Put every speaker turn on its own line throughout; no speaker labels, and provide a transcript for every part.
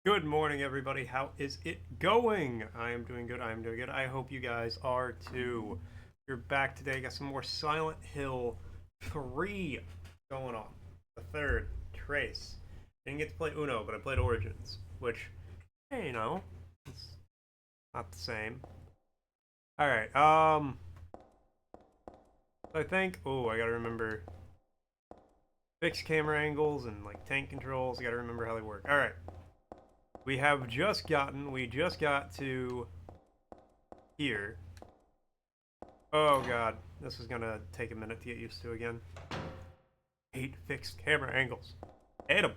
Good morning, everybody. How is it going? I am doing good. I am doing good. I hope you guys are too. We're back today. Got some more Silent Hill 3 going on. The third, Trace. Didn't get to play Uno, but I played Origins, which, hey, it's not the same. Alright, I think, I gotta remember fixed camera angles and, like, tank controls. I gotta remember how they work. Alright. We just got to here. Oh god, this is gonna take a minute to get used to again. Hate fixed camera angles. Hate them.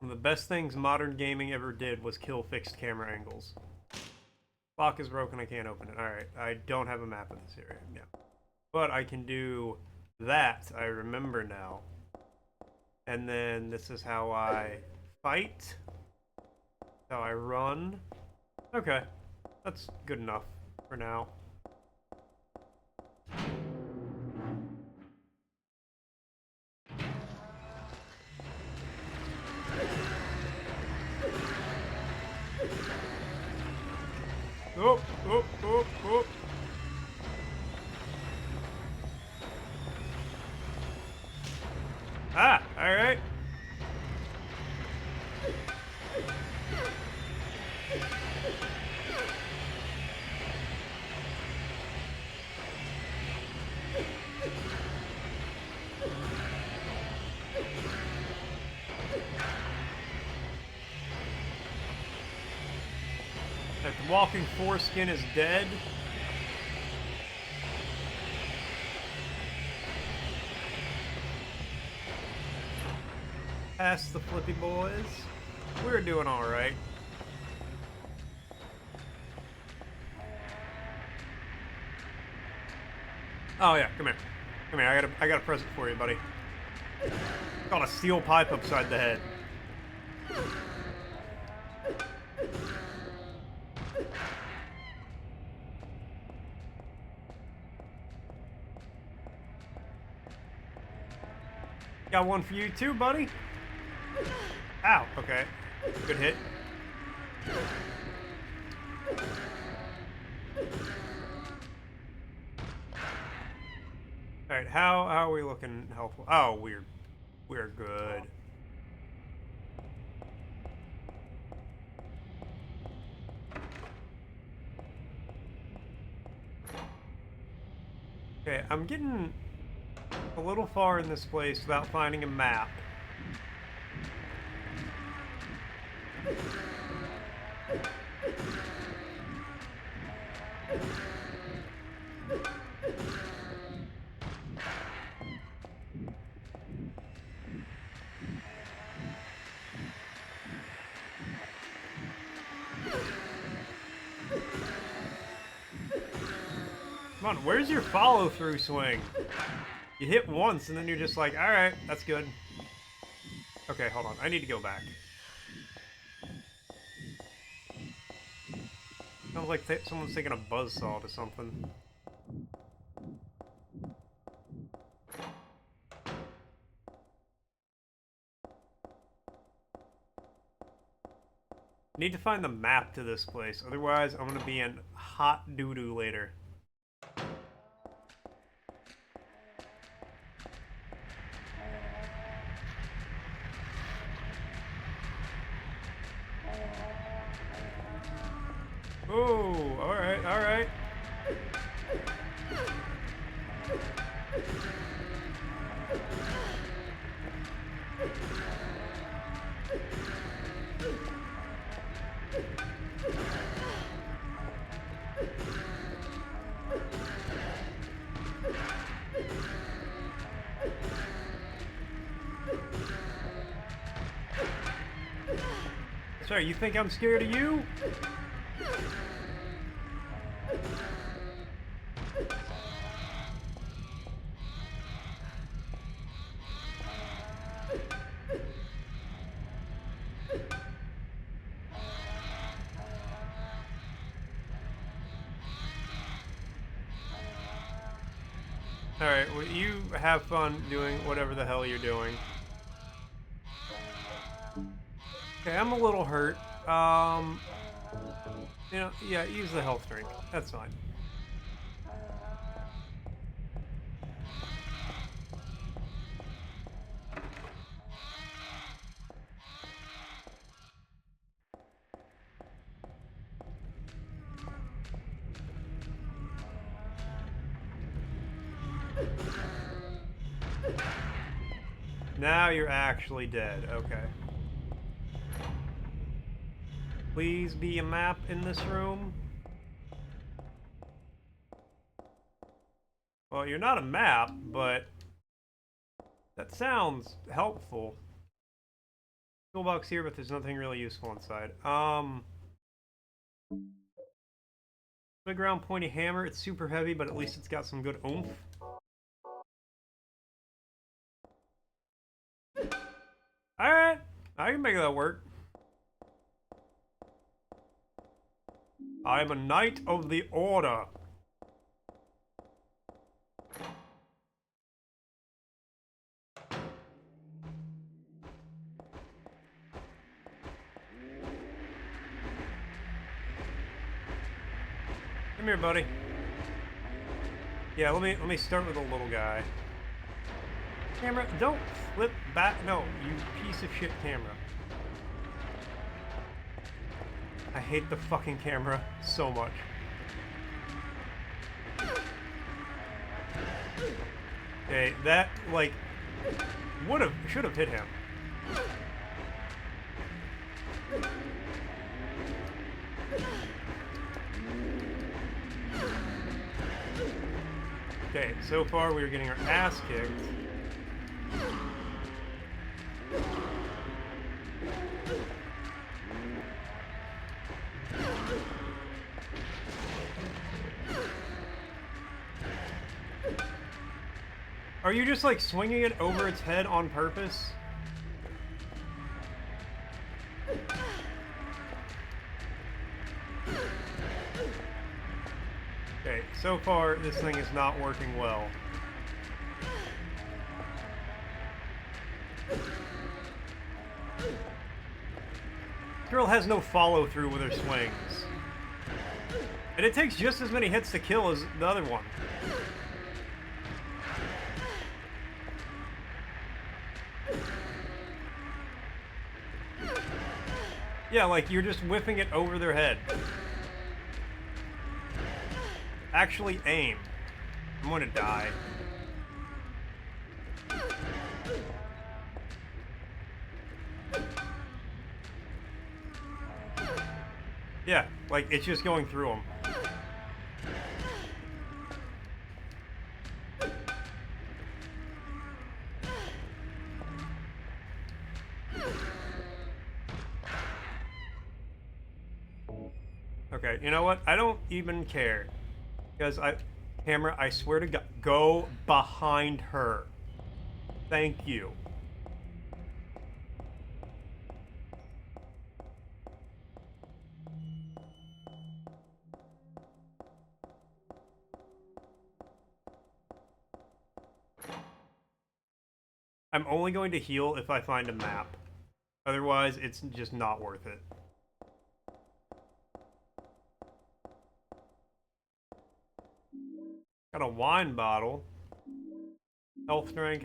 One of the best things modern gaming ever did was kill fixed camera angles. Lock is broken, I can't open it. Alright, I don't have a map of this area. Yeah. But I can do that, I remember now. And then this is how I fight. How I run. Okay. That's good enough for now. Oh, oh, oh, oh. Ah, alright. That the walking foreskin is dead. Past the flippy boys. We're doing alright. Oh yeah, come here. Come here, I got a present for you, buddy. It's called a steel pipe upside the head. Got one for you too, buddy. Ow, okay. Good hit. Alright, how are we looking helpful? Oh, we're good. Okay, I'm getting a little far in this place without finding a map. Come on, where's your follow-through swing? You hit once and then you're just like, alright, that's good. Okay, hold on, I need to go back. Sounds like someone's taking a buzzsaw to something. Need to find the map to this place, otherwise I'm gonna be in hot doo-doo later. Oh, alright, alright. Sorry, you think I'm scared of you? Alright, well, you have fun doing whatever the hell you're doing. Okay, I'm a little hurt. You know, yeah, use the health drink. That's fine. Now you're actually dead. Okay. Please be a map in this room. Well, you're not a map, but that sounds helpful. Toolbox here, but there's nothing really useful inside. Big round pointy hammer. It's super heavy, but at least it's got some good oomph. Alright, I can make that work. I'm a knight of the order. Come here, buddy. Yeah, let me start with a little guy. Camera, don't flip back. No, you piece of shit camera. I hate the fucking camera so much. Okay, that, like, should have hit him. Okay, so far we're getting our ass kicked. Are you just, like, swinging it over its head on purpose? Okay, so far this thing is not working well. Girl has no follow-through with her swings. And it takes just as many hits to kill as the other one. Yeah, like, you're just whipping it over their head. Actually aim. I'm gonna die. Yeah, like, it's just going through them. Okay, you know what? I don't even care. Because camera, I swear to God, go behind her. Thank you. I'm only going to heal if I find a map. Otherwise, it's just not worth it. Got a wine bottle. Health drink,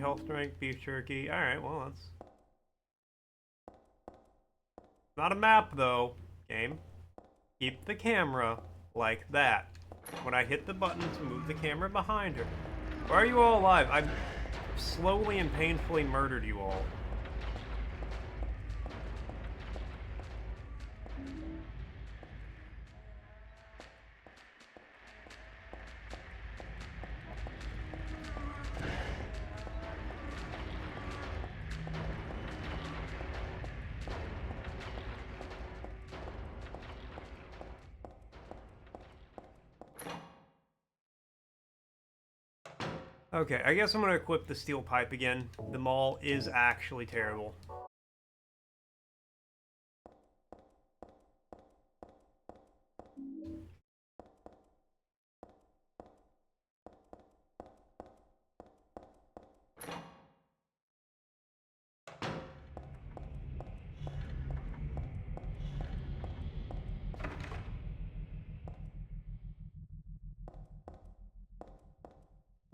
beef jerky. Alright, well, that's... Not a map, though. Game. Keep the camera like that. When I hit the button to move the camera behind her. Why are you all alive? I've slowly and painfully murdered you all. Okay, I guess I'm gonna equip the steel pipe again. The mall is actually terrible.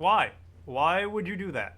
Why? Why would you do that?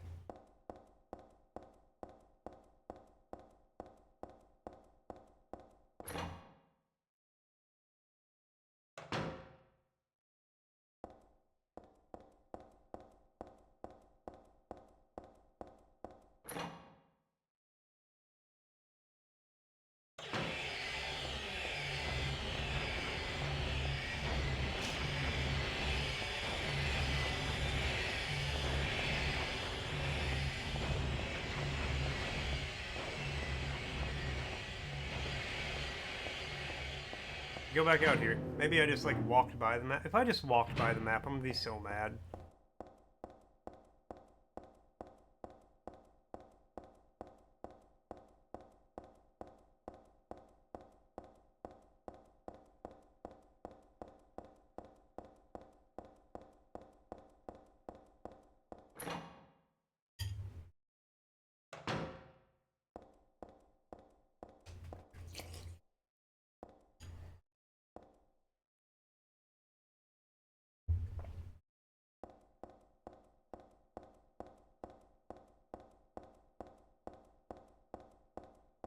Go back out here. Maybe I just, like, walked by the map. If I just walked by the map, I'm gonna be so mad.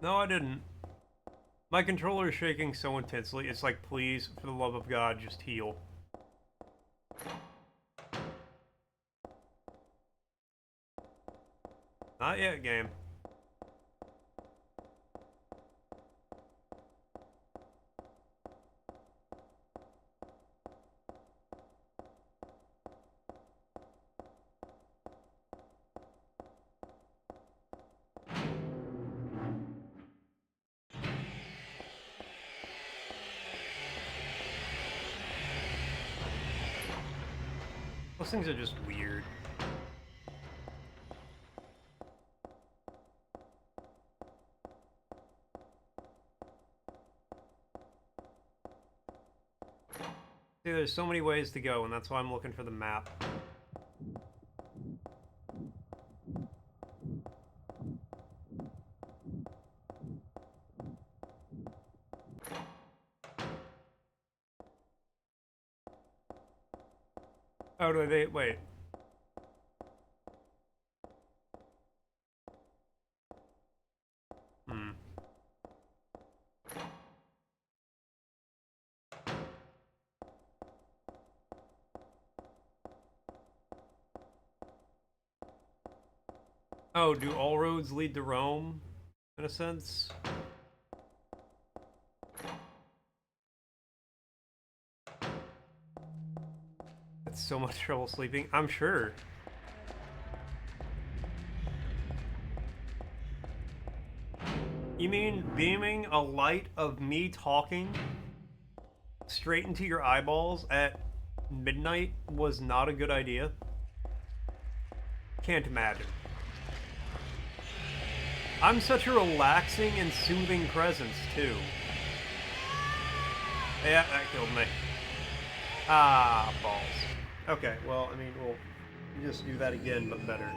No, I didn't. My controller is shaking so intensely, it's like, please, for the love of God, just heal. Not yet, game. Those things are just weird. See, there's so many ways to go, and that's why I'm looking for the map. Oh, do they? Wait. Oh, do all roads lead to Rome, in a sense? It's so much trouble sleeping, I'm sure. You mean beaming a light of me talking straight into your eyeballs at midnight was not a good idea? Can't imagine. I'm such a relaxing and soothing presence, too. Yeah, that killed me. Ah, balls. Okay, well, I mean, we'll just do that again, but better.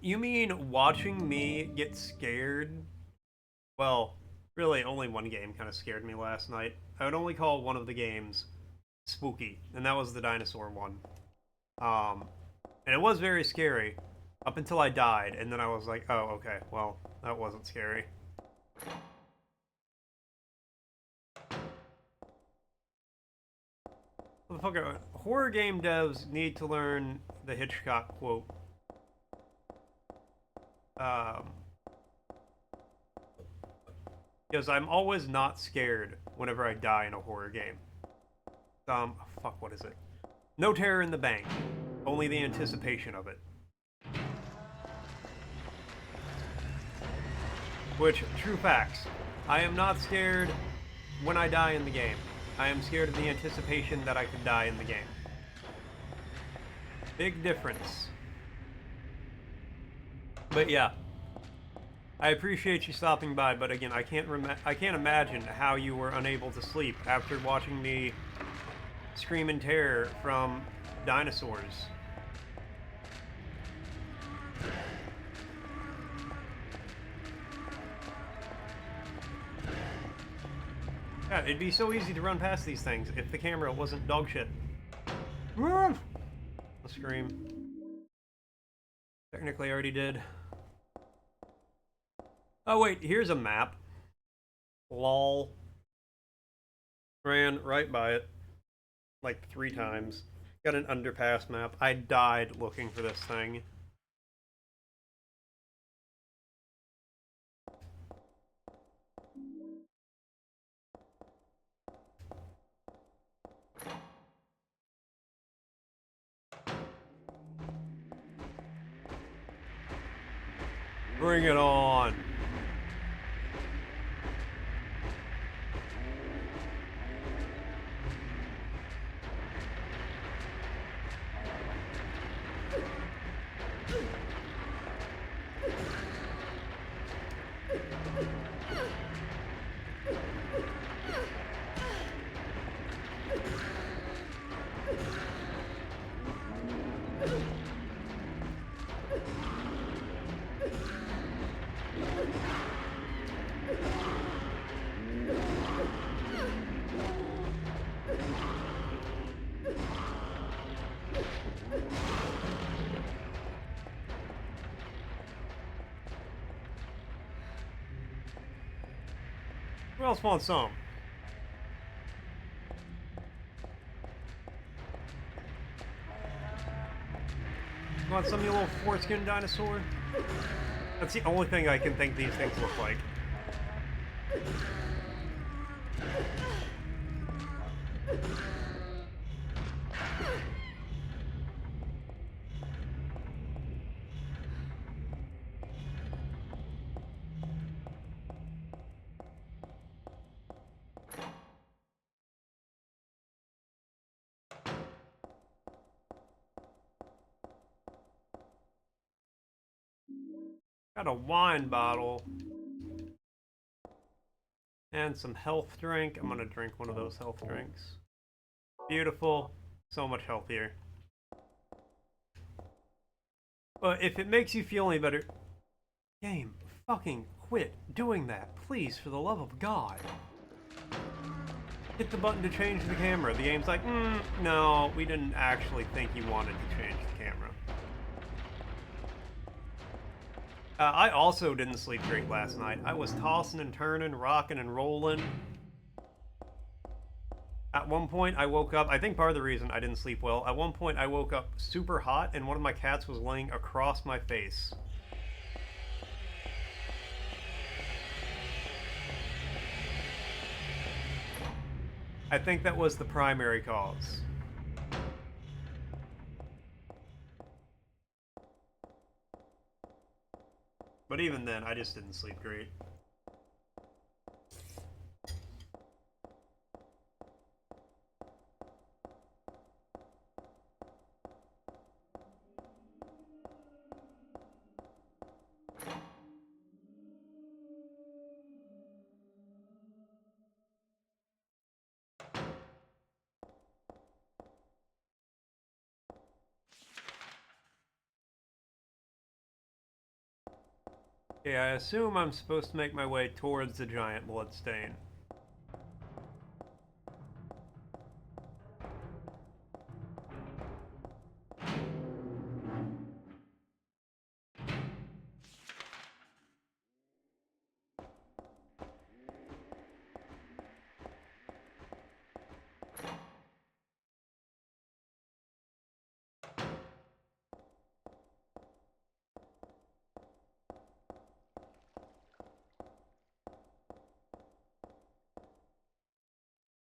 You mean watching me get scared? Well, really, only one game kind of scared me last night. I would only call one of the games spooky, and that was the dinosaur one. And it was very scary, up until I died, and then I was like, oh, okay, well, that wasn't scary. Motherfucker, horror game devs need to learn the Hitchcock quote. Because I'm always not scared whenever I die in a horror game. Fuck, what is it? No terror in the bank. Only the anticipation of it. Which, true facts. I am not scared when I die in the game. I am scared of the anticipation that I could die in the game. Big difference. But yeah. I appreciate you stopping by, but again, I can't imagine how you were unable to sleep after watching me scream in terror from dinosaurs. Yeah, it'd be so easy to run past these things if the camera wasn't dog shit. A scream. Technically, I already did. Oh wait, here's a map. Lol. Ran right by it. Like 3 times. Got an underpass map. I died looking for this thing. Bring it on! Who else wants some? You want some, you little foreskin dinosaur? That's the only thing I can think these things look like. Got a wine bottle. And some health drink. I'm gonna drink one of those health drinks. Beautiful. So much healthier. But if it makes you feel any better... Game, fucking quit doing that. Please, for the love of God. Hit the button to change the camera. The game's like, no, we didn't actually think you wanted to change the camera. I also didn't sleep great last night. I was tossing and turning, rocking and rolling. At one point, I woke up... I think part of the reason I didn't sleep well, at one point I woke up super hot and one of my cats was laying across my face. I think that was the primary cause. But even then, I just didn't sleep great. Okay, I assume I'm supposed to make my way towards the giant bloodstain.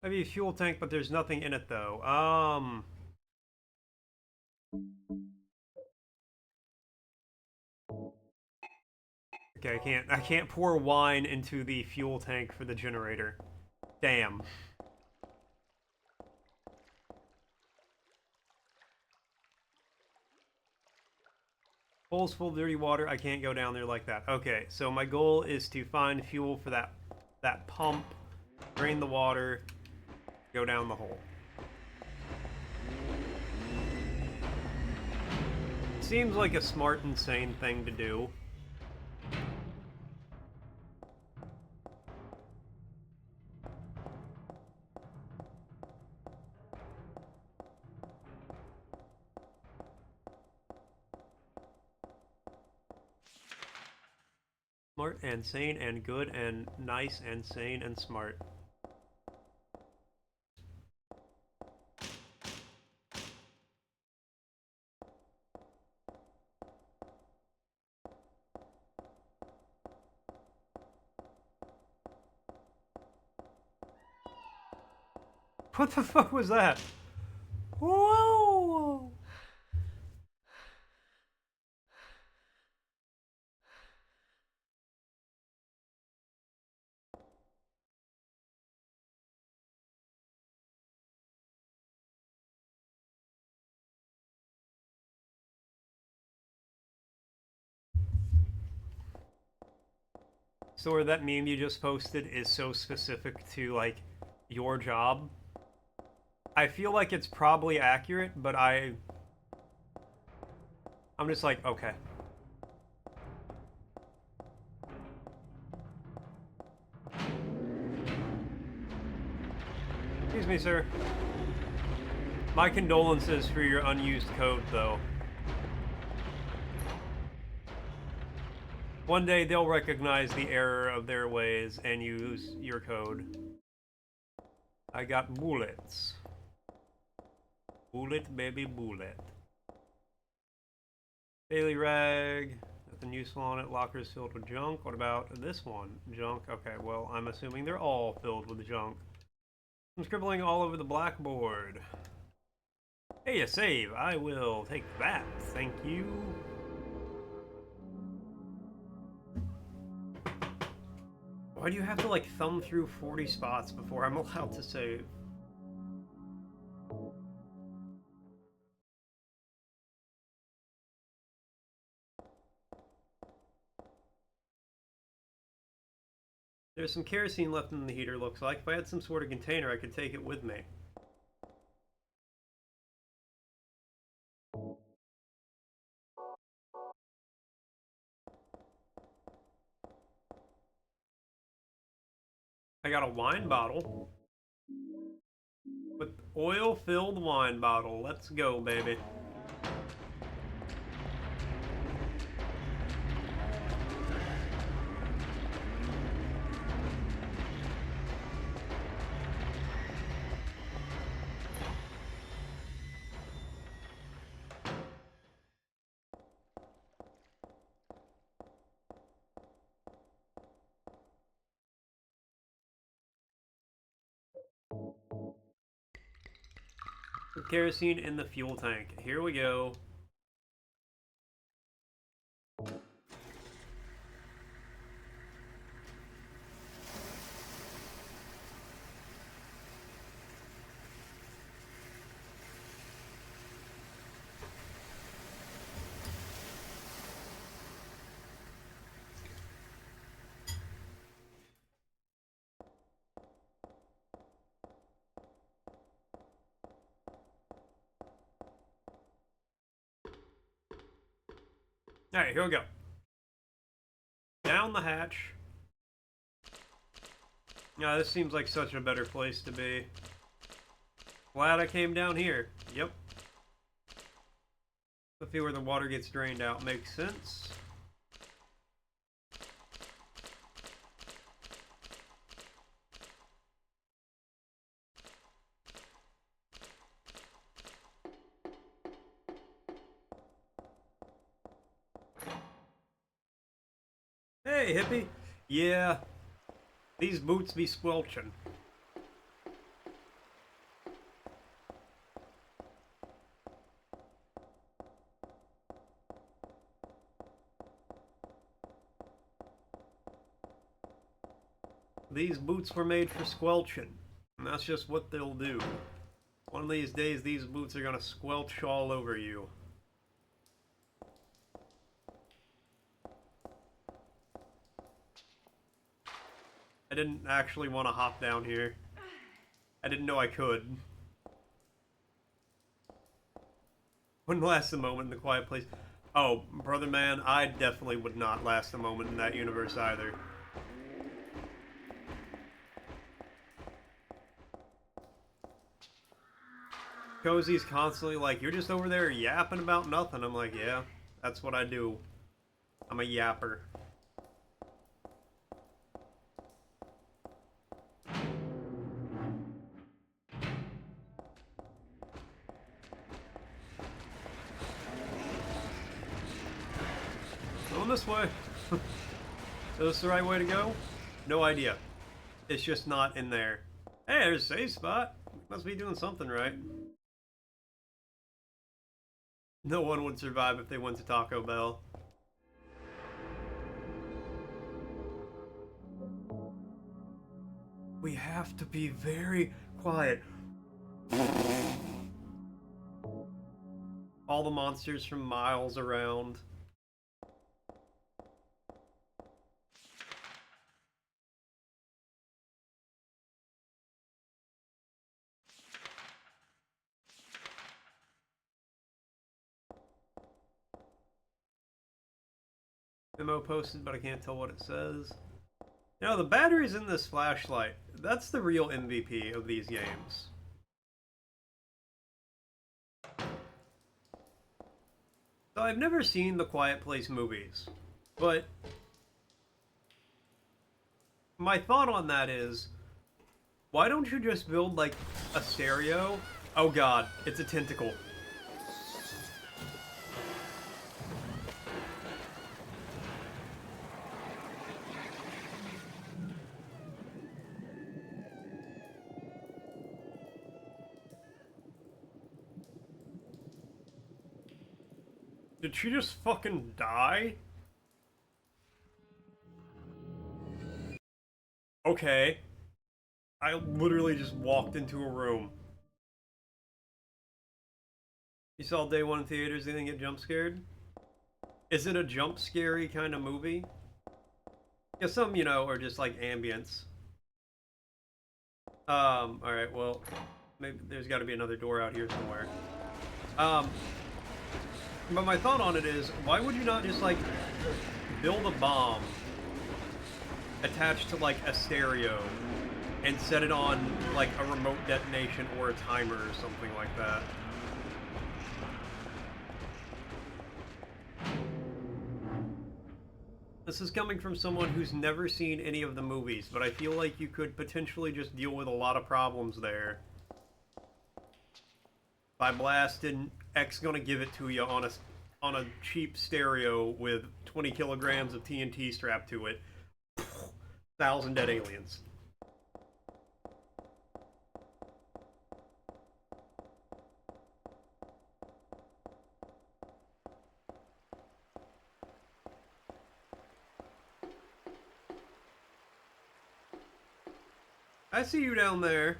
I have a fuel tank, but there's nothing in it though. Okay, I can't pour wine into the fuel tank for the generator. Damn. Bowl's full of dirty water. I can't go down there like that. Okay, so my goal is to find fuel for that pump, drain the water, go down the hole. Seems like a smart, insane thing to do. Smart and sane and good and nice and sane and smart. What the fuck was that? Whoa! So that meme you just posted is so specific to, like, your job. I feel like it's probably accurate, but I'm just like, okay. Excuse me, sir. My condolences for your unused code, though. One day they'll recognize the error of their ways and use your code. I got bullets. Bullet, baby, bullet. Daily rag. Nothing useful on it. Lockers filled with junk. What about this one? Junk. Okay, well, I'm assuming they're all filled with junk. I'm scribbling all over the blackboard. Hey, a save. I will take that. Thank you. Why do you have to, like, thumb through 40 spots before I'm allowed to save? There's some kerosene left in the heater, looks like. If I had some sort of container, I could take it with me. I got a wine bottle. With oil-filled wine bottle. Let's go, baby. Put kerosene in the fuel tank. Here we go. Alright, here we go. Down the hatch. Yeah, this seems like such a better place to be. Glad I came down here. Yep. Let's see where the water gets drained out. Makes sense. Hey, hippie. Yeah. These boots be squelching. These boots were made for squelching. And that's just what they'll do. One of these days, these boots are gonna squelch all over you. I didn't actually want to hop down here. I didn't know I could. Wouldn't last a moment in the quiet place. Oh, brother man, I definitely would not last a moment in that universe either. Cozy's constantly like, you're just over there yapping about nothing. I'm like, yeah, that's what I do. I'm a yapper. this way. Is this the right way to go? No idea. It's just not in there. Hey, there's a safe spot. Must be doing something right. No one would survive if they went to Taco Bell. We have to be very quiet. All the monsters from miles around. Memo posted, but I can't tell what it says. You know, the batteries in this flashlight, that's the real MVP of these games. So I've never seen the Quiet Place movies, but my thought on that is, why don't you just build, like, a stereo? Oh god, it's a tentacle. Did she just fucking die? Okay. I literally just walked into a room. You saw day one in theaters, you didn't get jump scared? Is it a jump scary kind of movie? Yeah, some, you know, are just like ambience. Alright, well, maybe there's gotta be another door out here somewhere. But my thought on it is, why would you not just, like, build a bomb attached to, like, a stereo and set it on, like, a remote detonation or a timer or something like that? This is coming from someone who's never seen any of the movies, but I feel like you could potentially just deal with a lot of problems there by blasting X gonna give it to you on a cheap stereo with 20 kilograms of TNT strapped to it. 1,000 dead aliens. I see you down there.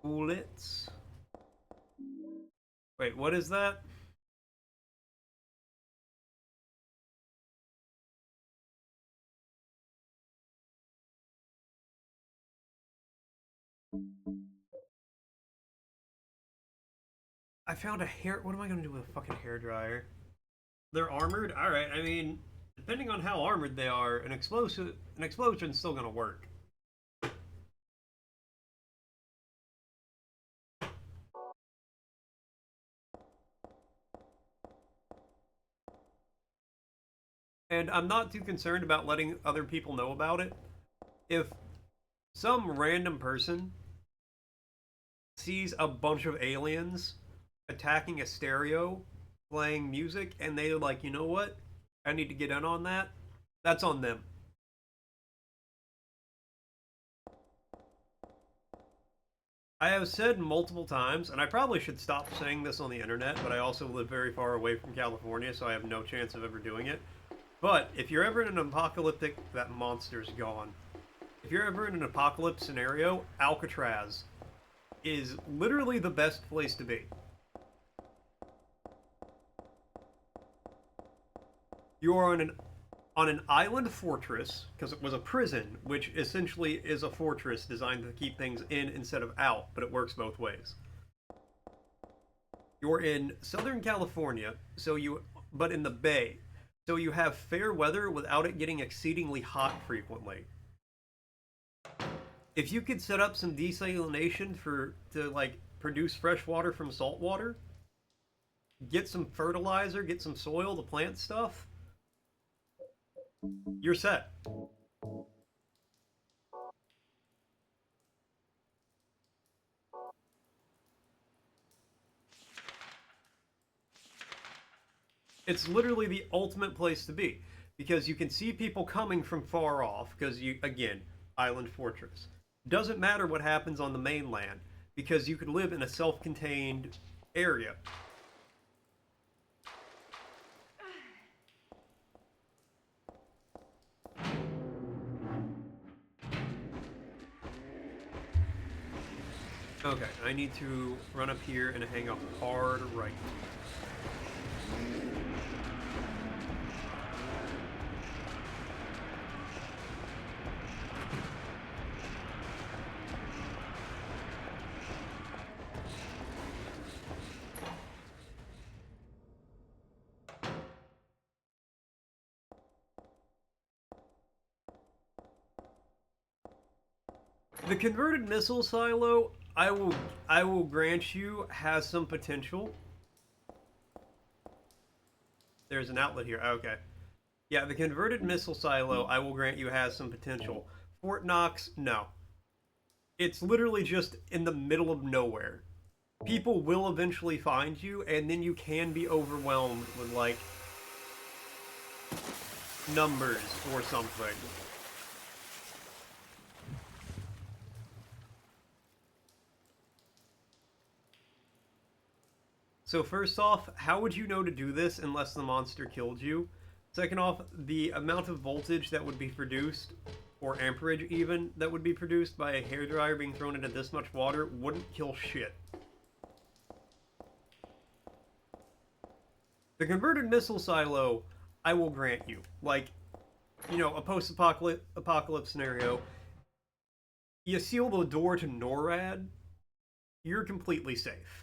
Bullets. Wait, what is that? I found a hair. What am I gonna do with a fucking hairdryer? They're armored? Alright, I mean, depending on how armored they are, an explosion's still gonna work. And I'm not too concerned about letting other people know about it. If some random person sees a bunch of aliens attacking a stereo, playing music, and they're like, you know what? I need to get in on that. That's on them. I have said multiple times, and I probably should stop saying this on the internet, but I also live very far away from California, so I have no chance of ever doing it. But if you're ever in an apocalyptic, that monster's gone. If you're ever in an apocalypse scenario, Alcatraz is literally the best place to be. You are on an island fortress, because it was a prison, which essentially is a fortress designed to keep things in instead of out, but it works both ways. You're in Southern California, but in the Bay, so you have fair weather without it getting exceedingly hot frequently. If you could set up some desalination to like produce fresh water from salt water, get some fertilizer, get some soil to plant stuff, you're set. It's literally the ultimate place to be because you can see people coming from far off because you, again, island fortress. Doesn't matter what happens on the mainland because you could live in a self-contained area. Okay, I need to run up here and hang a hard right. The converted missile silo, I will grant you, has some potential. There's an outlet here. Okay. Yeah, the converted missile silo, I will grant you, has some potential. Fort Knox, no. It's literally just in the middle of nowhere. People will eventually find you, and then you can be overwhelmed with, like, numbers or something. So first off, how would you know to do this unless the monster killed you? Second off, the amount of voltage that would be produced, or amperage even, that would be produced by a hairdryer being thrown into this much water wouldn't kill shit. The converted missile silo, I will grant you. Like, you know, a post-apocalypse scenario, you seal the door to NORAD, you're completely safe.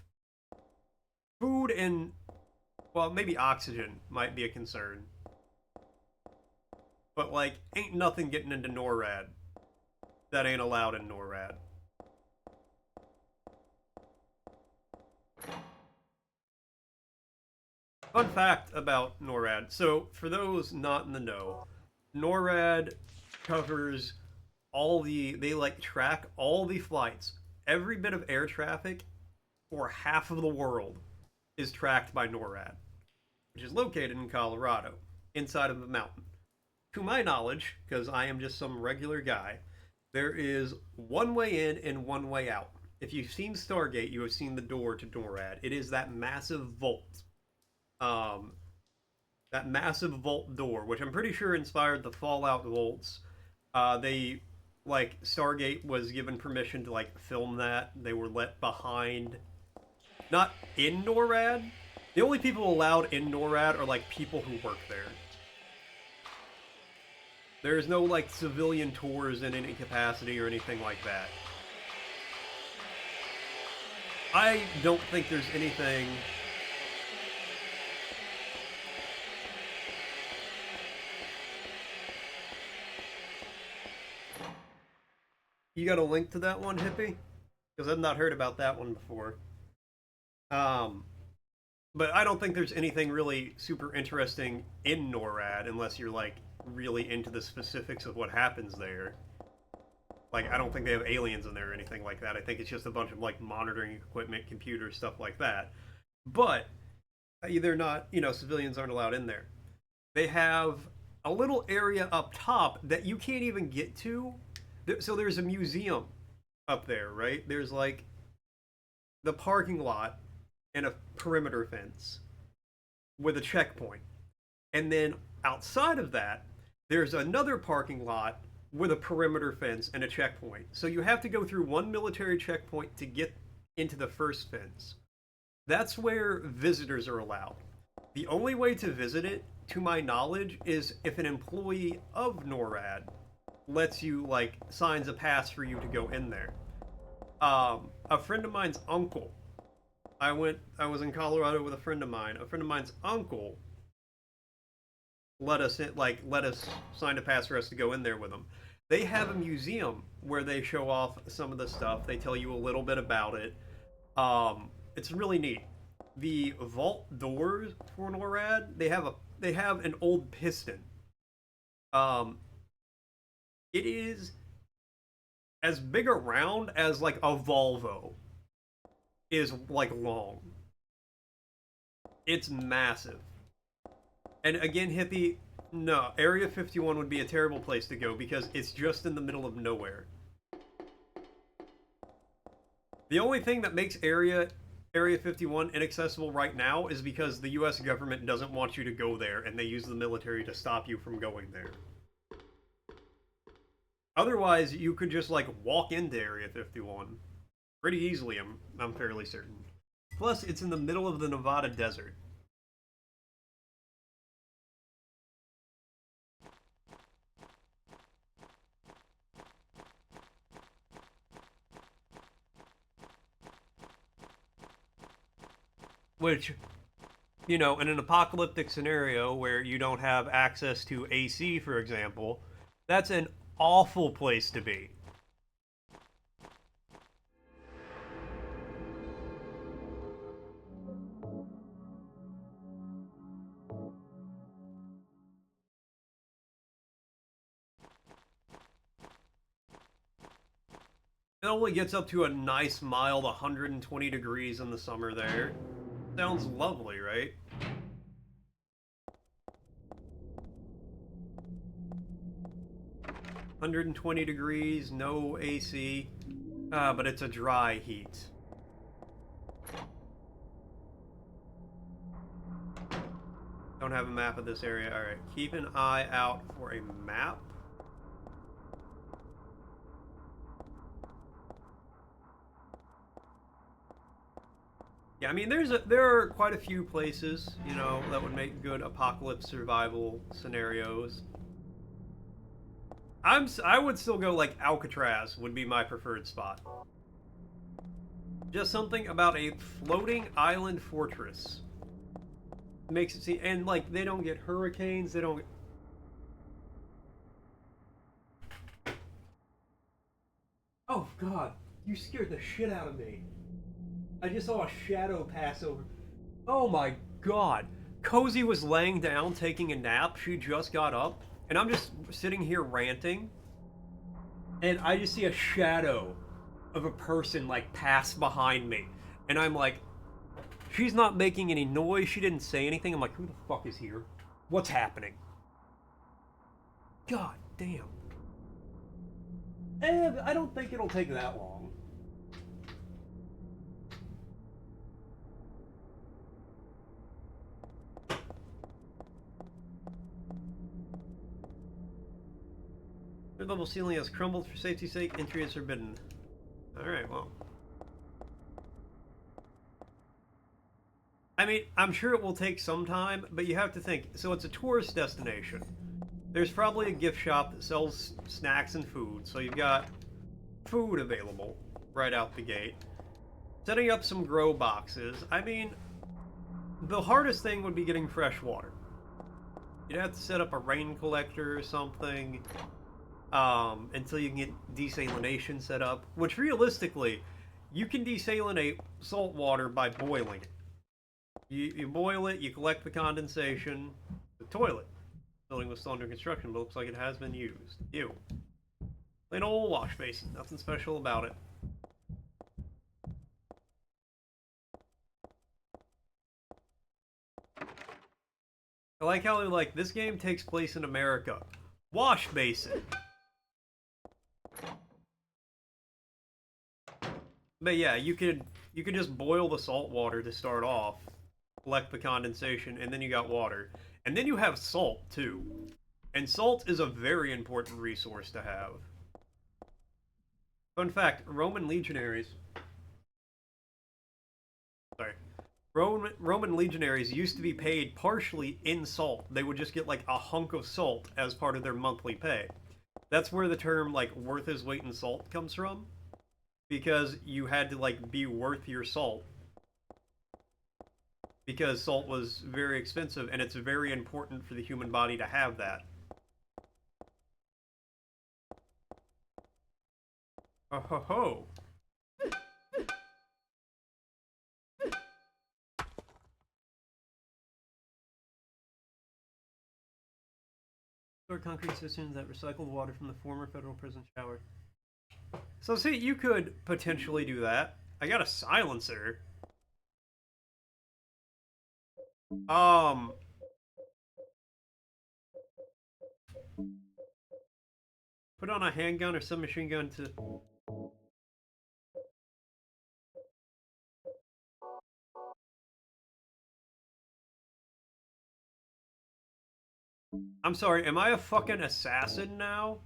Food and, well, maybe oxygen might be a concern. But, like, ain't nothing getting into NORAD that ain't allowed in NORAD. Fun fact about NORAD. So, for those not in the know, NORAD covers they, like, track all the flights. Every bit of air traffic for half of the world is tracked by NORAD, which is located in Colorado, inside of a mountain. To my knowledge, because I am just some regular guy, there is one way in and one way out. If you've seen Stargate, you have seen the door to NORAD. It is that massive vault. That massive vault door, which I'm pretty sure inspired the Fallout vaults. Stargate was given permission to, like, film that. They were let behind, not in NORAD. The only people allowed in NORAD are, like, people who work there. There's no, like, civilian tours in any capacity or anything like that. I don't think there's anything... You got a link to that one, Hippie? Because I've not heard about that one before. But I don't think there's anything really super interesting in NORAD unless you're, like, really into the specifics of what happens there. Like, I don't think they have aliens in there or anything like that. I think it's just a bunch of, like, monitoring equipment, computers, stuff like that. But they're not, you know, civilians aren't allowed in there. They have a little area up top that you can't even get to. So there's a museum up there, right? There's, like, the parking lot and a perimeter fence with a checkpoint. And then outside of that, there's another parking lot with a perimeter fence and a checkpoint. So you have to go through one military checkpoint to get into the first fence. That's where visitors are allowed. The only way to visit it, to my knowledge, is if an employee of NORAD lets you, like, signs a pass for you to go in there. A friend of mine's uncle, I was in Colorado with a friend of mine. A friend of mine's uncle let us sign a pass for us to go in there with them. They have a museum where they show off some of the stuff. They tell you a little bit about it. It's really neat. the vault doors for NORAD, they have an old piston. Um, it is as big around as like a Volvo is like long. It's massive. And again, Hippie, no, Area 51 would be a terrible place to go because it's just in the middle of nowhere. The only thing that makes Area 51 inaccessible right now is because the US government doesn't want you to go there and they use the military to stop you from going there. Otherwise, you could just like walk into Area 51 pretty easily, I'm fairly certain. Plus, it's in the middle of the Nevada desert. Which, you know, in an apocalyptic scenario where you don't have access to AC, for example, that's an awful place to be. It only gets up to a nice mild 120 degrees in the summer there. Sounds lovely, right? $120, no AC, but it's a dry heat. Don't have a map of this area. Alright, keep an eye out for a map. Yeah, I mean, there are quite a few places, you know, that would make good apocalypse survival scenarios. I would still go like Alcatraz would be my preferred spot. Just something about a floating island fortress makes it seem, and like they don't get hurricanes, they don't. Oh God, you scared the shit out of me. I just saw a shadow pass over. Oh my God. Cozy was laying down taking a nap. She just got up. And I'm just sitting here ranting. And I just see a shadow of a person like pass behind me. And I'm like, she's not making any noise. She didn't say anything. I'm like, who the fuck is here? What's happening? God damn. And I don't think it'll take that long. Third level ceiling has crumbled for safety's sake. Entry is forbidden. Alright, well. I mean, I'm sure it will take some time, but you have to think. So it's a tourist destination. There's probably a gift shop that sells snacks and food, so you've got food available right out the gate. Setting up some grow boxes. I mean, the hardest thing would be getting fresh water. You'd have to set up a rain collector or something until you can get desalination set up, which realistically, you can desalinate salt water by boiling it. You boil it, you collect the condensation. The toilet. Building was still under construction, but looks like it has been used. Ew. Plain old wash basin. Nothing special about it. I like how they're like, this game takes place in America. Wash basin. But yeah, you could just boil the salt water to start off, collect the condensation, and then you got water. And then you have salt, too. And salt is a very important resource to have. Fun fact, Roman legionaries... Sorry. Roman legionaries used to be paid partially in salt. They would just get, like, a hunk of salt as part of their monthly pay. That's where the term, like, worth his weight in salt comes from. Because you had to, like, be worth your salt. Because salt was very expensive, and it's very important for the human body to have that. Oh ho ho! concrete cisterns that recycle water from the former federal prison shower. So see, you could potentially do that. I got a silencer. Put on a handgun or submachine gun to... I'm sorry, am I a fucking assassin now?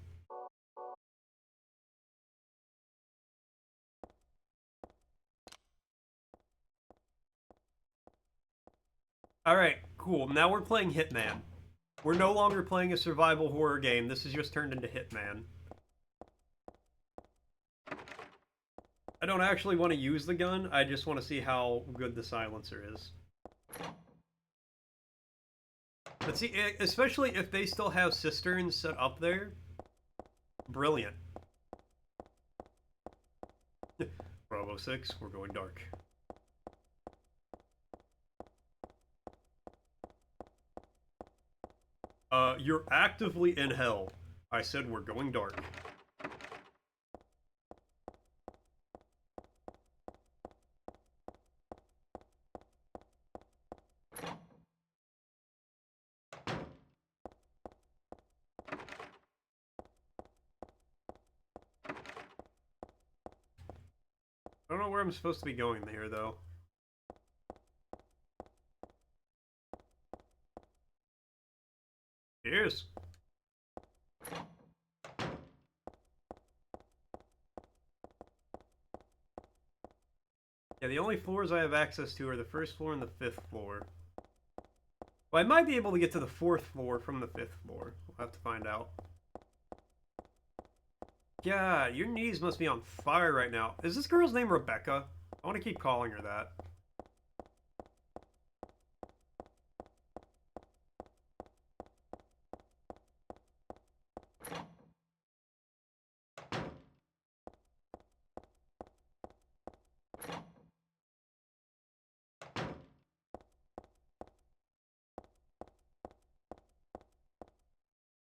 Alright, cool. Now we're playing Hitman. We're no longer playing a survival horror game. This has just turned into Hitman. I don't actually want to use the gun. I just want to see how good the silencer is. But see, especially if they still have cisterns set up there. Brilliant. Bravo 6, we're going dark. You're actively in hell. I said we're going dark. I don't know where I'm supposed to be going here, though. Cheers. Yeah, the only floors I have access to are the first floor and the 5th floor. Well, I might be able to get to the 4th floor from the 5th floor. We'll have to find out. God, your knees must be on fire right now. Is this girl's name Rebecca? I want to keep calling her that.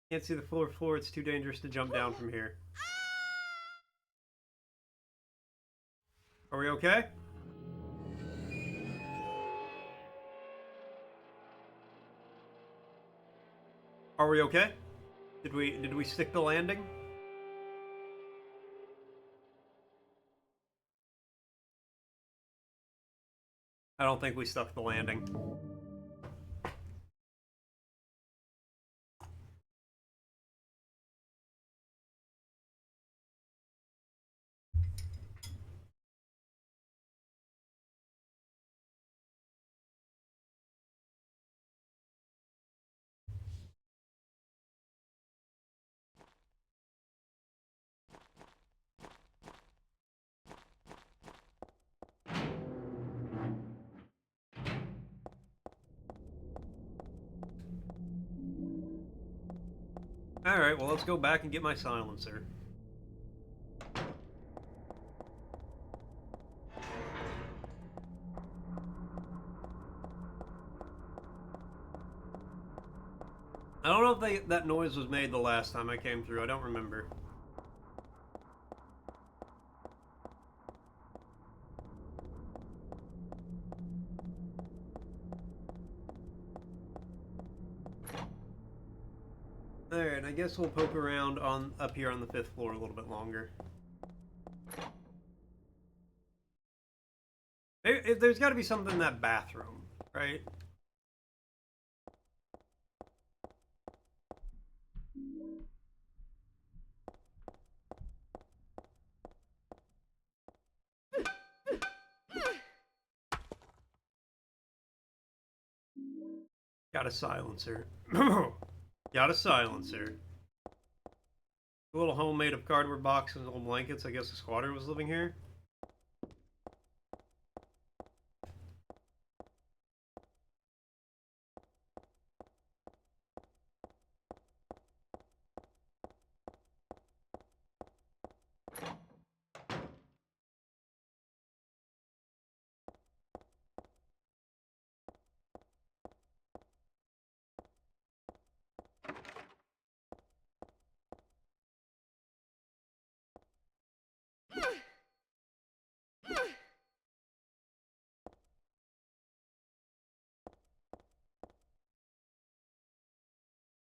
Can't see the floor, it's too dangerous to jump down from here. Are we okay? Are we okay? Did we stick the landing? I don't think we stuck the landing. Alright, well let's go back and get my silencer. I don't know if that noise was made the last time I came through, I don't remember. Alright, I guess we'll poke around up here on the 5th floor a little bit longer. There's got to be something in that bathroom, right? Got a silencer. Got a silencer. A little home made of cardboard boxes and old blankets. I guess the squatter was living here.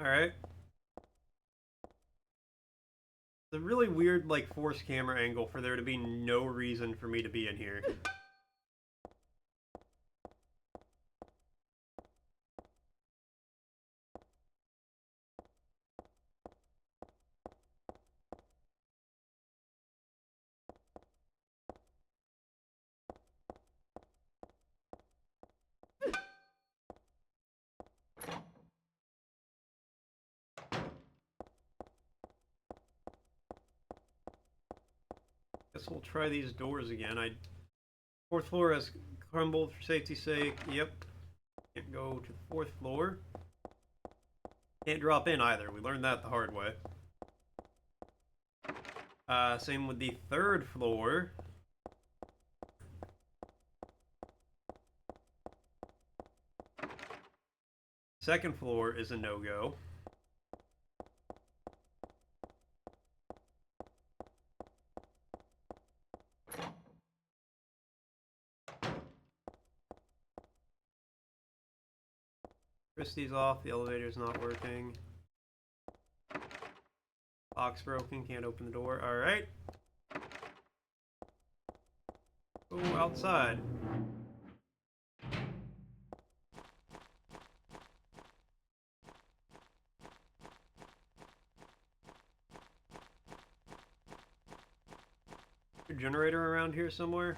Alright. It's a really weird, like, forced camera angle for there to be no reason for me to be in here. Guess we'll try these doors again. Fourth floor has crumbled for safety's sake. Yep. Can't go to the fourth floor. Can't drop in either. We learned that the hard way. Same with the third floor. Second floor is a no-go. Christie's off. The elevator's not working. Lock's broken. Can't open the door. Alright. Go outside. A generator around here somewhere?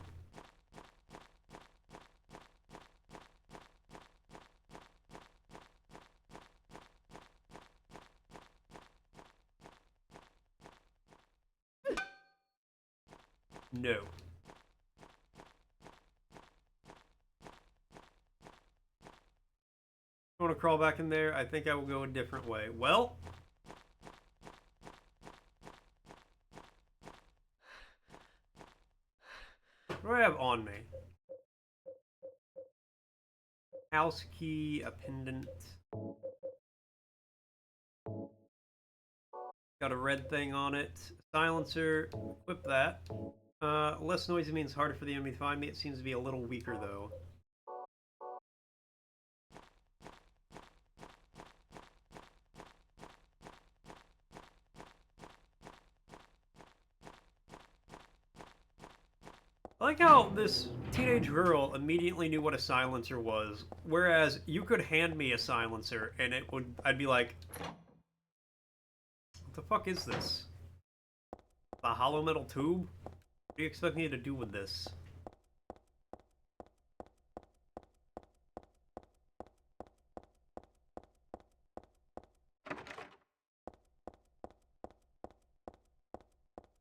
No. I want to crawl back in there. I think I will go a different way. Well, what do I have on me? House key, a pendant. Got a red thing on it. Silencer, equip that. Less noisy means harder for the enemy to find me. It seems to be a little weaker, though. I like how this teenage girl immediately knew what a silencer was, whereas you could hand me a silencer and I'd be like, what the fuck is this? A hollow metal tube? What do you expect me to do with this?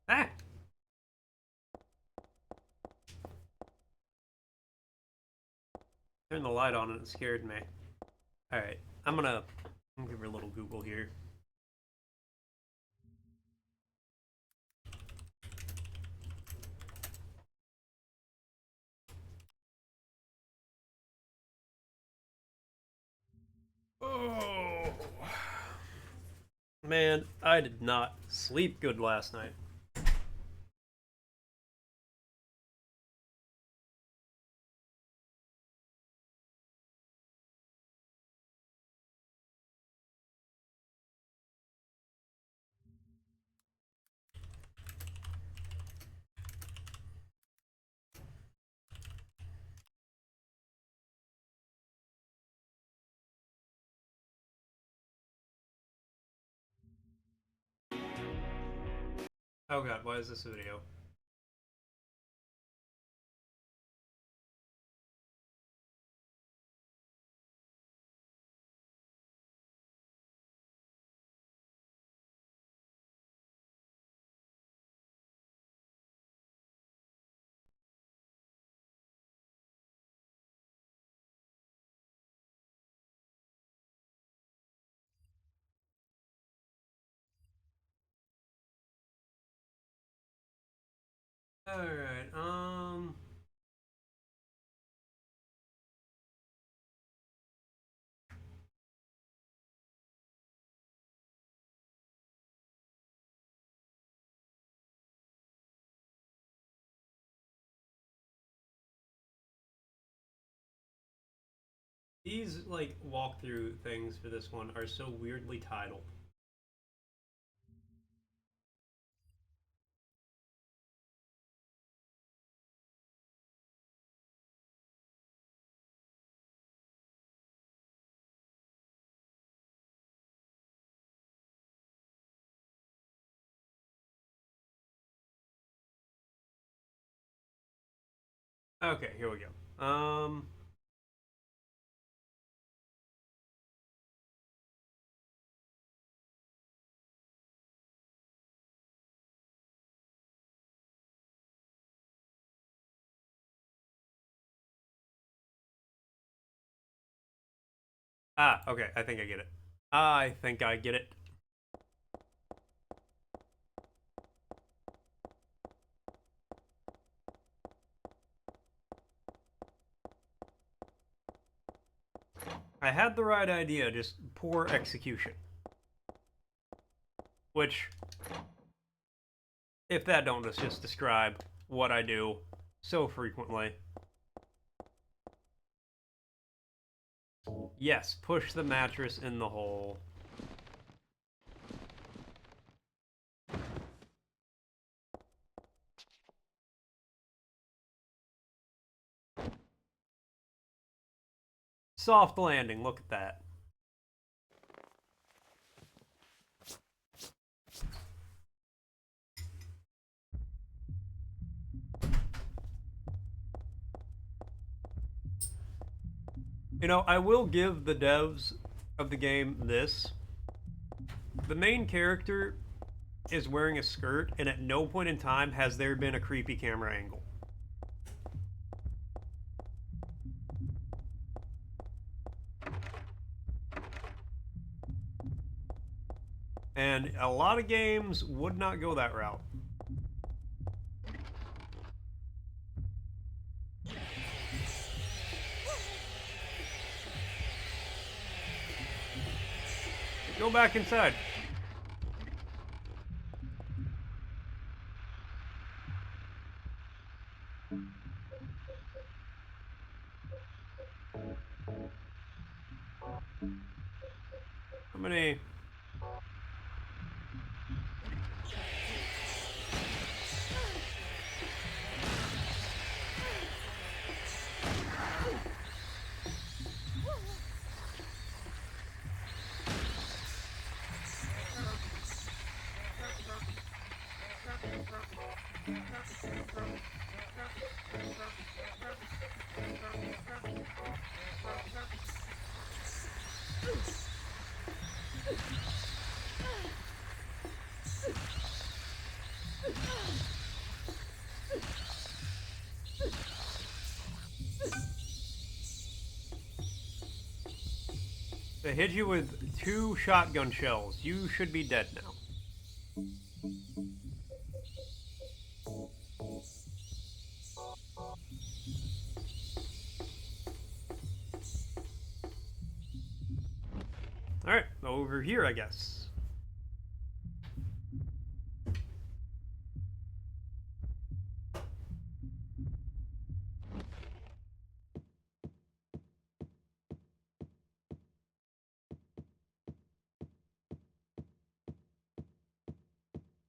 Ah! Turned the light on and it scared me. Alright, I'm gonna give her a little Google here. Oh, man, I did not sleep good last night. Oh god, why is this a video? Alright, These, like, walkthrough things for this one are so weirdly titled. Okay, here we go. Okay, I think I get it. I think I get it. I had the right idea, just poor execution. Which, if that don't just describe what I do so frequently. Yes, push the mattress in the hole. Soft landing, look at that. You know, I will give the devs of the game this. The main character is wearing a skirt, and at no point in time has there been a creepy camera angle. And a lot of games would not go that route. Go back inside. How many? They hit you with 2 shotgun shells. You should be dead now. Alright, over here, I guess.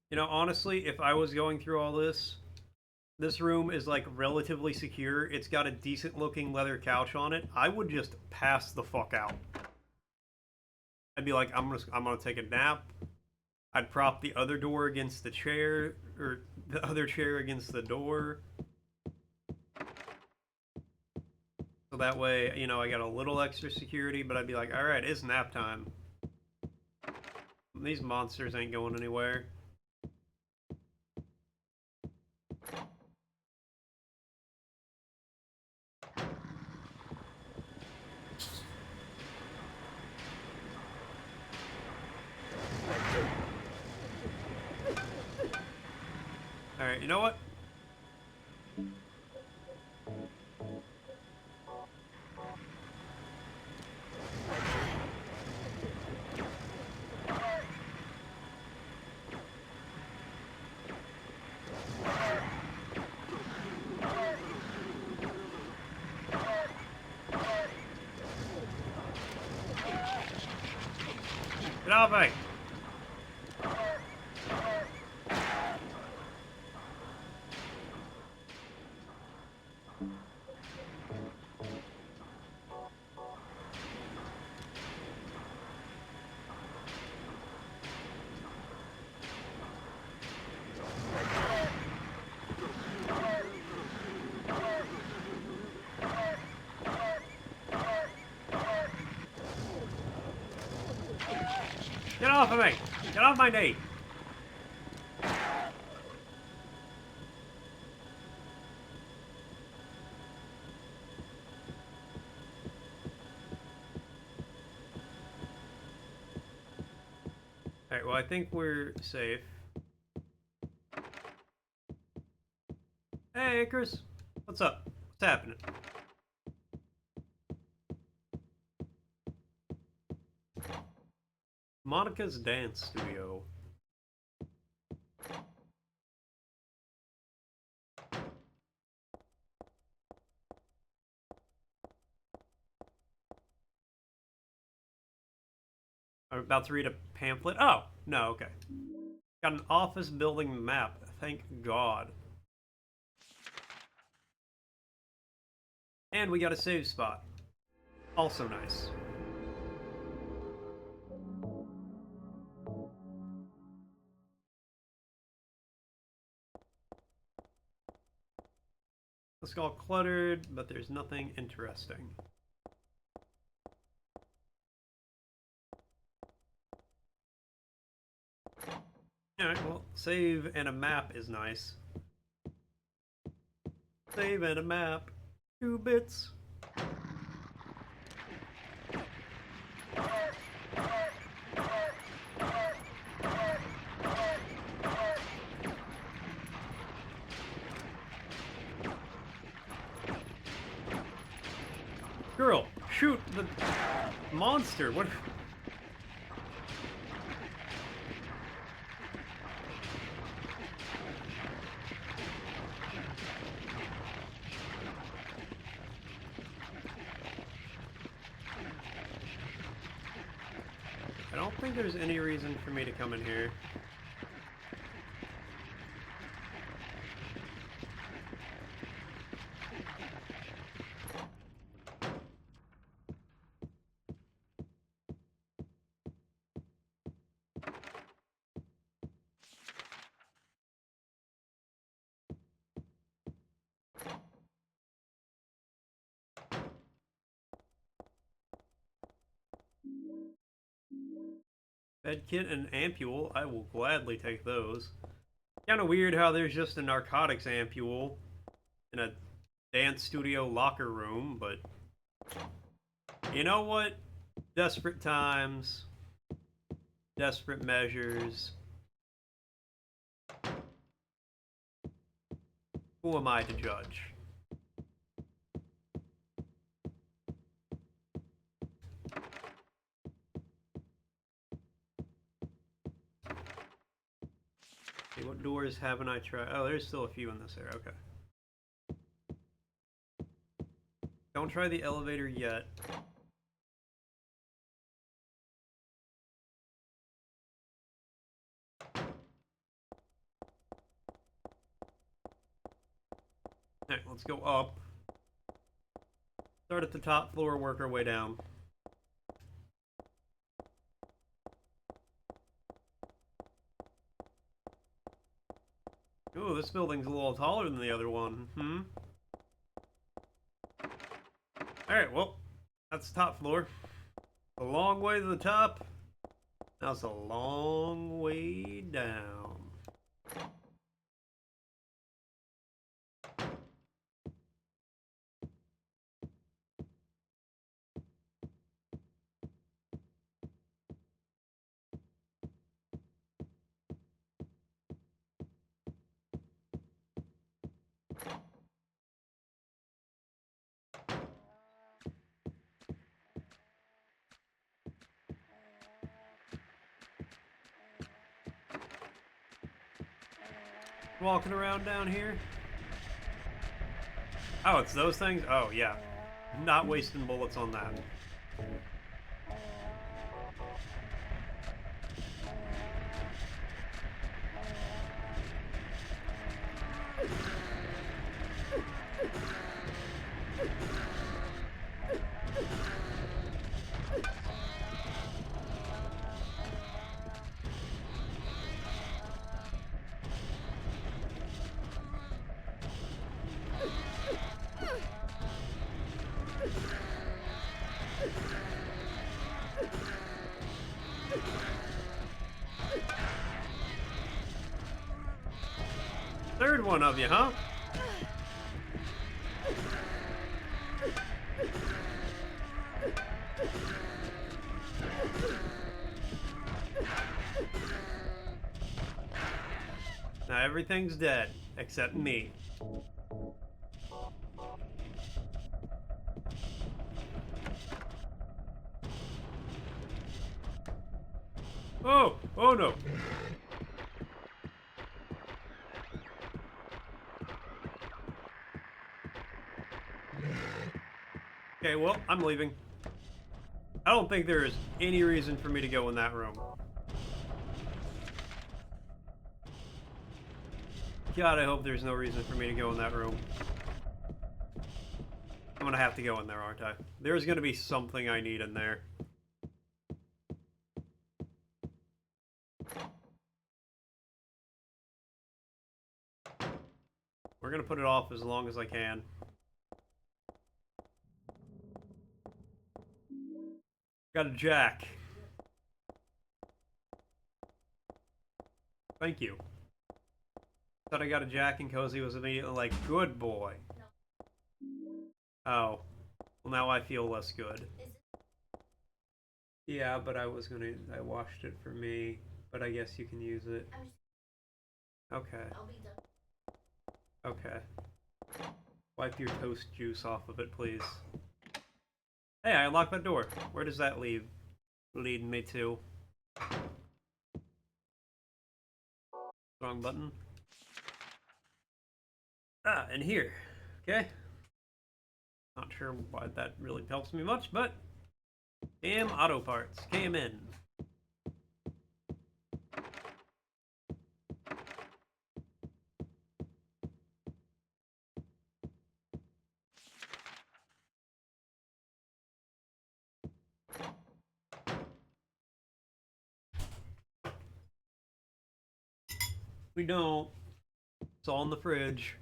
You know, honestly, if I was going through all this, this room is like relatively secure. It's got a decent looking leather couch on it. I would just pass the fuck out. I'd be like, I'm gonna take a nap. I'd prop the other door against the chair, or the other chair against the door. So that way, you know, I got a little extra security, but I'd be like, alright, it's nap time. These monsters ain't going anywhere. Alright, you know what? Get off me! Get off of me! Get off my knee! Alright, well I think we're safe. Hey Icarus! What's up? What's happening? Monica's Dance Studio. I'm about to read a pamphlet. Oh, no, okay. Got an office building map. Thank God. And we got a save spot. Also nice. It's all cluttered, but there's nothing interesting. Alright, well, save and a map is nice. Save and a map. 2 bits. Girl, shoot the monster. What? I don't think there's any reason for me to come in here. Medkit and ampule, I will gladly take those. Kinda weird how there's just a narcotics ampule in a dance studio locker room, but you know what? Desperate times, desperate measures. Who am I to judge? Okay, what doors haven't I tried? Oh, there's still a few in this area. Okay. Don't try the elevator yet. Alright, let's go up. Start at the top floor, work our way down. Ooh, this building's a little taller than the other one. Alright, well, that's the top floor. A long way to the top. Now it's a long way down. Walking around down here. Oh, it's those things? Oh, yeah. Not wasting bullets on that. one of you, huh? Now everything's dead, except me. Oh! Oh no! Okay, well, I'm leaving. I don't think there is any reason for me to go in that room. God, I hope there's no reason for me to go in that room. I'm gonna have to go in there, aren't I? There's gonna be something I need in there. We're gonna put it off as long as I can. Got a jack. Thank you. Thought I got a jack and Cozy was immediately like, good boy. Oh. Well, now I feel less good. Yeah, but I washed it for me, but I guess you can use it. Okay. Okay. Wipe your toast juice off of it, please. Hey, I unlocked that door. Where does that lead me to? Wrong button. Ah, and here. Okay. Not sure why that really helps me much, but damn auto parts came in. We don't. It's all in the fridge.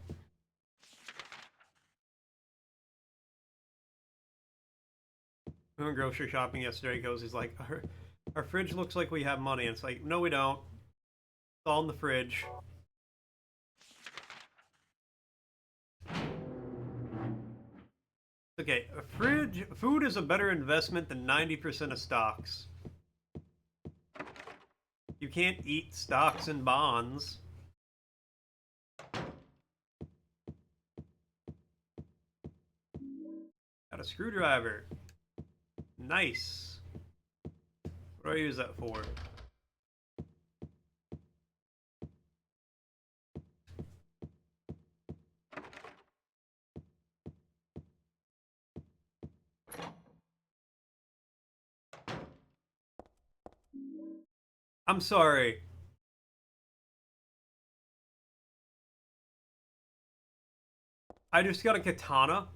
We went grocery shopping yesterday. Cozy's like, our fridge looks like we have money. And it's like, no, we don't. It's all in the fridge. Okay, food is a better investment than 90% of stocks. You can't eat stocks and bonds. Got a screwdriver. Nice. What do I use that for? I'm sorry. I just got a katana.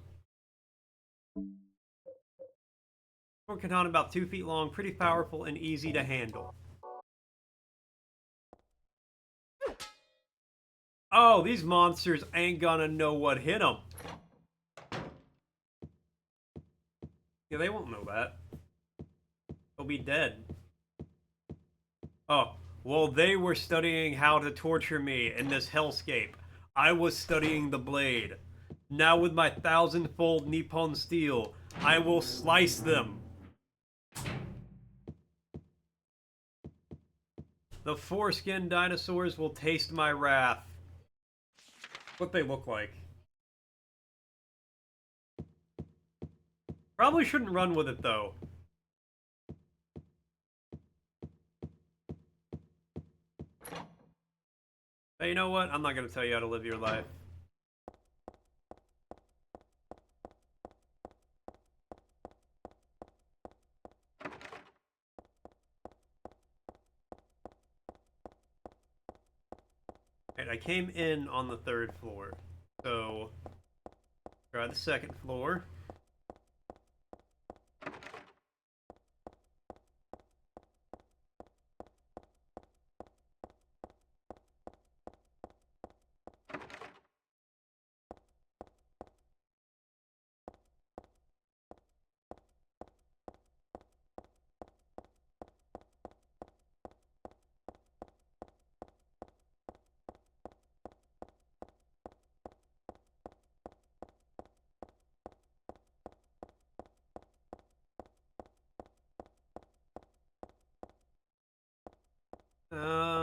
A katana about 2 feet long, pretty powerful and easy to handle. Oh, these monsters ain't gonna know what hit them. Yeah, they won't know that. They'll be dead. Oh, well, they were studying how to torture me in this hellscape. I was studying the blade. Now with my 1,000-fold Nippon steel, I will slice them. The foreskin dinosaurs will taste my wrath. What they look like. Probably shouldn't run with it, though. But you know what? I'm not going to tell you how to live your life. Alright, I came in on the 3rd floor. So, try the 2nd floor.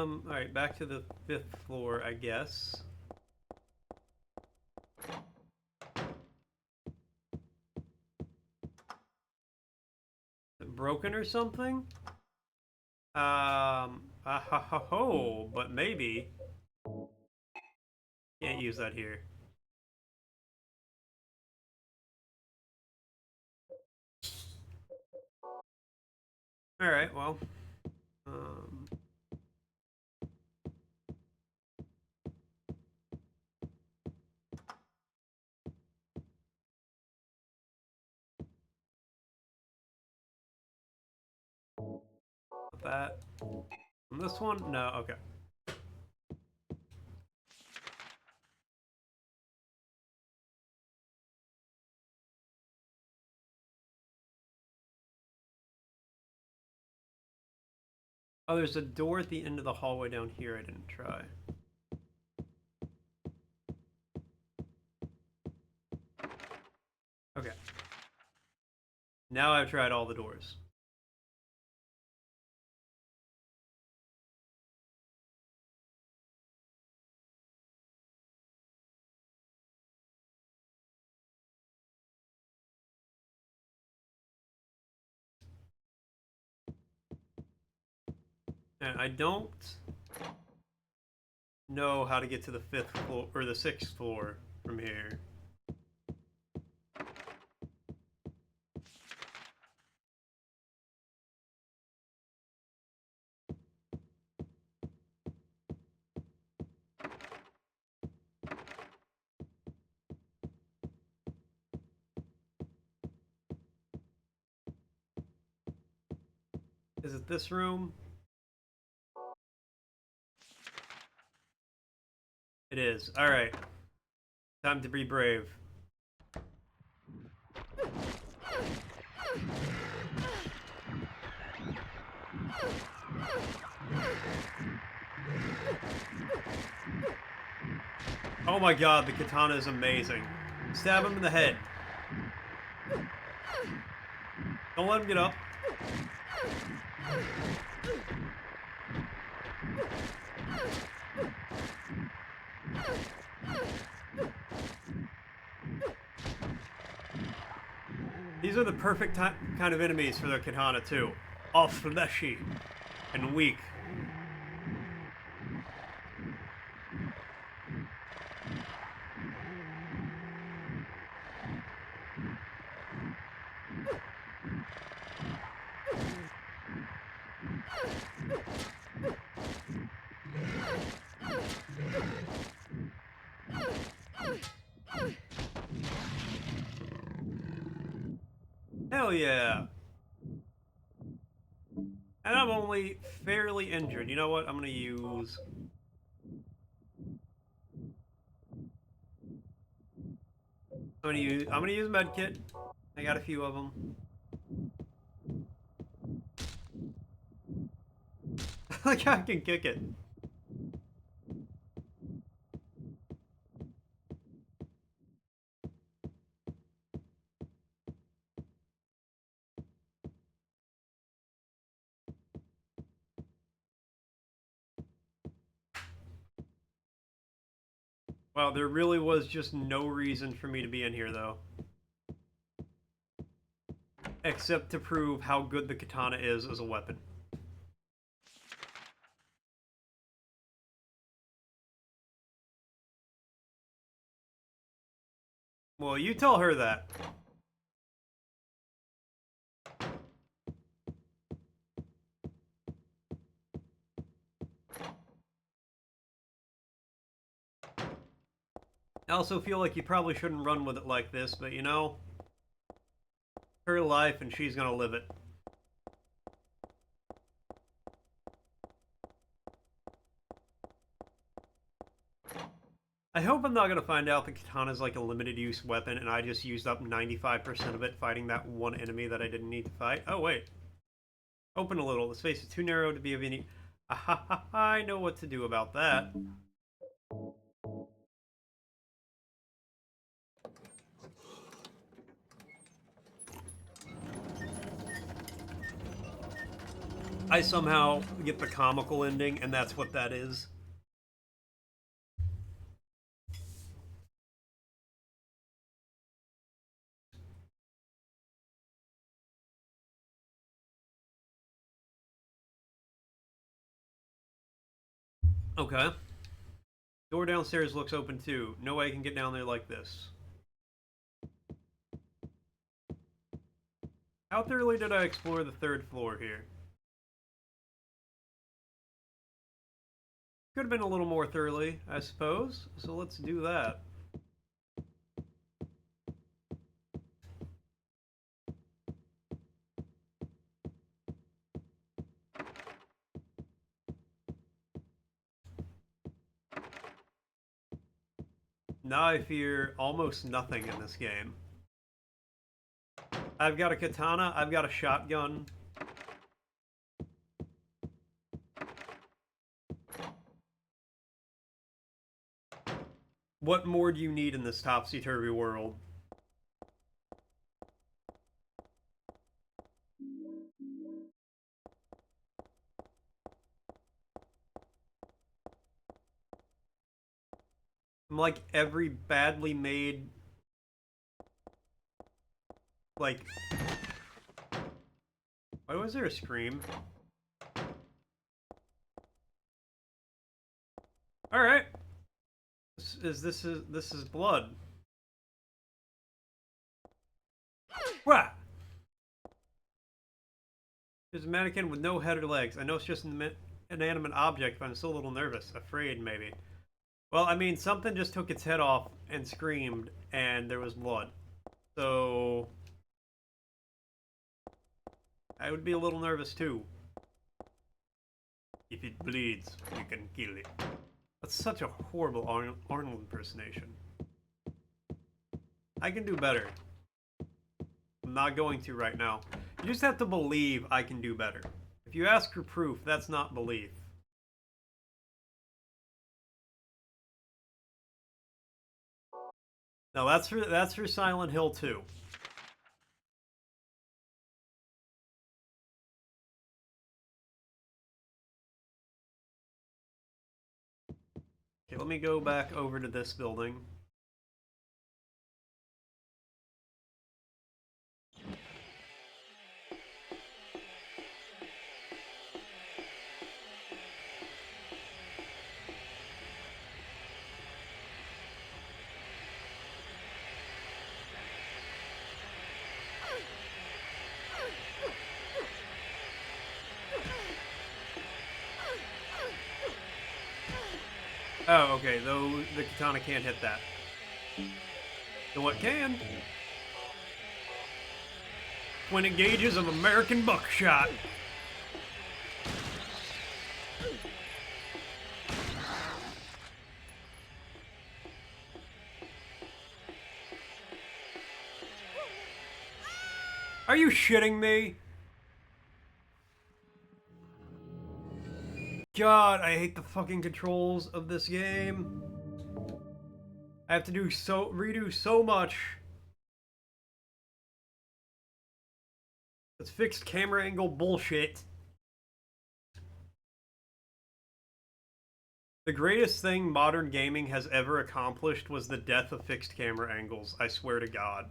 Alright, back to the 5th floor, I guess. Is it broken or something? But maybe. Can't use that here. Alright, well. That. And this one? No, okay. Oh, there's a door at the end of the hallway down here I didn't try. Okay. Now I've tried all the doors. And I don't know how to get to the 5th floor or the 6th floor from here. Is it this room? It is. Alright. Time to be brave. Oh my god, the katana is amazing. Stab him in the head. Don't let him get up. These are the perfect kind of enemies for the katana, too. All fleshy and weak. Hell yeah! And I'm only fairly injured. You know what? I'm gonna use... I'm gonna use medkit. I got a few of them. Like I can kick it. Wow, there really was just no reason for me to be in here, though. Except to prove how good the katana is as a weapon. Well, you tell her that. I also feel like you probably shouldn't run with it like this, but you know, her life and she's gonna live it. I hope I'm not gonna find out the katana's like a limited use weapon and I just used up 95% of it fighting that one enemy that I didn't need to fight. Oh wait. Open a little. The space is too narrow to be of any... I know what to do about that. I somehow get the comical ending, and that's what that is. Okay. Door downstairs looks open too. No way I can get down there like this. How thoroughly did I explore the third floor here? Could have been a little more thoroughly, I suppose. So let's do that. Now I fear almost nothing in this game. I've got a katana, I've got a shotgun. What more do you need in this topsy-turvy world? I'm like every badly made... Like... Why was there a scream? Alright. This is blood. What? There's a mannequin with no head or legs. I know it's just an inanimate object, but I'm still a little nervous. Afraid, maybe. Well, I mean, something just took its head off and screamed, and there was blood. So... I would be a little nervous, too. If it bleeds, you can kill it. That's such a horrible Arnold impersonation. I can do better. I'm not going to right now. You just have to believe I can do better. If you ask for proof, that's not belief. No, that's for Silent Hill 2. Okay, let me go back over to this building. Oh, okay, though the katana can't hit that. So what can? 20 gauges of American buckshot. Are you shitting me? God, I hate the fucking controls of this game. I have to redo so much. It's fixed camera angle bullshit. The greatest thing modern gaming has ever accomplished was the death of fixed camera angles, I swear to God.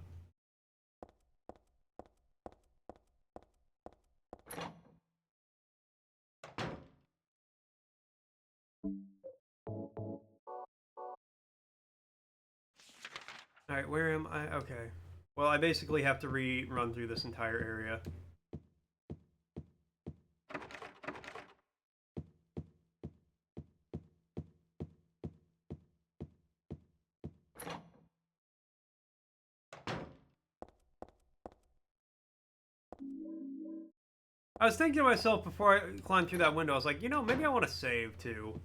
Alright, where am I? Okay. Well, I basically have to rerun through this entire area. I was thinking to myself before I climbed through that window, I was like, you know, maybe I want to save too.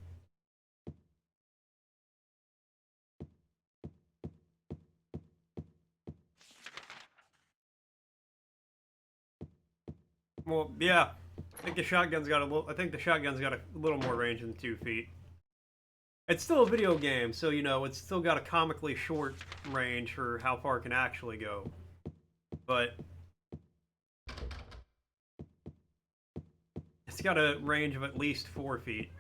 Well, yeah. I think the shotgun's got a little more range than 2 feet. It's still a video game, so you know, it's still got a comically short range for how far it can actually go. But It's got a range of at least 4 feet.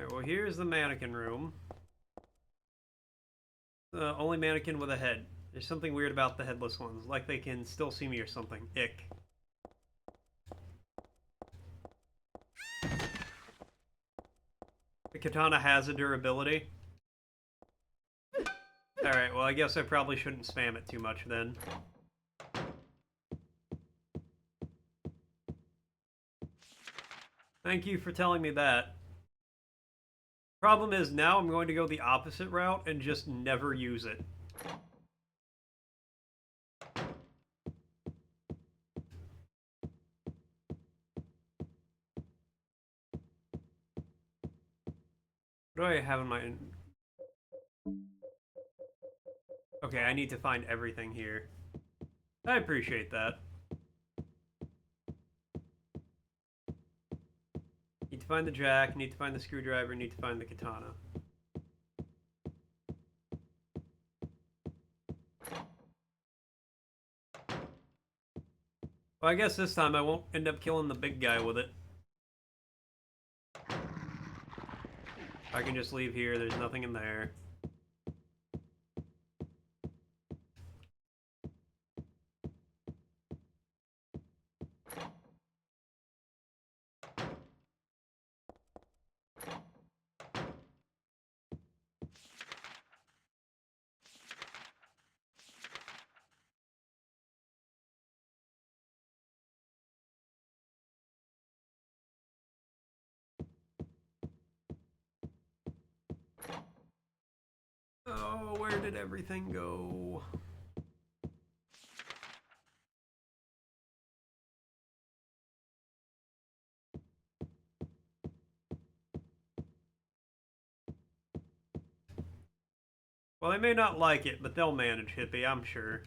Well, here's the mannequin room. The only mannequin with a head. There's something weird about the headless ones, like they can still see me or something. Ick. The katana has a durability. Alright, well I guess I probably shouldn't spam it too much then. Thank you for telling me that. Problem is, now I'm going to go the opposite route and just never use it. What do I have in my... Okay, I need to find everything here. I appreciate that. Need to find the jack, need to find the screwdriver, need to find the katana. Well, I guess this time I won't end up killing the big guy with it. I can just leave here, there's nothing in there. Oh, where did everything go? Well, they may not like it, but they'll manage, Hippie, I'm sure.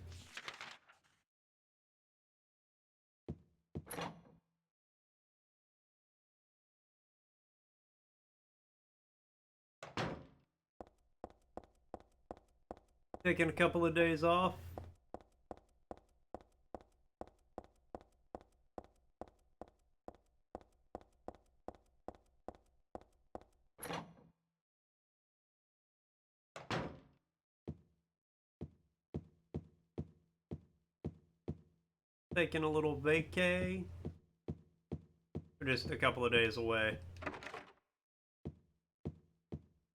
Taking a couple of days off. Taking a little vacay. We're just a couple of days away.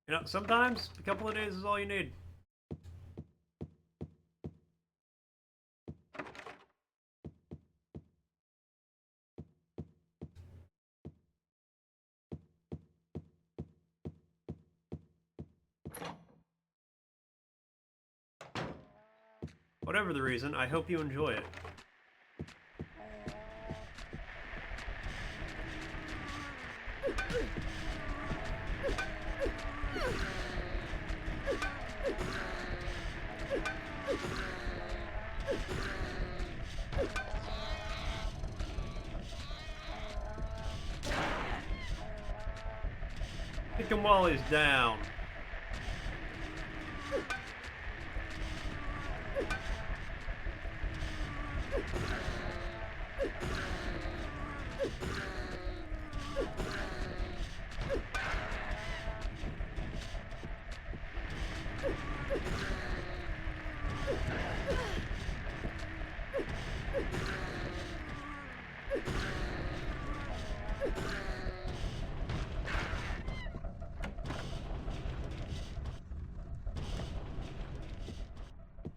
You know, sometimes a couple of days is all you need. Whatever the reason, I hope you enjoy it. Kick him while he's down.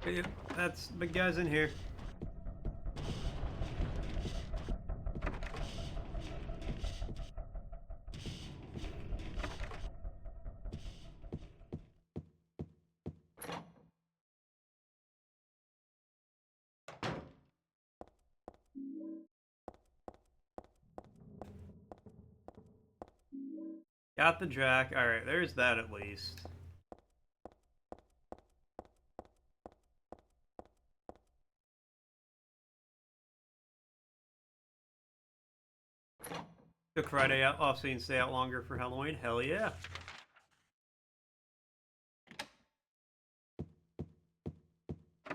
Okay, that's the big guy's in here. Got the jack. Alright, there's that at least. Took Friday out off so you can stay out longer for Halloween. Hell yeah. I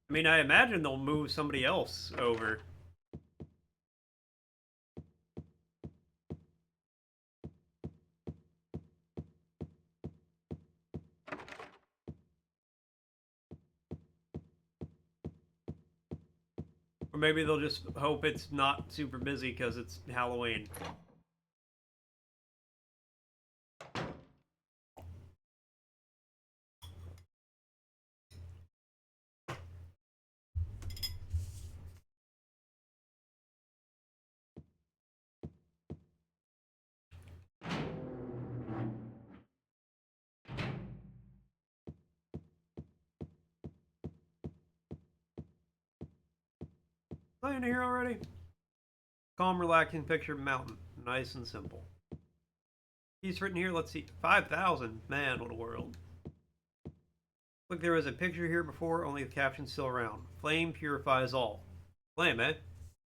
mean, I imagine they'll move somebody else over. Or maybe they'll just hope it's not super busy because it's Halloween. Am I in here already? Calm, relaxing picture mountain. Nice and simple. He's written here, let's see. 5,000. Man, what a world. Look, there was a picture here before, only the caption's still around. Flame purifies all. Flame, eh?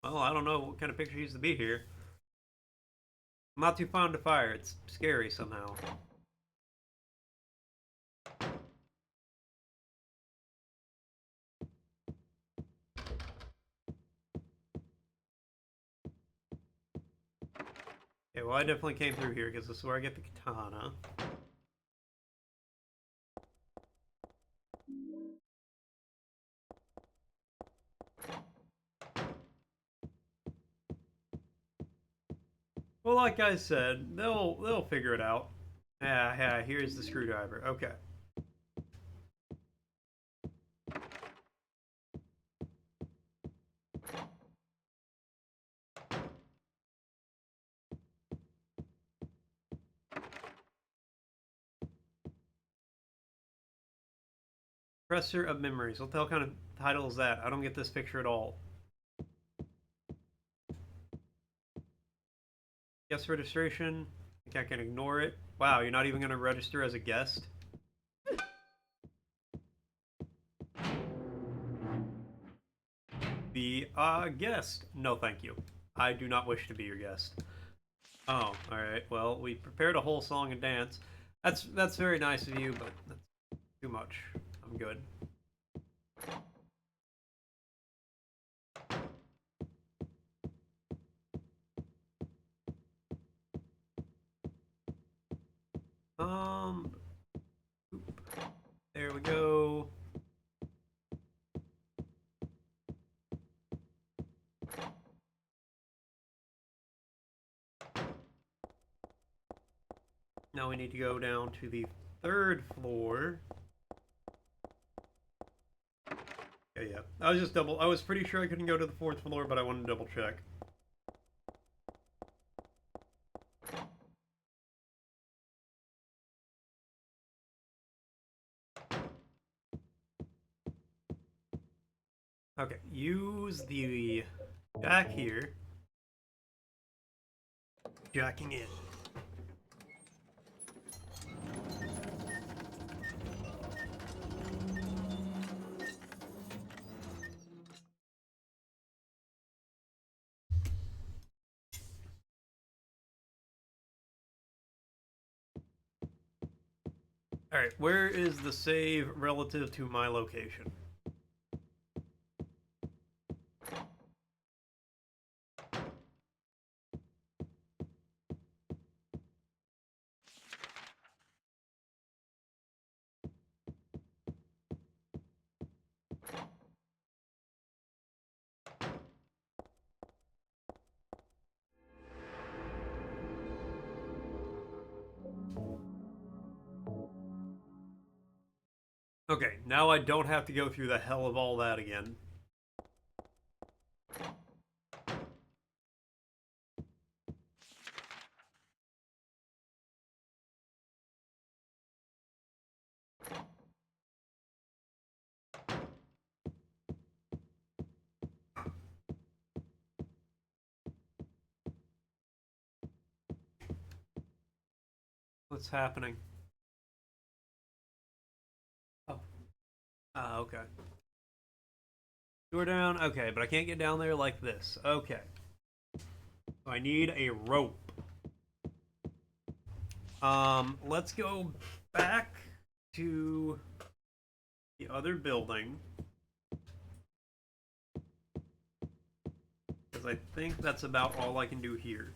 Well, I don't know what kind of picture used to be here. I'm not too fond of fire. It's scary somehow. Okay, well, I definitely came through here because this is where I get the katana. Well, like I said, they'll figure it out. Yeah, here's the screwdriver. Okay. Presser of Memories. What the hell kind of title is that? I don't get this picture at all. Guest registration. I think I can ignore it. Wow, you're not even going to register as a guest? Be a guest. No, thank you. I do not wish to be your guest. Oh, alright. Well, we prepared a whole song and dance. That's very nice of you, but that's too much. I'm good. There we go. Now we need to go down to the 3rd floor. Okay, yeah. I was pretty sure I couldn't go to the 4th floor, but I wanted to double check. Okay, use the jack here. Jacking in. Alright, where is the save relative to my location? Okay, now I don't have to go through the hell of all that again. What's happening? Oh. Okay. Door down. Okay, but I can't get down there like this. Okay. I need a rope. Let's go back to the other building. Because I think that's about all I can do here.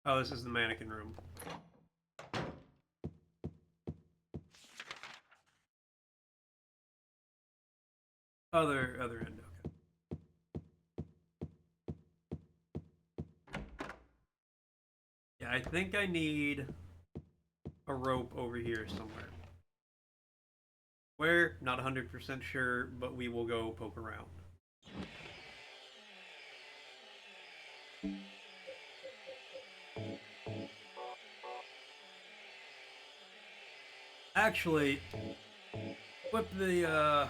Oh, this is the mannequin room. Other end, okay. Yeah, I think I need a rope over here somewhere. Where? Not 100% sure, but we will go poke around. Actually, equip the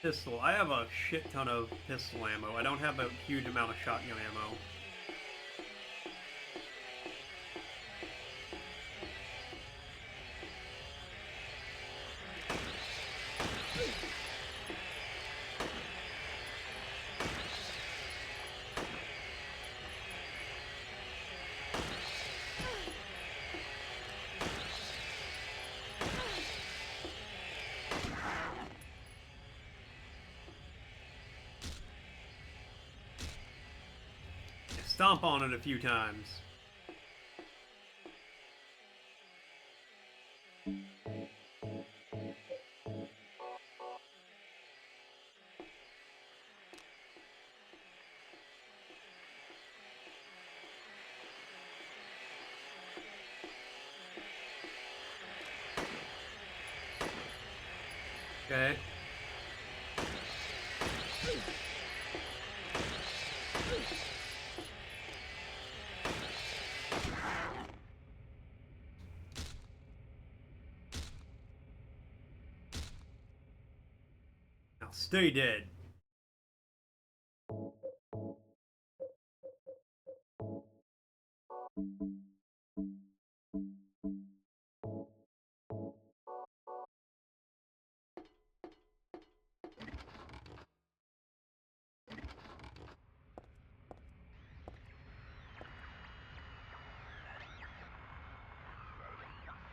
pistol. I have a shit ton of pistol ammo. I don't have a huge amount of shotgun ammo. Stomp on it a few times. Okay. Now stay dead.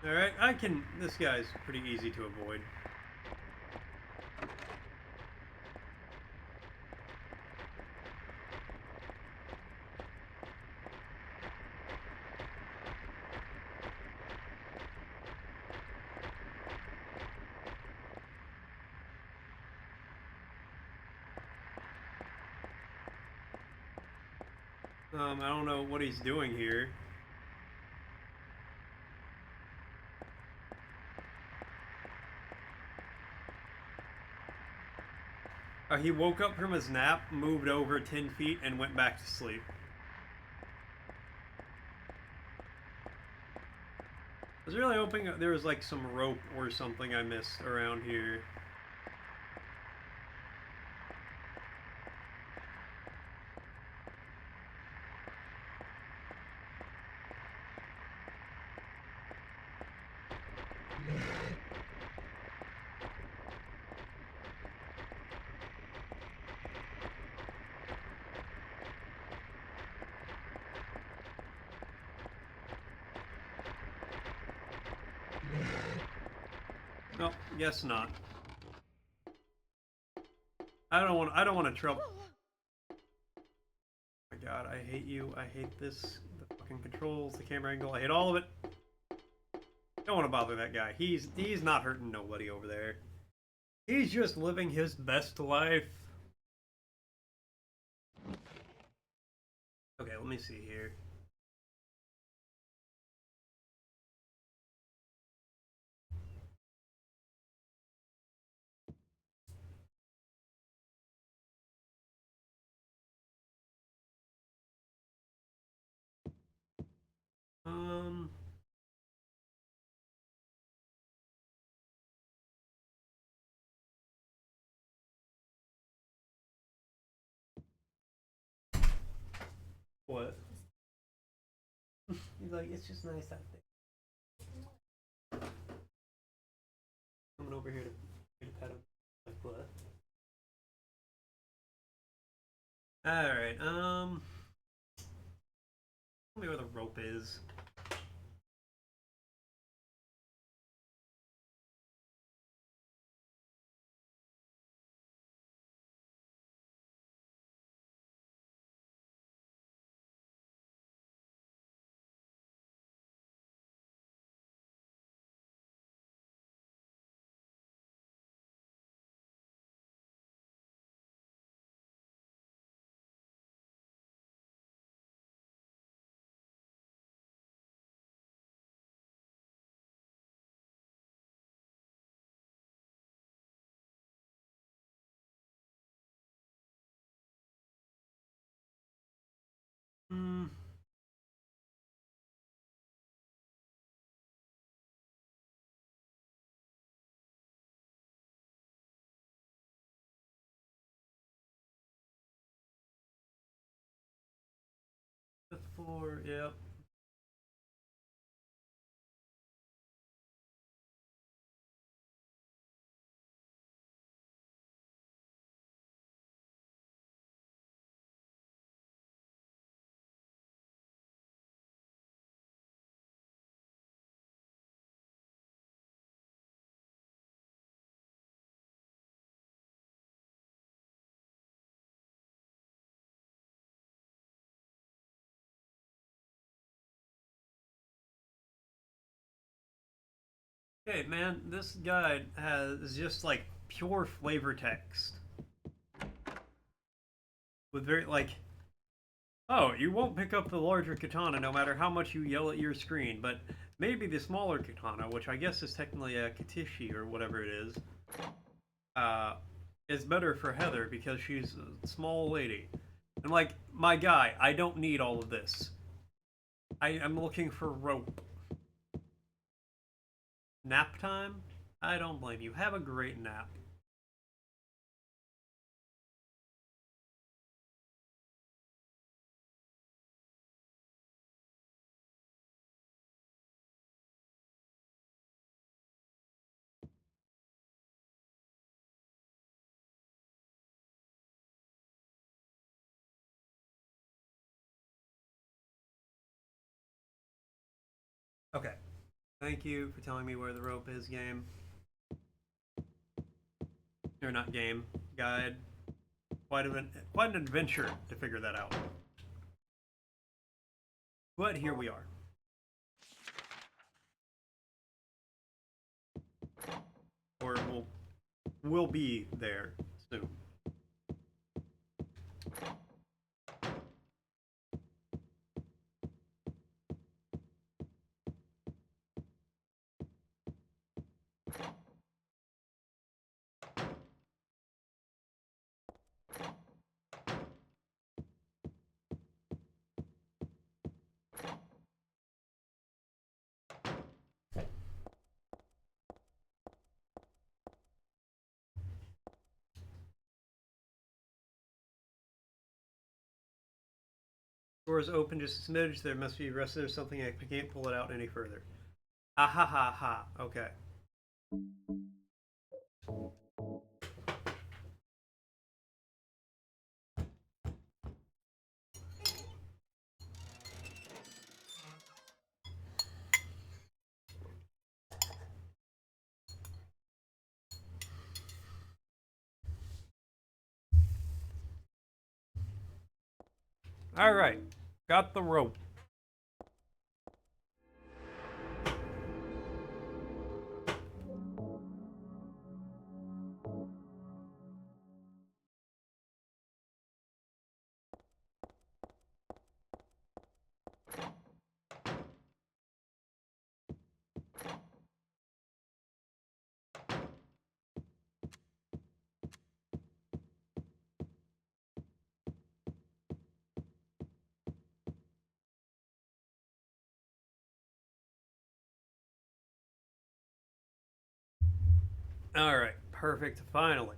Alright, I can... This guy's pretty easy to avoid. I don't know what he's doing here. He woke up from his nap, moved over 10 feet, and went back to sleep. I was really hoping there was like some rope or something I missed around here. Nope, guess not. I don't want to trouble. Oh my god, I hate you. I hate this. The fucking controls, the camera angle. I hate all of it. Don't want to bother that guy. He's not hurting nobody over there. He's just living his best life. Okay, let me see here. What? He's like, it's just nice out there. over here to pet him. Like what? Alright, tell me where the rope is. Hmm. Fifth floor, yep. Okay, man, this guide has just like pure flavor text with very like, oh, you won't pick up the larger katana no matter how much you yell at your screen, but maybe the smaller katana, which I guess is technically a katishi or whatever it uh, is better for Heather because she's a small lady. I'm like, my guy, I don't need all of this. I am looking for rope. Nap time? I don't blame you. Have a great nap. Okay. Thank you for telling me where the rope is, game. Or not game. Guide. Quite an adventure to figure that out. But here we are. Or we'll be there soon. Door is open just a smidge. There must be a rest of something. I can't pull it out any further. Ah ha ha ha. Okay. Alright. Got the rope. Alright. Perfect. Finally.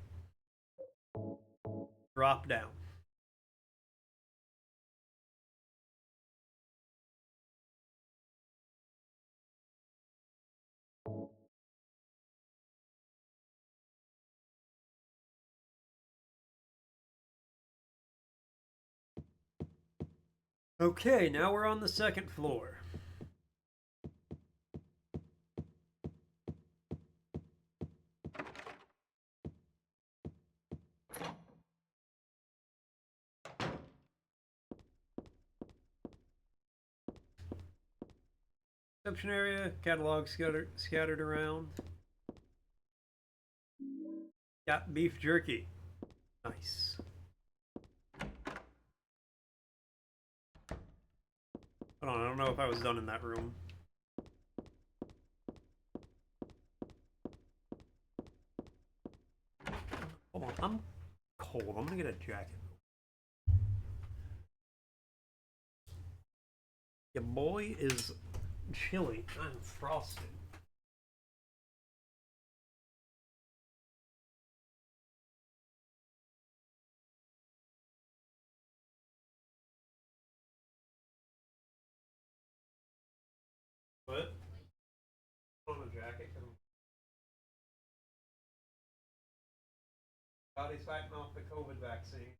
Drop down. Okay, now we're on the second floor. Reception area, catalog scattered around. Got beef jerky. Nice. Hold on, I don't know if I was done in that room. Hold on, I'm cold. I'm gonna get a jacket. Your boy is chilly. I'm frosted. What? On a jacket. Body's fighting off the COVID vaccine.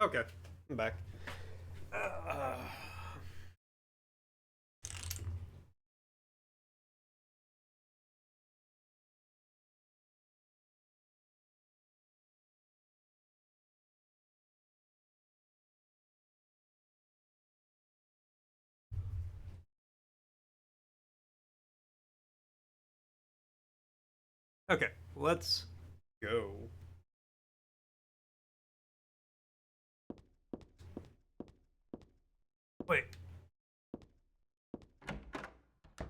Okay, I'm back. Okay, let's go. Wait.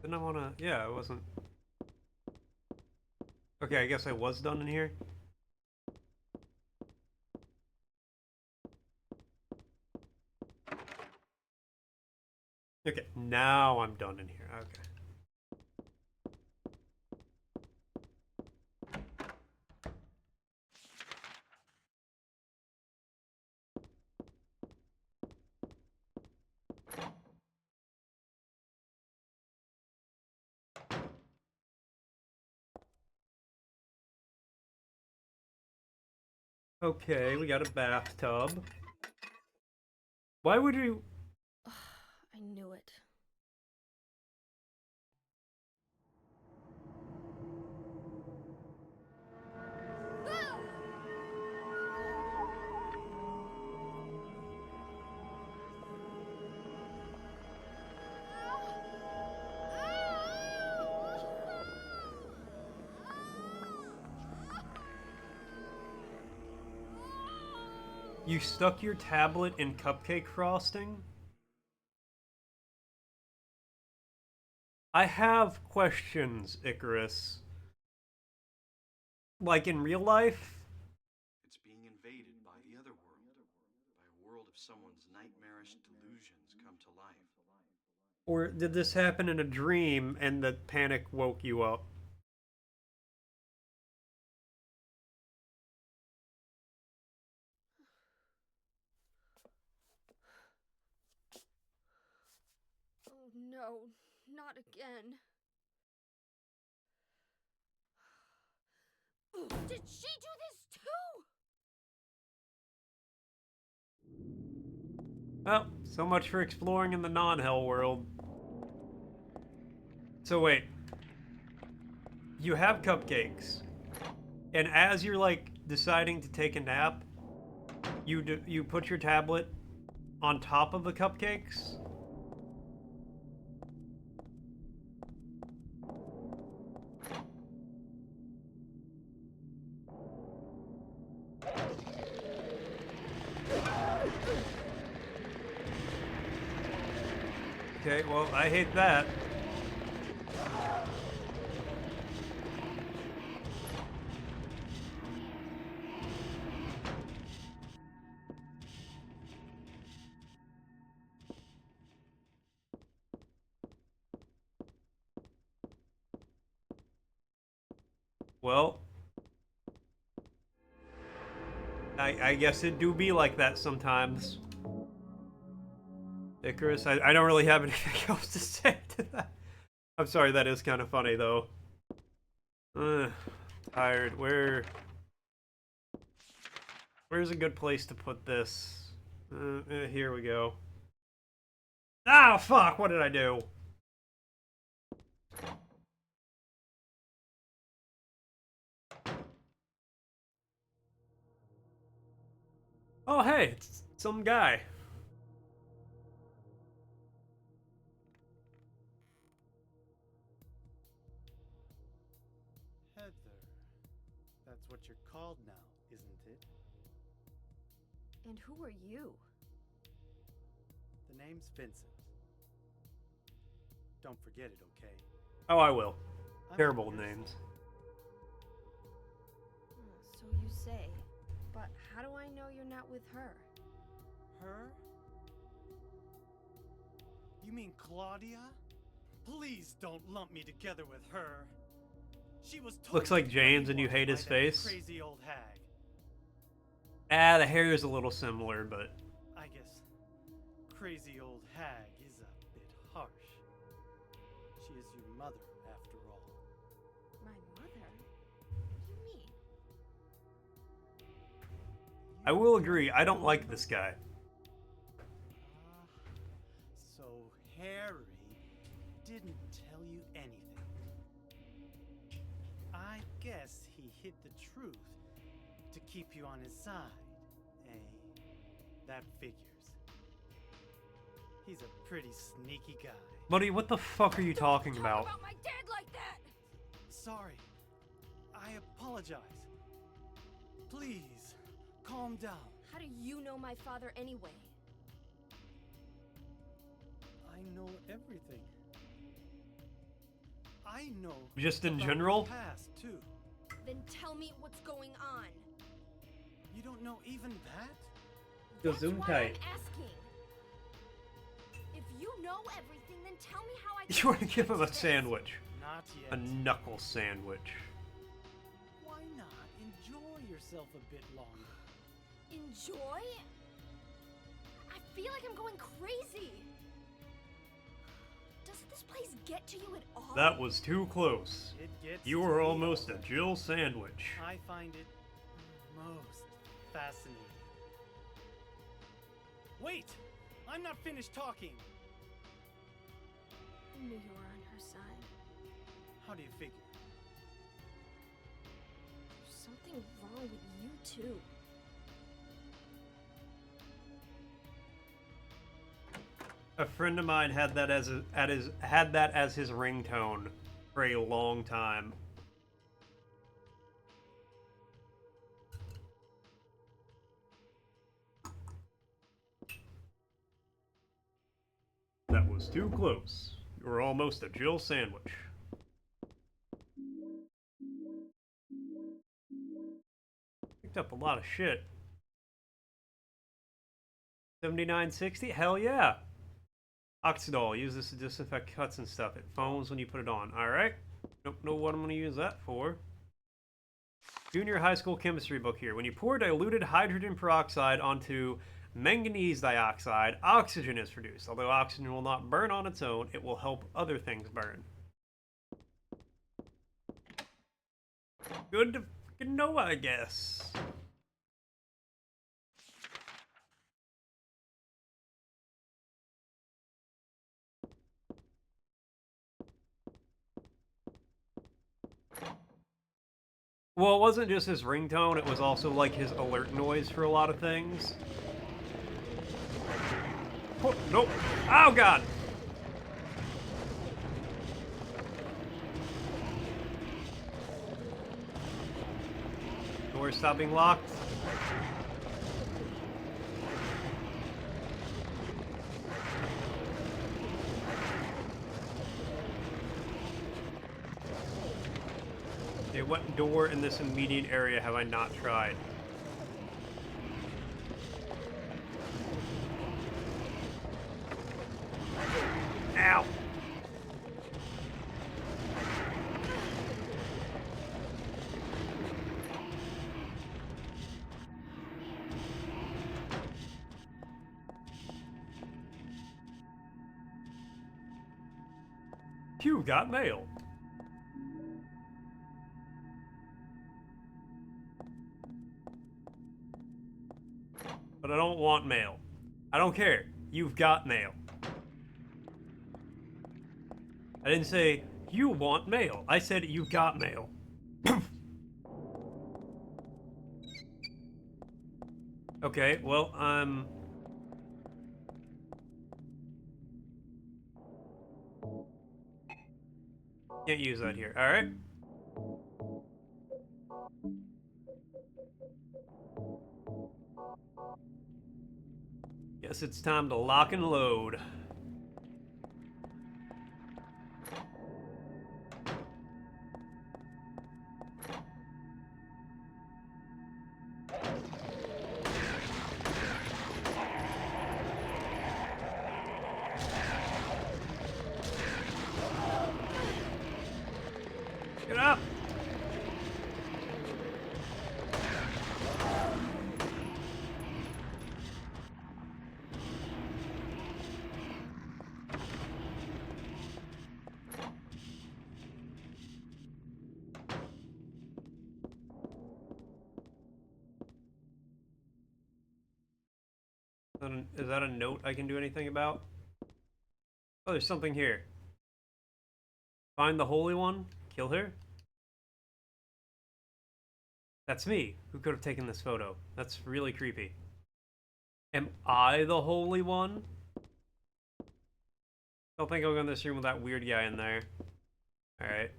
Didn't I wanna... Yeah, I wasn't... Okay, I guess I was done in here. Okay, now I'm done in here. Okay. Okay, we got a bathtub. Why would you...
I knew it.
You stuck your tablet in cupcake frosting? I have questions, Icarus. Like in real life?
It's being invaded by the other world, by a world of someone's nightmarish delusions come to life.
Or did this happen in a dream and the panic woke you up?
Oh no, not again. Did she do this too?
Well, so much for exploring in the non-hell world. So wait. You have cupcakes. And as you're like deciding to take a nap, you put your tablet on top of the cupcakes? Okay, well, I hate that. Well, I guess it do be like that sometimes. Icarus, I don't really have anything else to say to that. I'm sorry, that is kind of funny though. Tired. Where's a good place to put this? Here we go. Ah, fuck! What did I do? Oh, hey, it's some guy.
Heather. That's what you're called now, isn't it?
And who are you?
The name's Vincent. Don't forget it, okay?
Oh, I will.
I'm
Terrible
here.
names.
So you say. But how do I know you're not with her?
Her? You mean Claudia? Please don't lump me together with her. She was
Looks
totally
like James and you hate his
by that
face.
Crazy old hag.
Ah, the hair is a little similar, but
I guess crazy old hag is a bit harsh. She is your mother, after all.
My mother? What do you mean?
I will agree, I don't like this guy.
So Harry didn't tell you anything. I guess he hid the truth to keep you on his side. Eh? That figures. He's a pretty sneaky guy.
Buddy, what the fuck are you talking about?
Talk about my dad like that!
Sorry. I apologize. Please, calm down.
How do you know my father anyway?
I know everything. I know
Just in
about
general?
your past too.
Then tell me what's going on.
You don't know even that?
That's why
Gesundheit.
I'm asking. If you know everything, then tell me how I
You want to give him a sandwich.
Not
A
yet.
knuckle sandwich.
Why not enjoy yourself a bit longer?
Enjoy? I feel like I'm going crazy. Doesn't this place get to you at all?
That was too close.
It gets
You
to
were
me
almost a
already.
Jill sandwich.
I find it most fascinating. Wait! I'm not finished talking.
I knew you were on her side.
How do you figure?
There's something wrong with you too.
A friend of mine had that as his ringtone for a long time. That was too close. You were almost a Jill sandwich. Picked up a lot of shit. 7960? Hell yeah! Oxidol, use this to disinfect cuts and stuff. It foams when you put it on. Alright. Don't know what I'm going to use that for. Junior high school chemistry book here. When you pour diluted hydrogen peroxide onto manganese dioxide, oxygen is produced. Although oxygen will not burn on its own, it will help other things burn. Good to fucking know, I guess. Well, it wasn't just his ringtone, it was also like his alert noise for a lot of things. Oh, nope. Oh, God! Door stopping locked. Okay, what door in this immediate area have I not tried? Ow! You got mail. But I don't want mail. I don't care. You've got mail. I didn't say, you want mail. I said, you got mail. Okay, well, can't use that here. Alright. Guess it's time to lock and load. Get up! Is that a note I can do anything about? Oh, there's something here. Find the Holy One, kill her. That's me. Who could have taken this photo? That's really creepy. Am I the Holy One? Don't think I'll go in this room with that weird guy in there. Alright.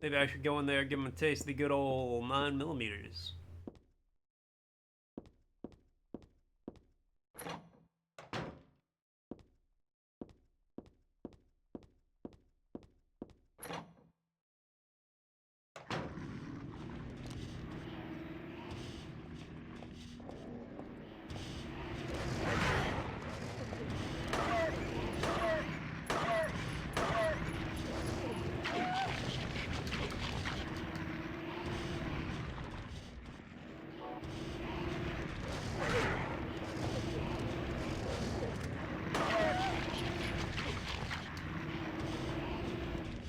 Maybe I should go in there and give him a taste of the good old 9mm.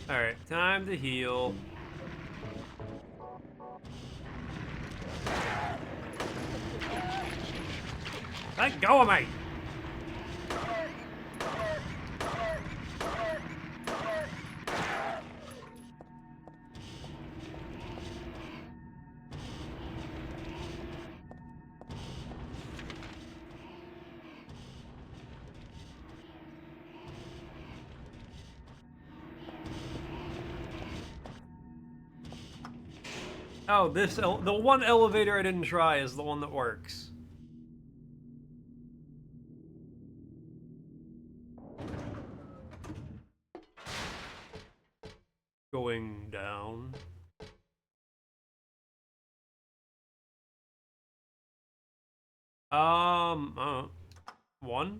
Alright, time to heal. Let go of me! Oh, the one elevator I didn't try is the one that works. Going down. One?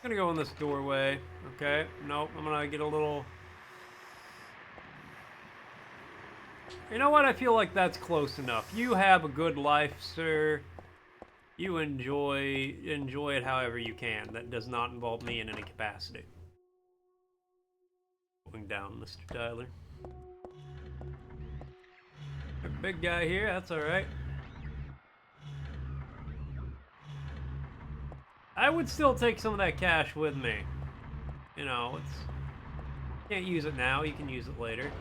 I'm gonna go in this doorway. Okay, nope, I'm gonna get a little... You know what? I feel like that's close enough. You have a good life, sir. You enjoy it however you can. That does not involve me in any capacity. Going down, Mr. Tyler. A big guy here, that's alright. I would still take some of that cash with me. You know, can't use it now, you can use it later.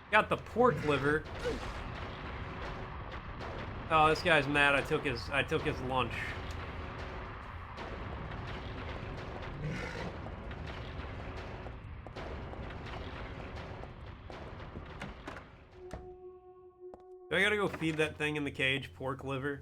Got the pork liver. Oh, this guy's mad I took his lunch. Do I gotta go feed that thing in the cage pork liver?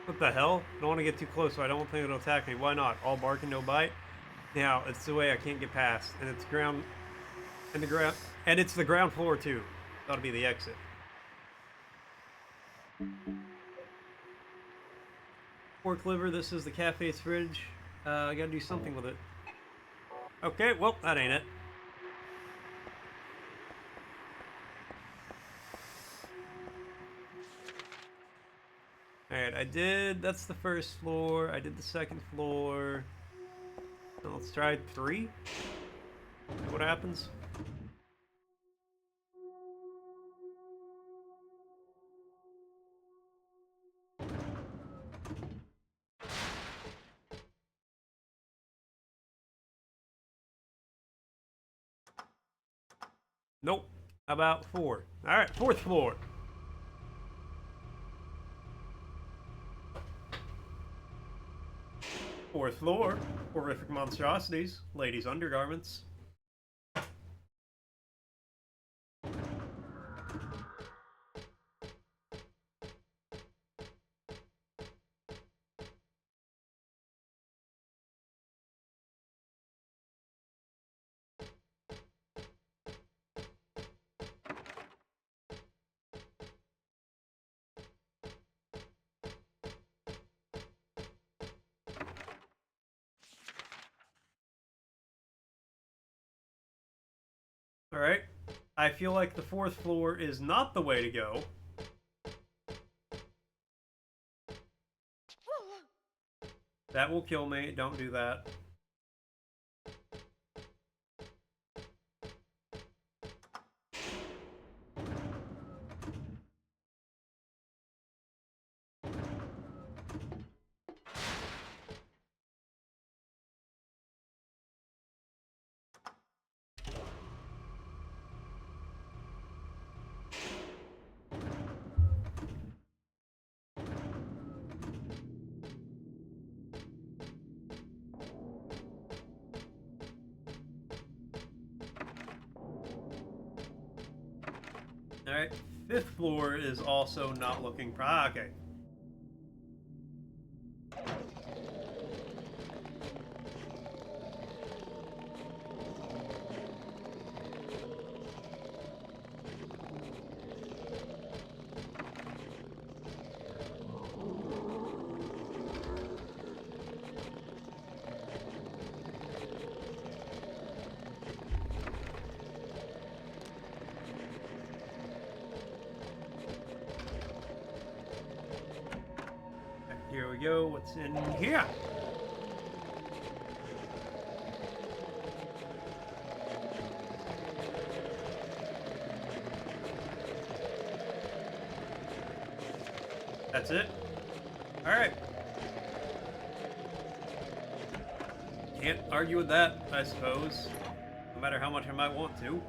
What the hell? I don't want to get too close, so I don't think it'll attack me. Why not? All bark and no bite? Now, it's the way I can't get past. And it's ground... And the ground... And it's the ground floor, too. That'll be the exit. Pork liver, this is the cafe's fridge. I gotta do something with it. Okay, well, that ain't it. Alright, I did... That's the first floor. I did the second floor. Now let's try 3. See what happens. Nope. How about 4? Alright, 4th floor. Fourth floor. Horrific monstrosities. Ladies' undergarments. Alright. I feel like the 4th floor is not the way to go. That will kill me. Don't do that. Alright, 5th floor is also not looking okay. Here we go. What's in here? That's it? Alright. Can't argue with that, I suppose. No matter how much I might want to.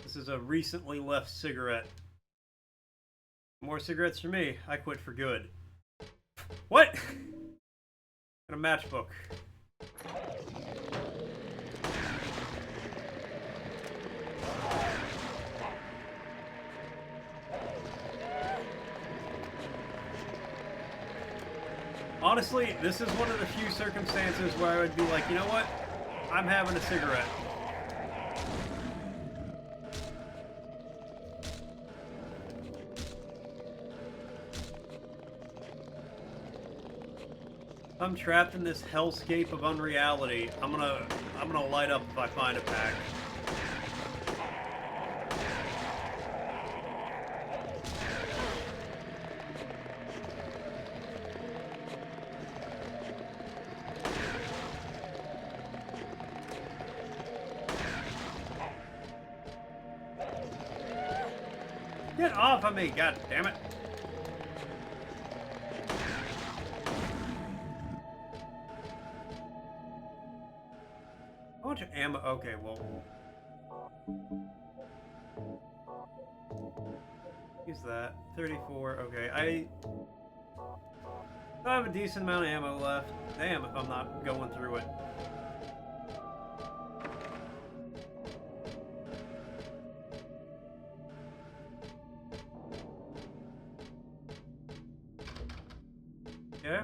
This is a recently left cigarette. More cigarettes for me. I quit for good. What? And a matchbook. Honestly, this is one of the few circumstances where I would be like, you know what? I'm having a cigarette. I'm trapped in this hellscape of unreality. I'm gonna light up if I find a pack. Get off of me, god damn it. How much ammo? Okay, well. Use that. 34, okay. I have a decent amount of ammo left. Damn if I'm not going through it. Okay.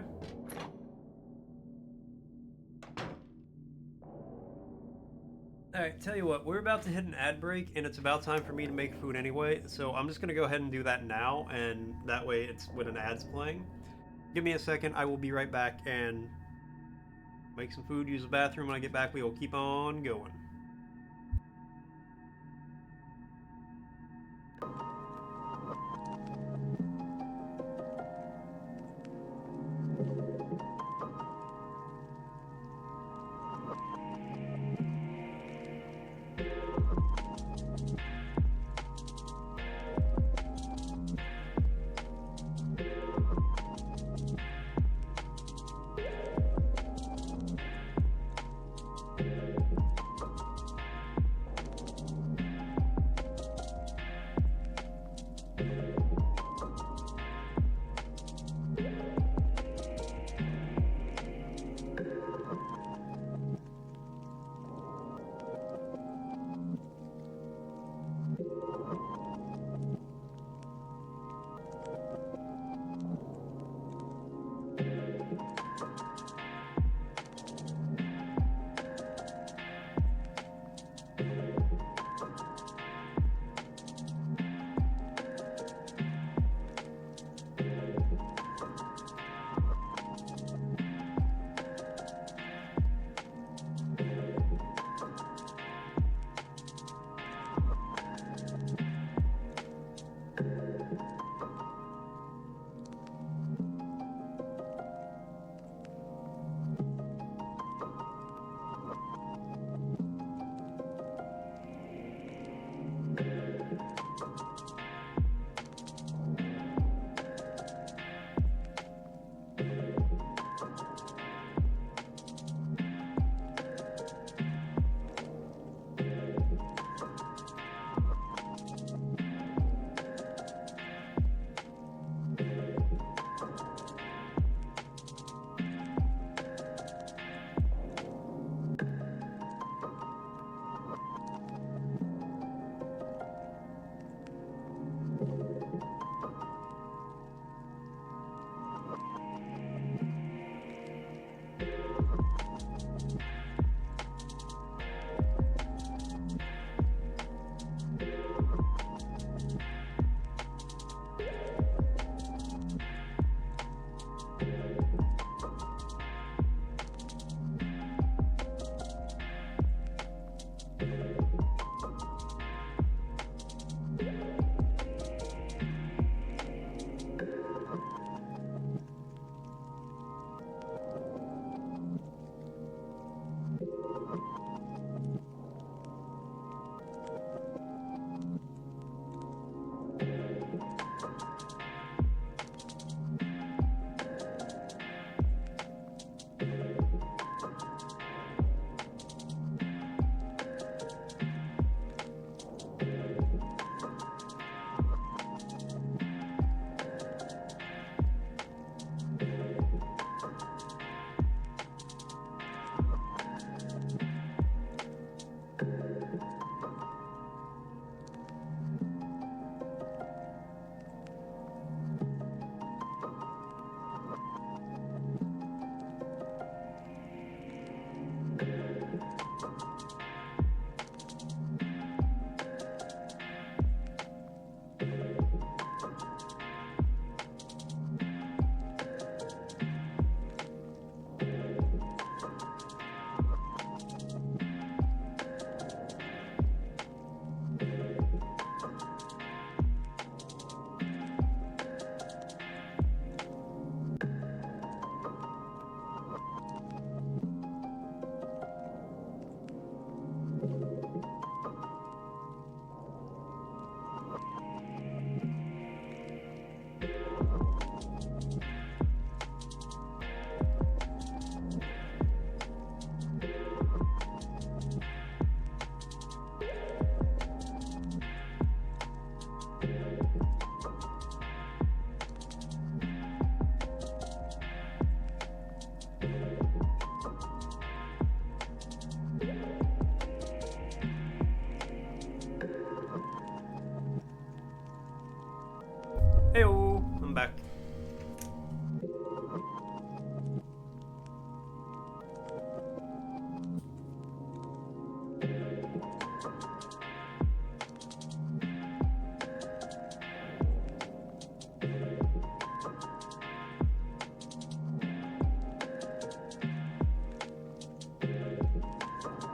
Alright, tell you what, we're about to hit an ad break, and it's about time for me to make food anyway, so I'm just gonna go ahead and do that now, and that way it's when an ad's playing. Give me a second, I will be right back and make some food, use the bathroom. When I get back, we will keep on going.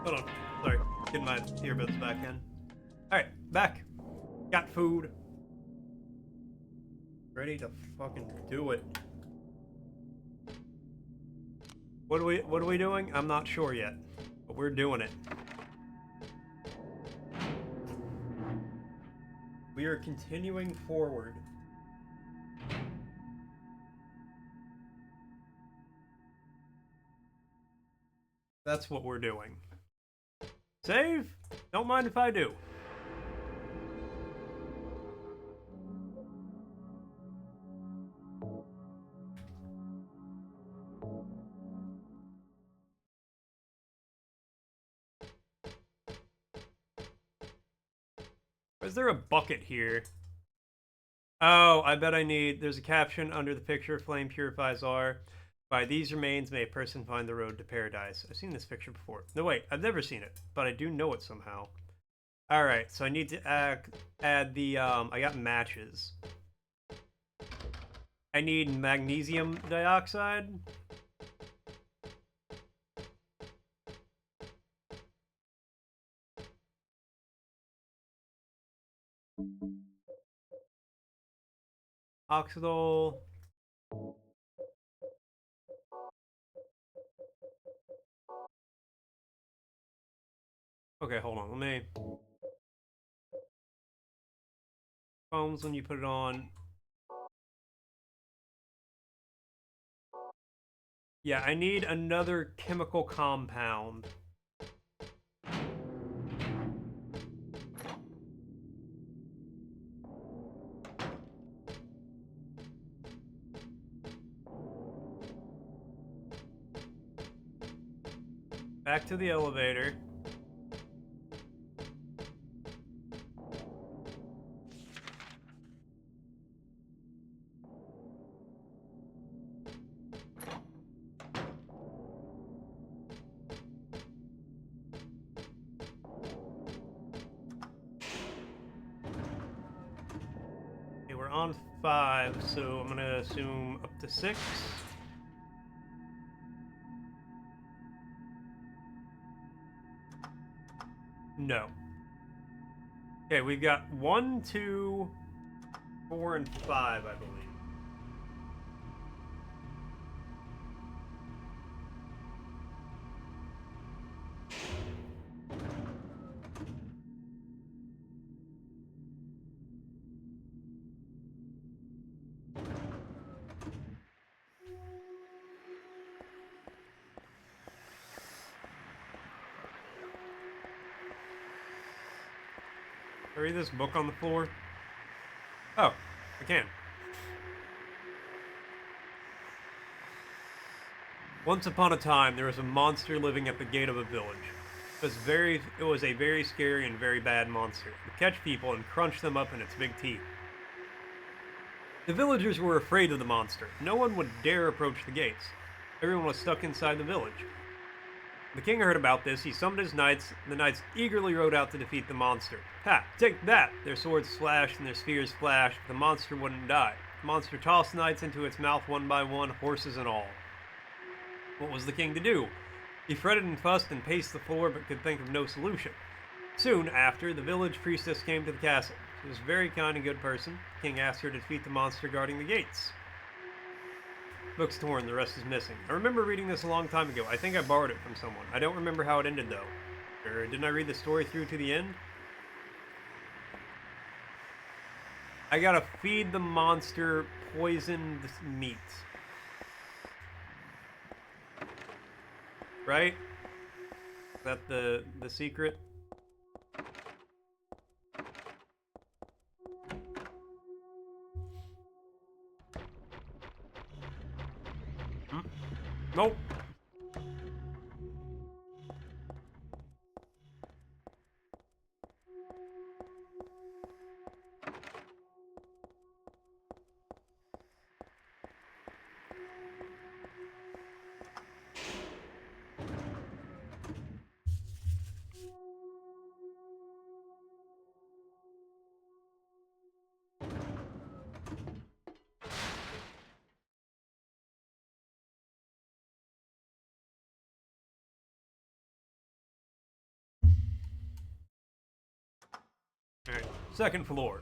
Hold on. Sorry. Getting my earbuds back in. Alright, back. Got food. Ready to fucking do it. What are we doing? I'm not sure yet. But we're doing it. We are continuing forward. That's what we're doing. Save? Don't mind if I do. Is there a bucket here? Oh, I bet I need... There's a caption under the picture. Flame purifies R. By these remains may a person find the road to paradise. I've seen this picture before. No, wait. I've never seen it. But I do know it somehow. Alright, so I need to add the... I got matches. I need magnesium dioxide. Oxidol. Okay, hold on. Let me... Foams when you put it on. Yeah, I need another chemical compound. Back to the elevator. Okay, we're on 5, so I'm gonna assume up to 6. No. Okay, we've got 1, 2, 4, and 5, I believe. Can I read this book on the floor? Oh, I can. Once upon a time, there was a monster living at the gate of a village. It was a very scary and very bad monster. It would catch people and crunch them up in its big teeth. The villagers were afraid of the monster. No one would dare approach the gates. Everyone was stuck inside the village. The king heard about this. He summoned his knights. The knights eagerly rode out to defeat the monster. Ha! Take that! Their swords flashed and their spears flashed, but the monster wouldn't die. The monster tossed knights into its mouth one by one, horses and all. What was the king to do? He fretted and fussed and paced the floor, but could think of no solution. Soon after, the village priestess came to the castle. She was a very kind and good person. The king asked her to defeat the monster guarding the gates. Book's torn, the rest is missing. I remember reading this a long time ago. I think I borrowed it from someone. I don't remember how it ended, though. Or didn't I read the story through to the end? I gotta feed the monster poisoned meat. Right? Is that the secret? Nope. Second floor.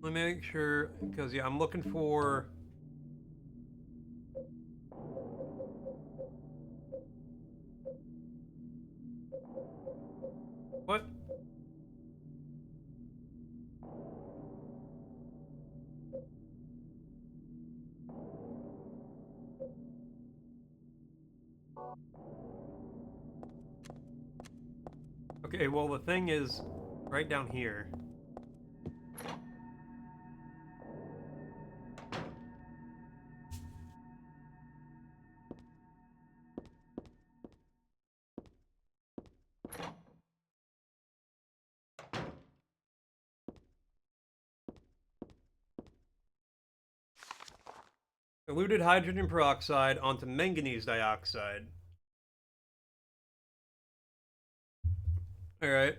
Let me make sure, because yeah, I'm looking for... What? Okay, well the thing is right down here. Diluted hydrogen peroxide onto manganese dioxide. Alright.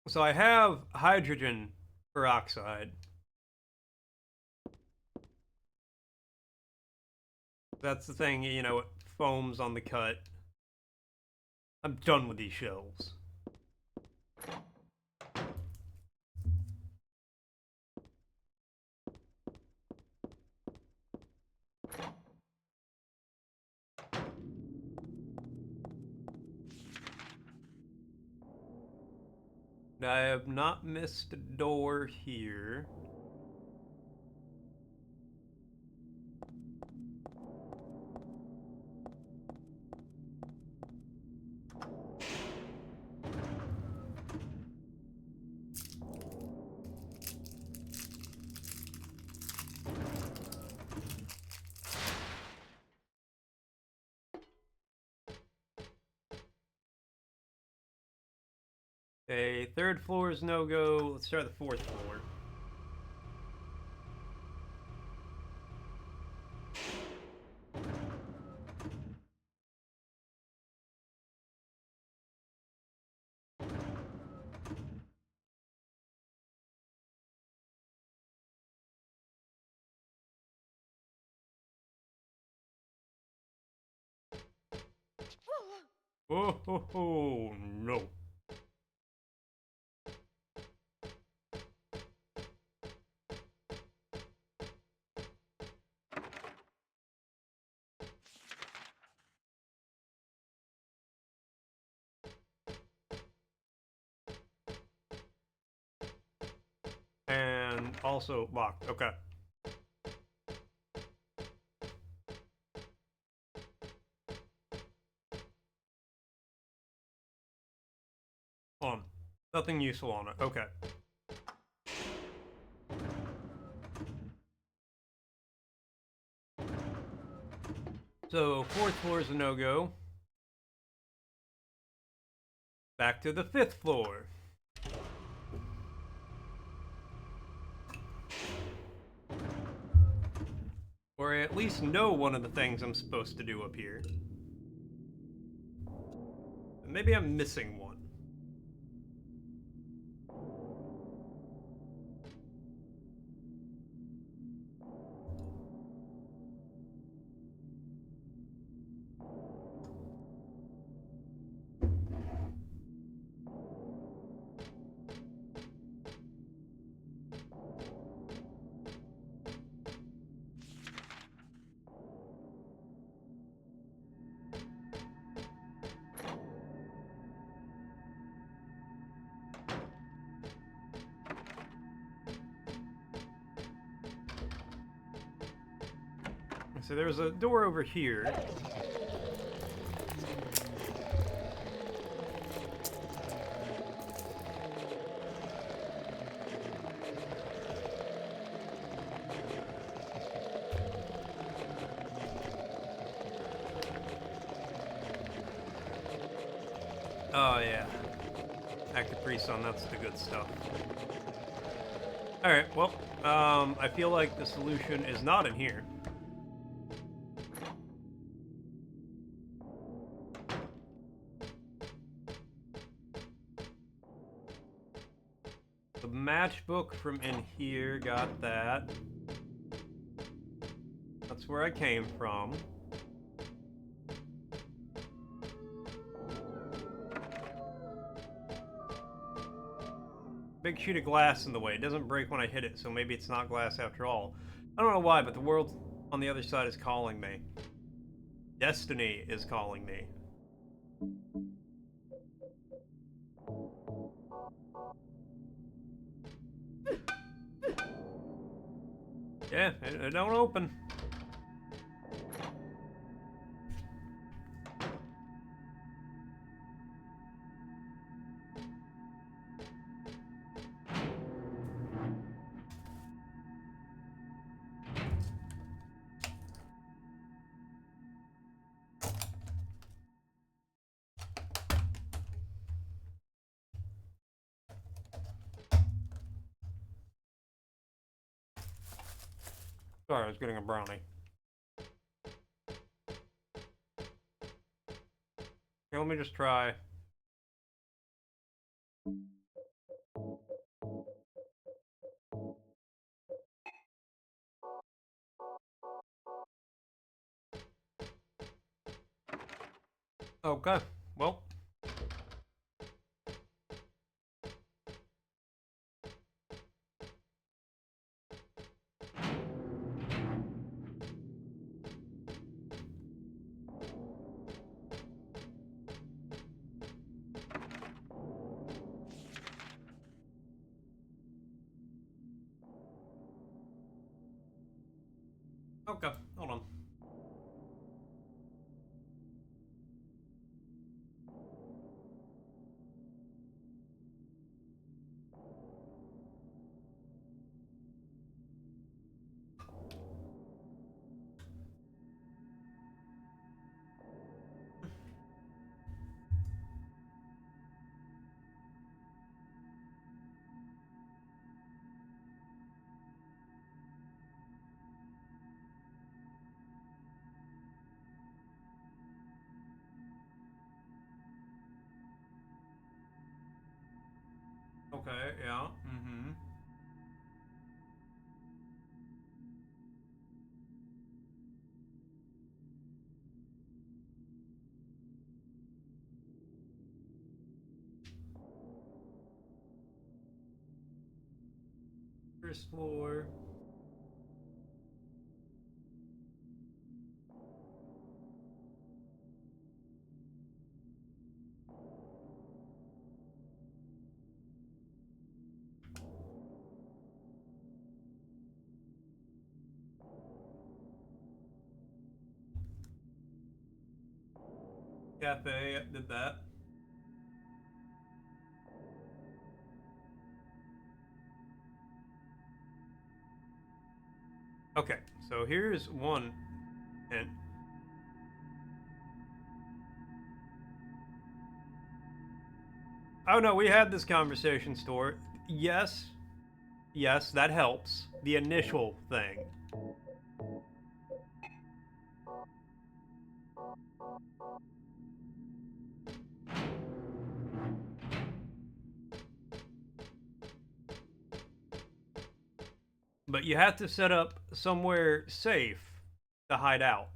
So I have hydrogen peroxide. That's the thing, you know, it foams on the cut. I'm done with these shells. I have not missed a door here. Okay, third floor is no-go. Let's try the fourth floor. Oh, ho, ho, no. And also locked. Okay. Nothing useful on it. Okay. So, fourth floor is a no-go. Back to the fifth floor. Or I at least know one of the things I'm supposed to do up here. Maybe I'm missing one. So there's a door over here. Oh yeah. Active Priestone, that's the good stuff. Alright, well, I feel like the solution is not in here. The matchbook from in here, got that. That's where I came from. Big sheet of glass in the way. It doesn't break when I hit it, so maybe it's not glass after all. I don't know why, but the world on the other side is calling me. Destiny is calling me. Yeah, it don't open. Sorry, I was getting a brownie. Okay, let me just try. Okay, well. Okay, hold on. Okay, yeah, mm-hmm. First floor. Cafe, did that. Okay, so here's one hint. Oh no, we had this conversation, Stuart. Yes, yes, that helps. The initial thing. But you have to set up somewhere safe to hide out.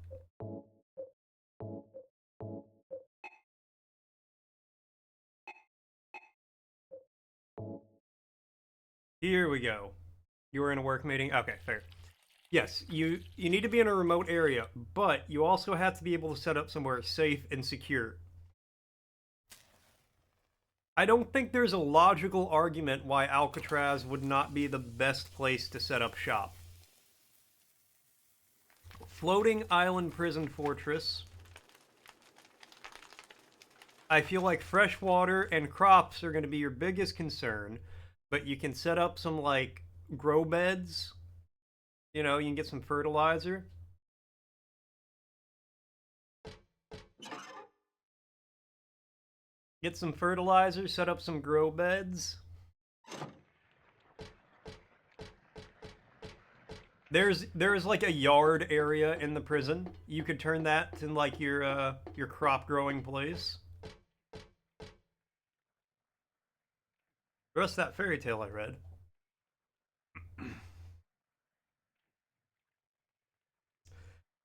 Here we go. You were in a work meeting? Okay, fair. Yes, you need to be in a remote area, but you also have to be able to set up somewhere safe and secure. I don't think there's a logical argument why Alcatraz would not be the best place to set up shop. Floating island prison fortress. I feel like fresh water and crops are going to be your biggest concern, but you can set up some, like, grow beds. You know, you can get some fertilizer. Get some fertilizer, set up some grow beds. There's like a yard area in the prison. You could turn that to like your crop growing place. The rest of that fairy tale I read.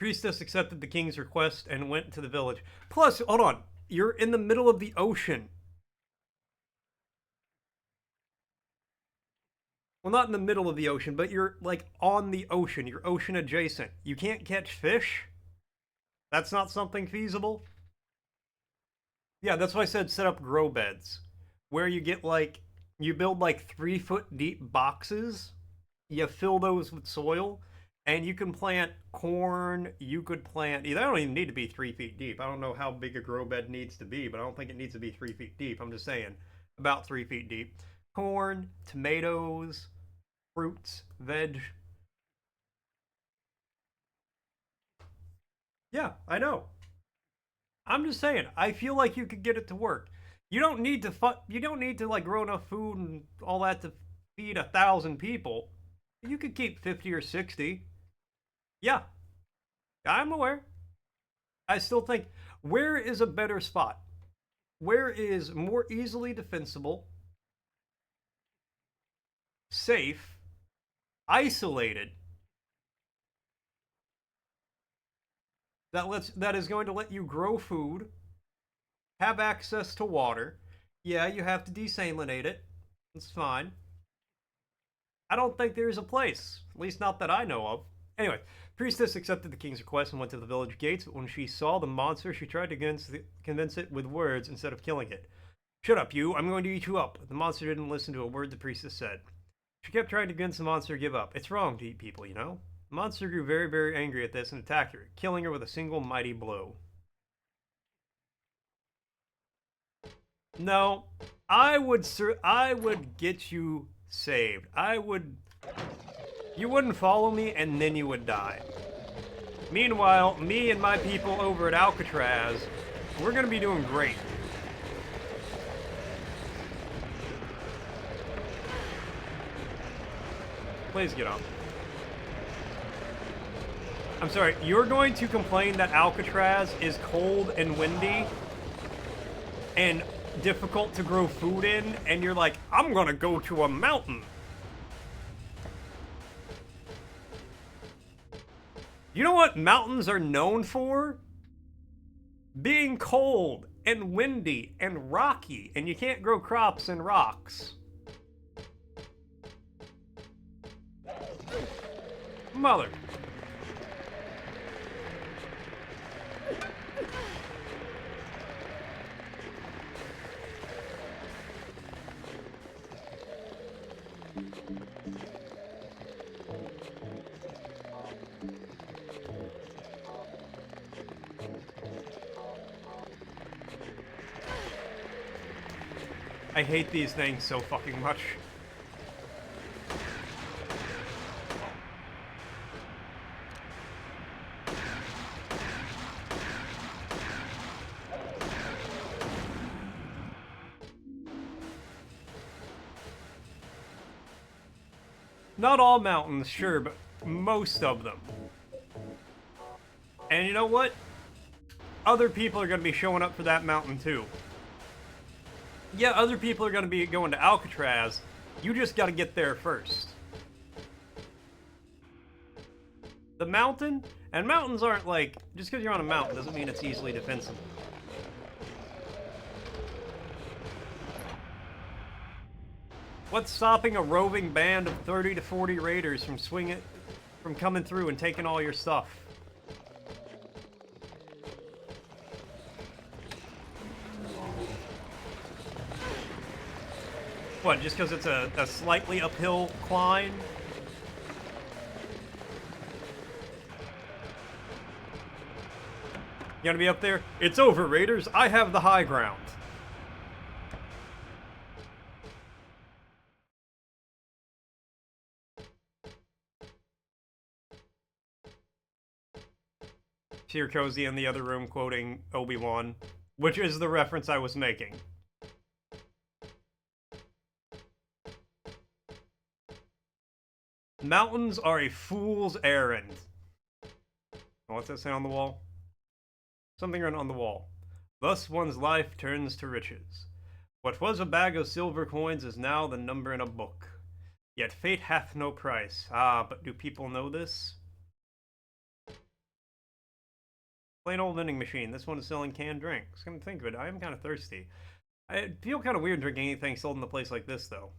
Priestess accepted the king's request and went to the village. Plus, hold on. You're in the middle of the ocean. Well, not in the middle of the ocean, but you're, like, on the ocean. You're ocean adjacent. You can't catch fish? That's not something feasible? Yeah, that's why I said set up grow beds. Where you get, like, you build, like, 3-foot deep boxes. You fill those with soil. And you can plant corn, you could plant... They don't even need to be 3 feet deep. I don't know how big a grow bed needs to be, but I don't think it needs to be 3 feet deep. I'm just saying, about 3 feet deep. Corn, tomatoes, fruits, veg. Yeah, I know. I'm just saying, I feel like you could get it to work. You don't need to like grow enough food and all that to feed 1,000 people. You could keep 50 or 60. Yeah, I'm aware. I still think, where is a better spot? Where is more easily defensible, safe, isolated, that is going to let you grow food, have access to water. Yeah, you have to desalinate it. It's fine. I don't think there's a place, at least not that I know of. Anyway, Priestess accepted the king's request and went to the village gates, but when she saw the monster, she tried to convince it with words instead of killing it. Shut up, you! I'm going to eat you up! The monster didn't listen to a word the priestess said. She kept trying to convince the monster to give up. It's wrong to eat people, you know? The monster grew very, very angry at this and attacked her, killing her with a single mighty blow. No, I would get you saved. You wouldn't follow me, and then you would die. Meanwhile, me and my people over at Alcatraz, we're gonna be doing great. Please get up. I'm sorry, you're going to complain that Alcatraz is cold and windy and difficult to grow food in, and you're like, I'm gonna go to a mountain. You know what mountains are known for? Being cold and windy and rocky, and you can't grow crops in rocks. Mother. I hate these things so fucking much. Not all mountains, sure, but most of them. And you know what? Other people are going to be showing up for that mountain too. Yeah, other people are going to be going to Alcatraz. You just got to get there first. The mountain? And mountains aren't like... Just because you're on a mountain doesn't mean it's easily defensible. What's stopping a roving band of 30 to 40 raiders from coming through and taking all your stuff? What, just because it's a slightly uphill climb? You gonna be up there? It's over, raiders. I have the high ground. Here Cozy in the other room quoting Obi-Wan, which is the reference I was making. Mountains are a fool's errand. What's that say on the wall? Something on the wall. Thus one's life turns to riches. What was a bag of silver coins is now the number in a book. Yet fate hath no price. Ah, but do people know this? Plain old vending machine. This one is selling canned drinks. Come to think of it, I am kind of thirsty. I feel kind of weird drinking anything sold in a place like this, though.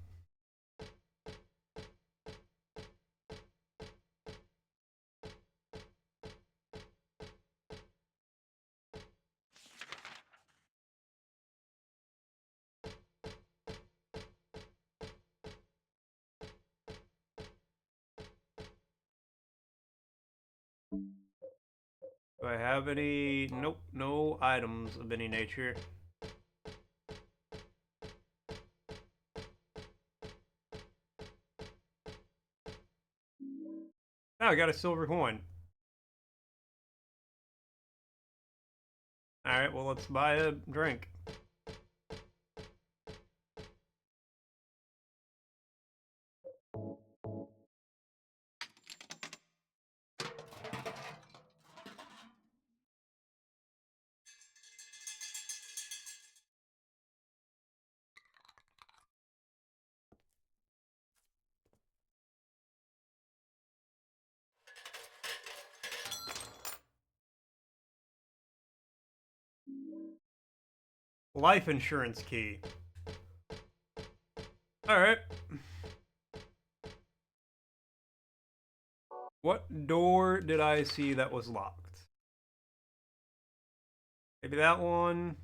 Do I have any? Nope, no items of any nature. Oh, I got a silver coin. Alright, well, let's buy a drink. Life insurance key. Alright. What door did I see that was locked? Maybe that one.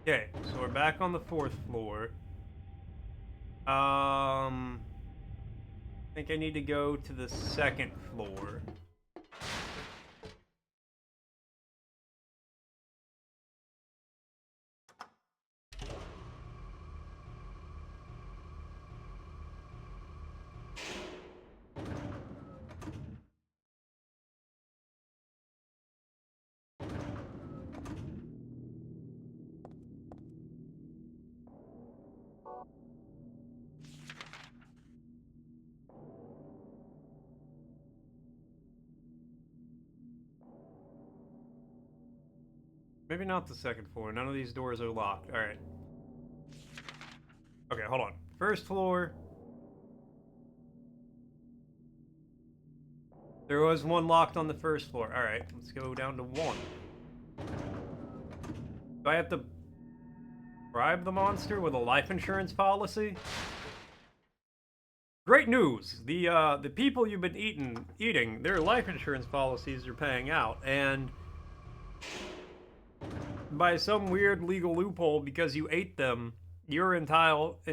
Okay, so we're back on the 4th floor. I think I need to go to the 2nd floor. Maybe not the 2nd floor. None of these doors are locked. Alright. Okay, hold on. 1st floor. There was one locked on the 1st floor. Alright, let's go down to 1. Do I have to bribe the monster with a life insurance policy? Great news! The people you've been eating, their life insurance policies are paying out, and by some weird legal loophole, because you ate them, you're entitled. I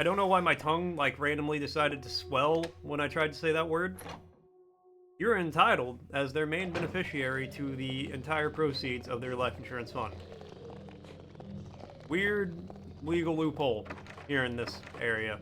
don't know why my tongue like randomly decided to swell when I tried to say that word. You're entitled as their main beneficiary to the entire proceeds of their life insurance fund. Weird legal loophole here in this area.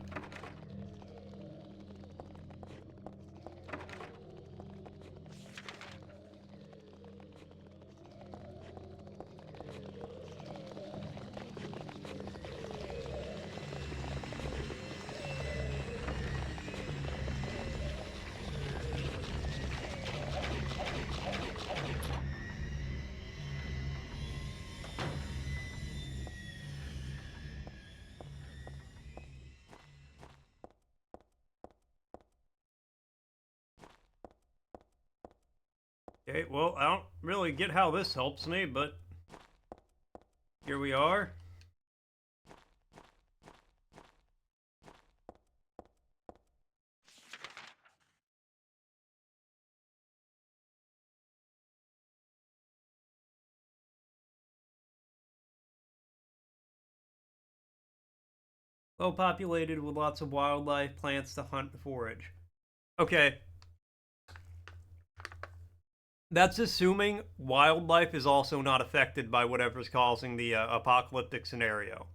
Okay, well, I don't really get how this helps me, but here we are. Well populated with lots of wildlife, plants to hunt and forage. Okay. That's assuming wildlife is also not affected by whatever's causing the apocalyptic scenario.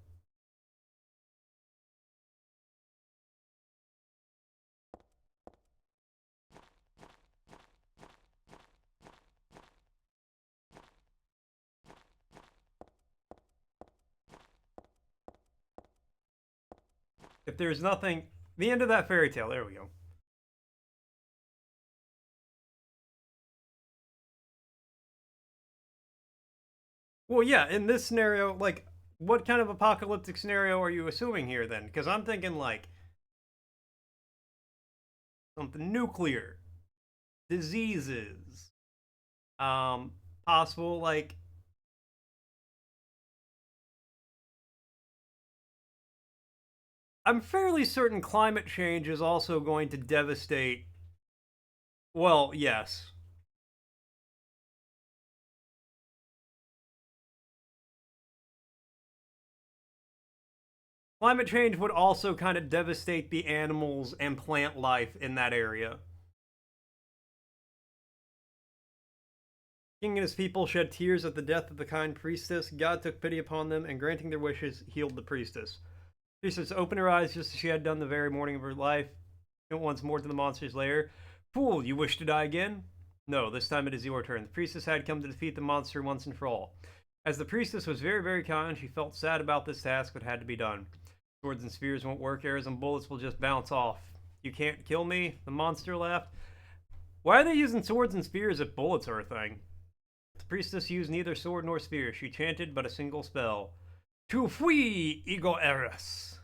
If there's nothing... The end of that fairy tale. There we go. Well, yeah, in this scenario, like, what kind of apocalyptic scenario are you assuming here, then? Because I'm thinking, like, something nuclear, diseases, possible, like... I'm fairly certain climate change is also going to devastate... Well, yes. Climate change would also kind of devastate the animals and plant life in that area. King and his people shed tears at the death of the kind priestess. God took pity upon them, and granting their wishes, healed the priestess. The priestess opened her eyes just as she had done the very morning of her life. Went once more to the monster's lair. Fool, you wish to die again? No, this time it is your turn. The priestess had come to defeat the monster once and for all. As the priestess was very, very kind, she felt sad about this task, but had to be done. Swords and spears won't work, arrows and bullets will just bounce off. You can't kill me? The monster laughed. Why are they using swords and spears if bullets are a thing? The priestess used neither sword nor spear. She chanted but a single spell. Tu fui, ego eris.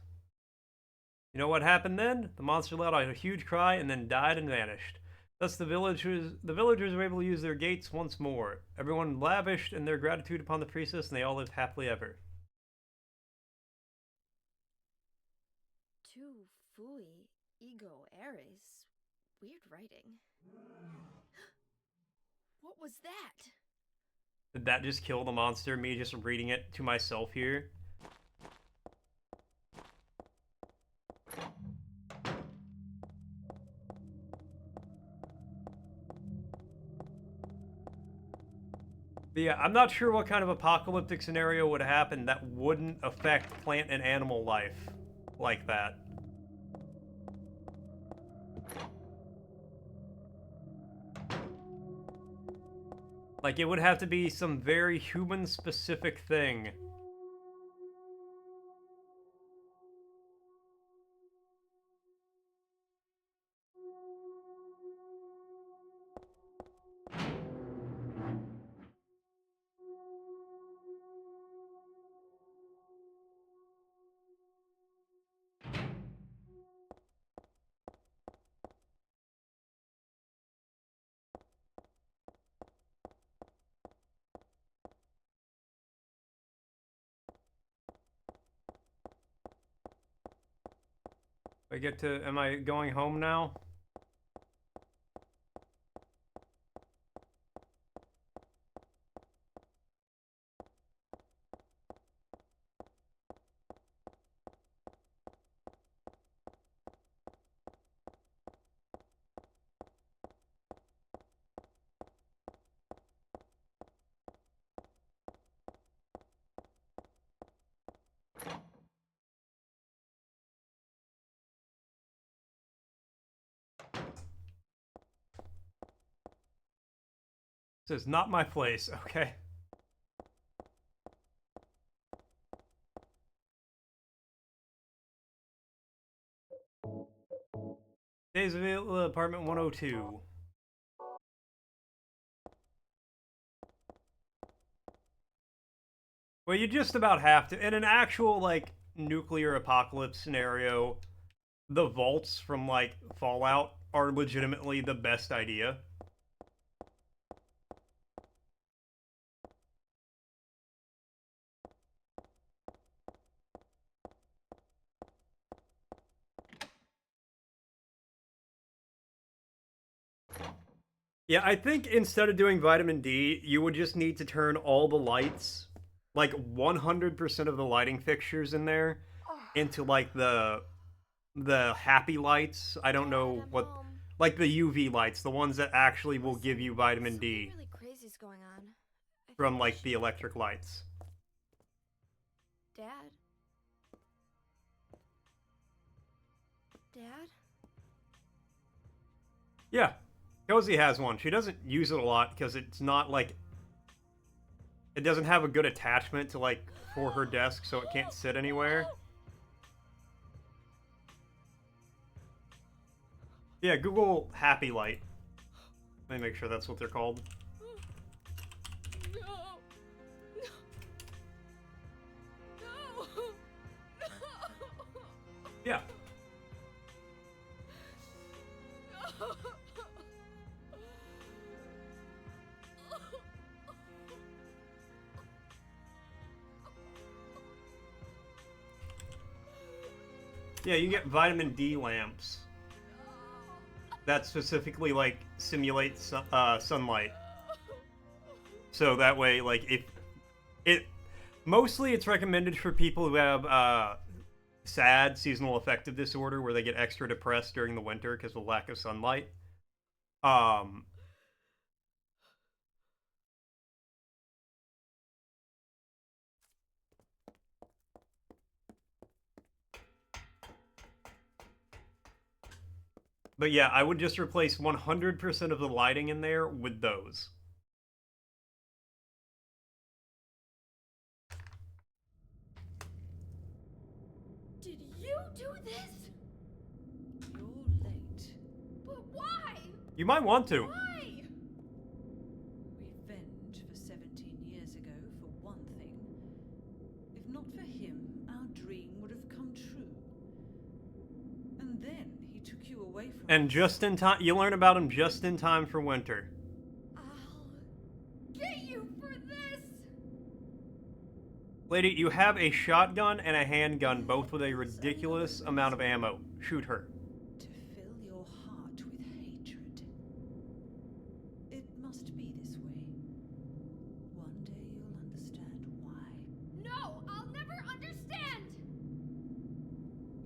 You know what happened then? The monster let out a huge cry and then died and vanished. Thus the villagers were able to use their gates once more. Everyone lavished in their gratitude upon the priestess, and they all lived happily ever.
Tu fui, ego eris. Weird writing. What was that?
Did that just kill the monster? Me just reading it to myself here? But yeah, I'm not sure what kind of apocalyptic scenario would happen that wouldn't affect plant and animal life like that. Like, it would have to be some very human-specific thing. Am I going home now? This is not my place, okay? Daysville, apartment 102. Well, you just about have to. In an actual, like, nuclear apocalypse scenario, the vaults from, like, Fallout are legitimately the best idea. Yeah, I think instead of doing vitamin D, you would just need to turn all the lights, like 100% of the lighting fixtures in there, into like the happy lights. I don't know
I'm
what,
home.
like the UV lights, the ones that actually will give you vitamin
Something
D
really crazy's going on. I
from
think
like the electric lights.
Dad? Dad?
Yeah, Cozy has one. She doesn't use it a lot because it's not like, it doesn't have a good attachment to like for her desk, so it can't sit anywhere. Yeah, Google Happy Light. Let me make sure that's what they're called.
No. No. No.
Yeah.
No.
Yeah, you get vitamin D lamps that specifically, like, simulate sunlight. So that way, like, if it... Mostly it's recommended for people who have, SAD, seasonal affective disorder, where they get extra depressed during the winter because of lack of sunlight. But yeah, I would just replace 100% of the lighting in there with those.
Did you do this?
You're late.
But why?
You might want to.
Why?
Revenge for 17 years ago, for one thing. If not for him, our dream would have come true. And then he took you away from
And
us.
just in time, you learn about him just in time for winter.
I'll get you for this.
Lady, you have a shotgun and a handgun, both with a ridiculous amount of ammo. Shoot her.
To fill your heart with hatred. It must be this way. One day you'll understand why.
No, I'll never understand.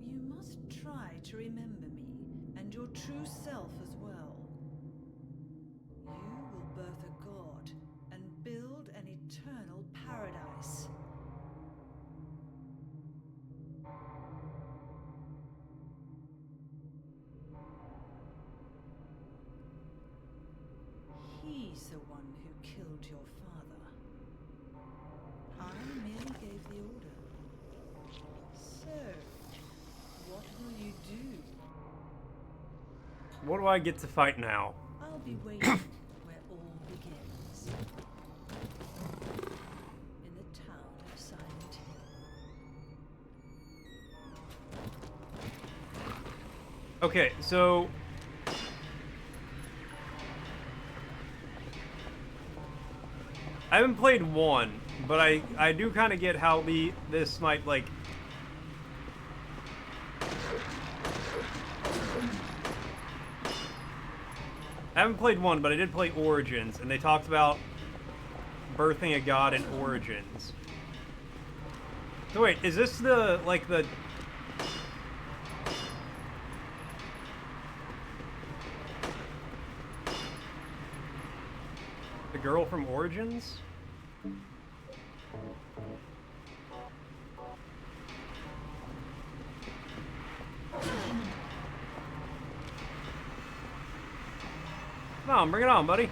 You must try to remember me, and your true self as well. You will birth a god, and build an eternal paradise. He's the one who killed your father. I merely gave the order. So, what will you do?
What do I get to fight now?
I'll be waiting where all begins. In the town of Silent Hill.
Okay, so... I haven't played 1, but I do kind of get how this might, like... I haven't played 1, but I did play Origins, and they talked about birthing a god in Origins. So wait, is this the, like, the... The girl from Origins? Come on, bring it on, buddy.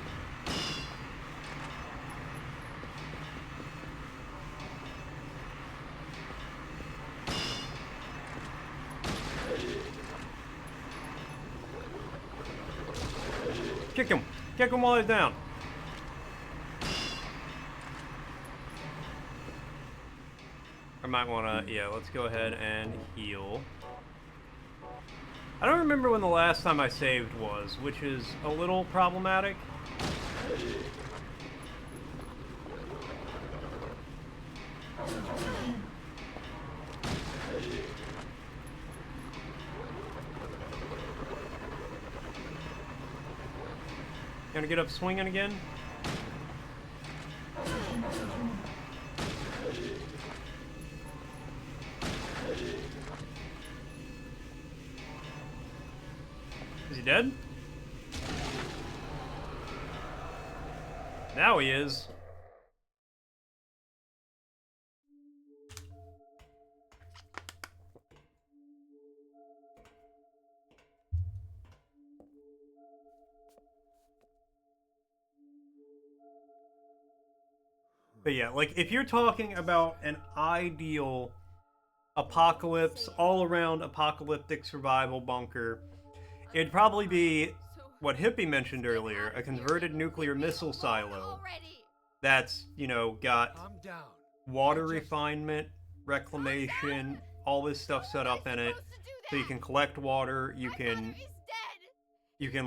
Kick him. Kick him while he's down. I might want to, yeah, let's go ahead and heal. I don't remember when the last time I saved was, which is a little problematic. Gonna get up swinging again? Is he dead? Now he is. But yeah, like, if you're talking about an ideal apocalypse, all-around apocalyptic survival bunker, It'd probably be what Hippie mentioned earlier, a converted nuclear missile silo that's, you know, got
Calm down.
water refinement, reclamation, all this stuff set up in it. So you can collect water, you can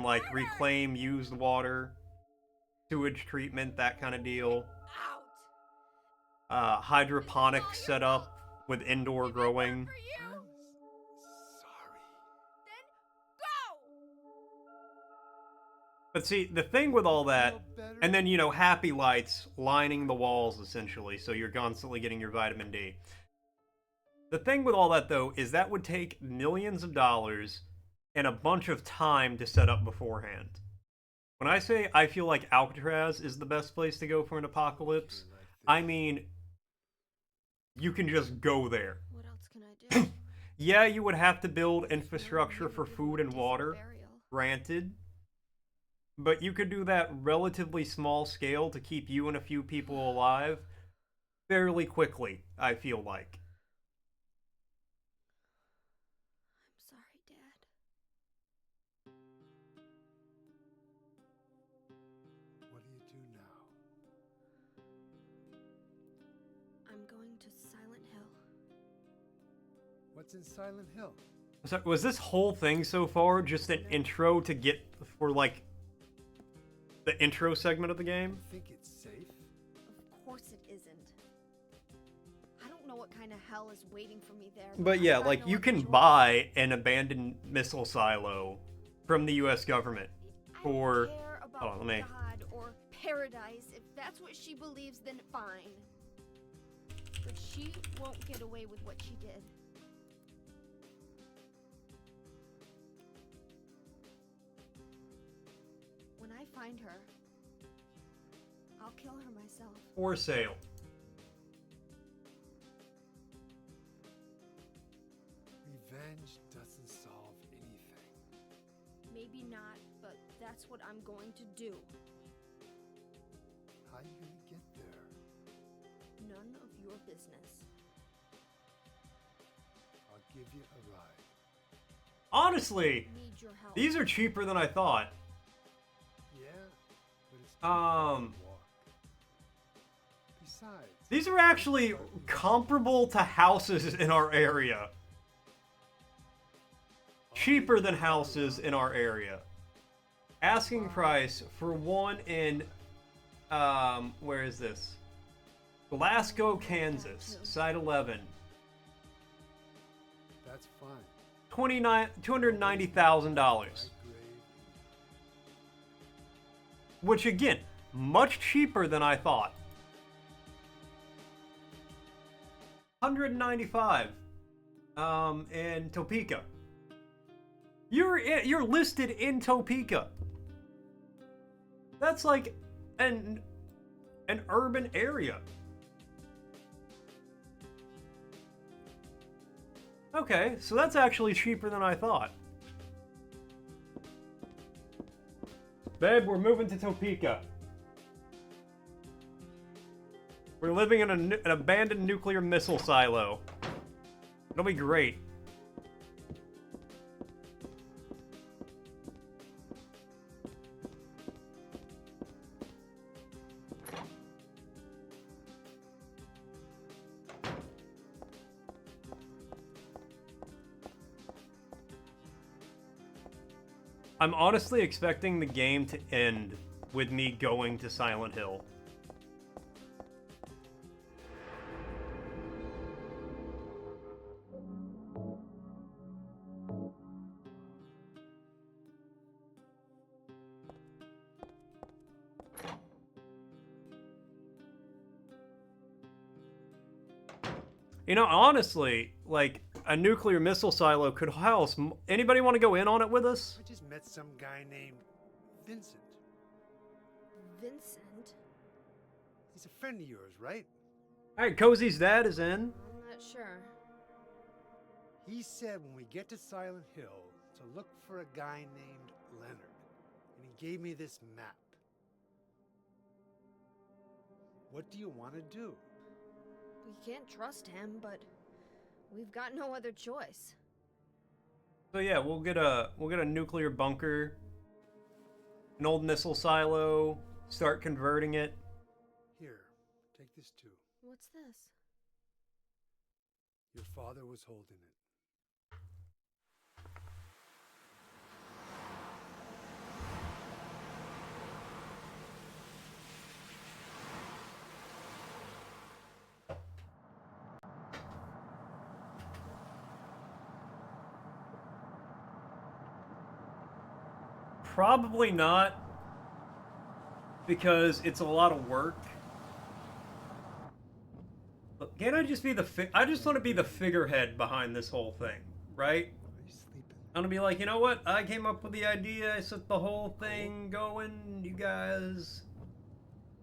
like reclaim used water, sewage treatment, that kind of deal. Hydroponic setup with indoor growing.
I'm sorry.
But see, the thing with all that,
Feel better?
and then, you know, happy lights lining the walls, essentially, so you're constantly getting your vitamin D. The thing with all that, though, is that would take millions of dollars and a bunch of time to set up beforehand. When I say I feel like Alcatraz is the best place to go for an apocalypse, I mean, you can just go there.
What else can I do?
Yeah, you would have to build infrastructure for food and water, granted. But you could do that relatively small scale to keep you and a few people alive fairly quickly, I feel like.
I'm sorry, Dad.
What do you do now?
I'm going to Silent Hill.
What's in Silent Hill?
So, was this whole thing so far just an intro to get for, like, the intro segment of the game?
You think it's safe?
Of course it isn't. I don't know what kind of hell is waiting for me there.
But yeah,
I've got
like,
no
you
other
can
choice.
buy an abandoned missile silo from the US government
I
for...
don't care about
Hold on, let me...
God or paradise. If that's what she believes, then fine. But she won't get away with what she did. When I find her, I'll kill her myself.
For sale.
Revenge doesn't solve anything.
Maybe not, but that's what I'm going to do.
How are you gonna get there?
None of your business.
I'll give you a ride.
Honestly,
Need your help.
these are cheaper than I thought.
Yeah, but it's too far to walk. Besides,
These are actually comparable to houses in our area. Cheaper than houses in our area. Asking price for one in, where is this? Glasgow, Kansas, site 11.
that's fine.
$290,000.
My grave.
Which, again, much cheaper than I thought. 195 in Topeka. You're listed in Topeka. That's like an urban area. Okay, so that's actually cheaper than I thought. Babe, we're moving to Topeka. We're living in an abandoned nuclear missile silo. It'll be great. I'm honestly expecting the game to end with me going to Silent Hill. You know, honestly, like, a nuclear missile silo could house... Anybody want to go in on it with us?
I just met some guy named Vincent.
Vincent?
He's a friend of yours, right?
Alright, Cozy's dad is in.
I'm not sure.
He said when we get to Silent Hill to look for a guy named Leonard. And he gave me this map. What do you want to do?
We can't trust him, but we've got no other choice.
So yeah, we'll get a nuclear bunker, an old missile silo, start converting it.
Here, take this too.
What's this?
Your father was holding it.
Probably not, because it's a lot of work. Look, can't I just be I just want to be the figurehead behind this whole thing, right?
Are you sleeping?
I want to be like, you know what? I came up with the idea. I set the whole thing going. You guys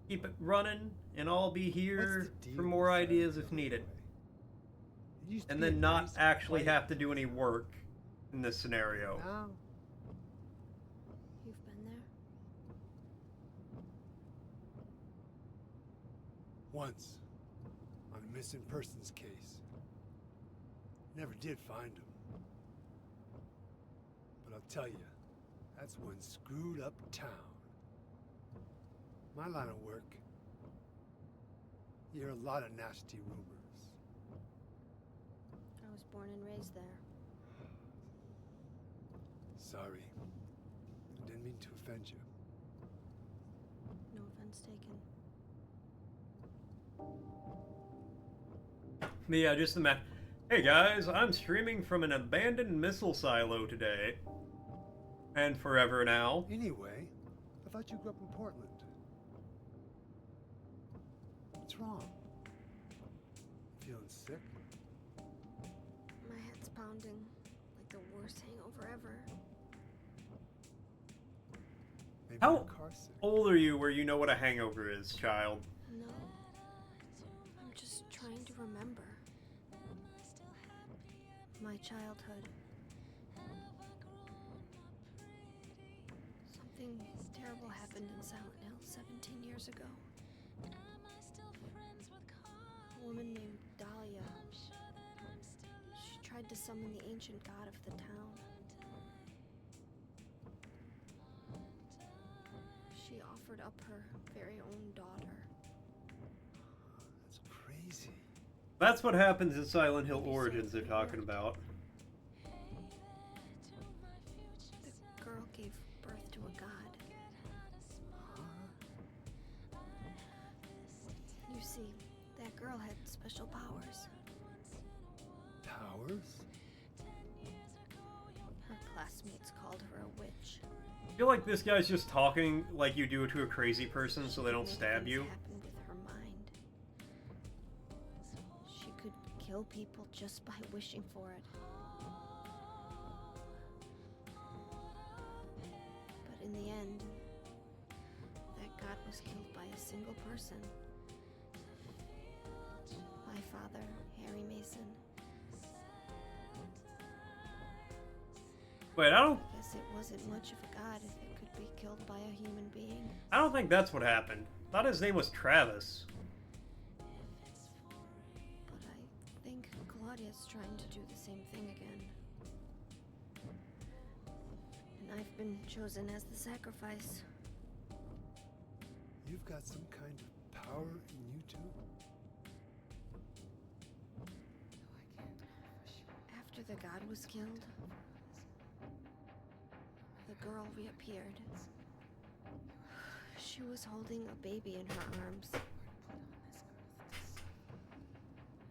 keep it running, and I'll be here
What's the deal
for
with
more
Silent
ideas
Hill
if needed.
anyway? It used to
And
be a
then not
nice,
actually
quiet
have to do any work in this scenario.
Now,
You've been there?
once, on a missing persons case. Never did find him. But I'll tell you, that's one screwed up town. My line of work, you hear a lot of nasty rumors.
I was born and raised there.
Sorry. I didn't mean to offend you.
No offense taken.
Yeah, just the map. Hey guys, I'm streaming from an abandoned missile silo today. And forever now.
Anyway, I thought you grew up in Portland. What's wrong? Feeling sick?
My head's pounding like the worst hangover ever.
Maybe
How
you're car sick.
old are you where you know what a hangover is, child?
No. I'm just trying to remember. My childhood. Something terrible happened in Silent Hill 17 years ago. A woman named Dahlia. She tried to summon the ancient god of the town. She offered up her very own daughter.
That's crazy.
That's what happens in Silent Hill Origins they're talking about.
The girl gave birth to a god. You see, that girl had special powers.
Powers?
Her classmates called her a witch.
I feel like this guy's just talking like you do to a crazy person so they don't
Make
stab
things
you.
happen with her mind. She could kill people just by wishing for it. But in the end, that god was killed by a single person. My father, Harry Mason.
Wait, I
Guess it wasn't much of a god if it could be killed by a human being.
don't think that's what happened. I thought his name was Travis.
But I think Claudia's trying to do the same thing again. And I've been chosen as the sacrifice.
You've got some kind of power in you too?
After the god was killed, the girl reappeared. She was holding a baby in her arms.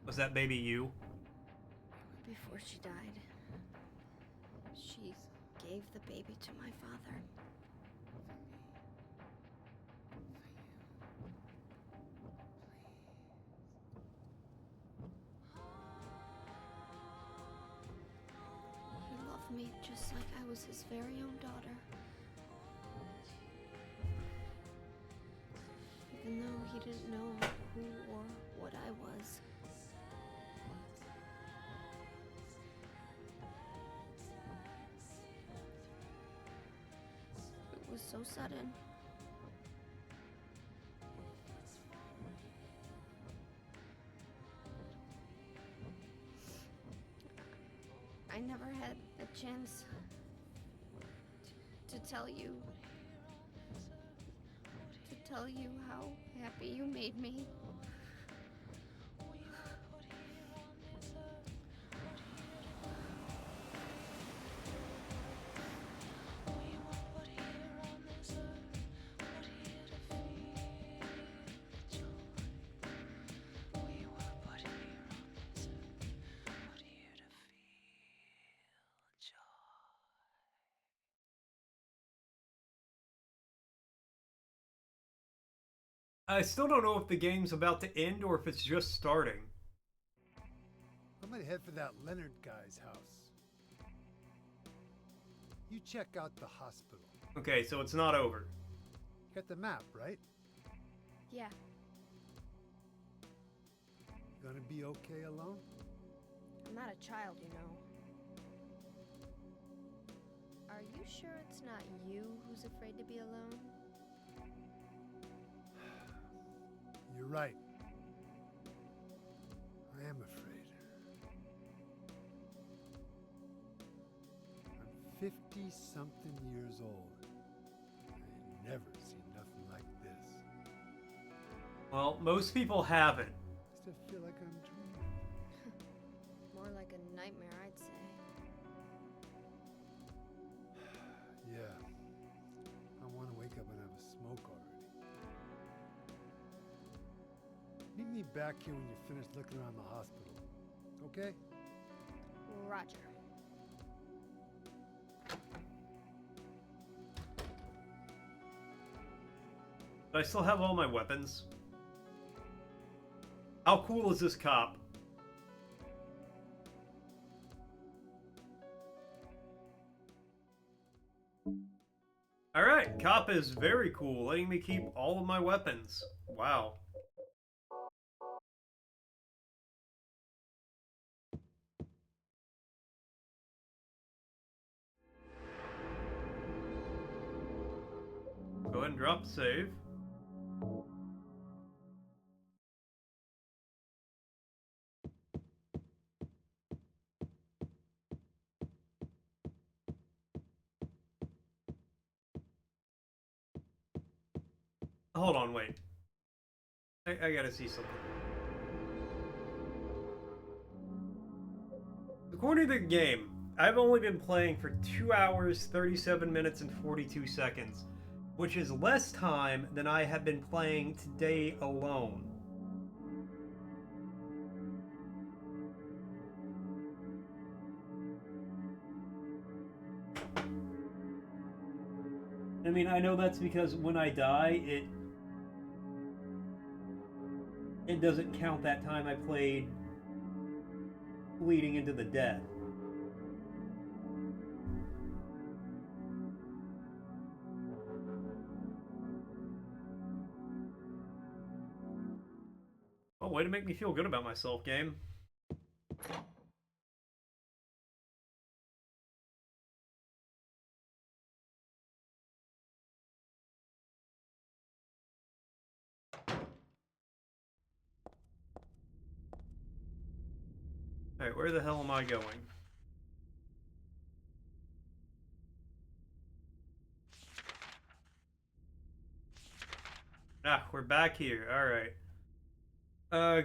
Was that baby you?
Before she died, she gave the baby to my father. He loved me just like I was his very own daughter. Even though he didn't know who or what I was. It was so sudden. I never had a chance things. To tell you. To tell you how happy you made me.
I still don't know if the game's about to end or if it's just starting.
I'm gonna head for that Leonard guy's house. You check out the hospital.
Okay, so it's not over.
You got the map, right?
Yeah.
You gonna be okay alone?
I'm not a child, you know. Are you sure it's not you who's afraid to be alone?
You're right. I am afraid. I'm 50-something years old. I never seen nothing like this.
Well, most people haven't.
I still feel like I'm dreaming.
More like a nightmare, I'd say.
Yeah. I want to wake up and have a smoke already. Meet me back here when you're finished looking around the hospital. Okay?
Roger.
Do I still have all my weapons? How cool is this cop? Alright, cop is very cool, letting me keep all of my weapons. Wow. Go ahead and drop the save. Hold on, wait. I gotta see something. According to the game, I've only been playing for 2 hours, 37 minutes, and 42 seconds, which is less time than I have been playing today alone. I mean, I know that's because when I die, it doesn't count that time I played leading into the death. Oh, way to make me feel good about myself, game. Alright, where the hell am I going? Ah, we're back here. Alright.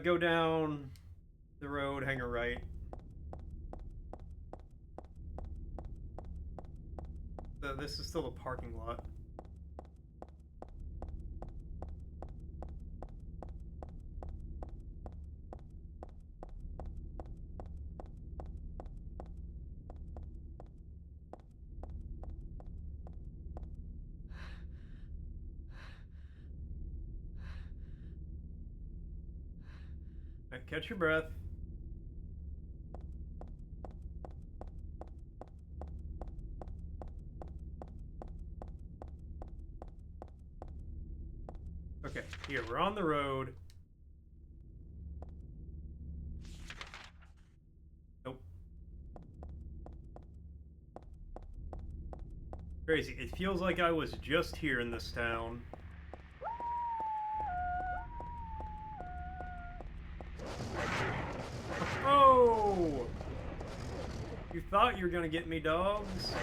Go down the road, hang a right. This is still a parking lot. Alright, catch your breath. Okay, here, we're on the road. Nope. Crazy, it feels like I was just here in this town. Oh! You thought you were gonna get me, dogs.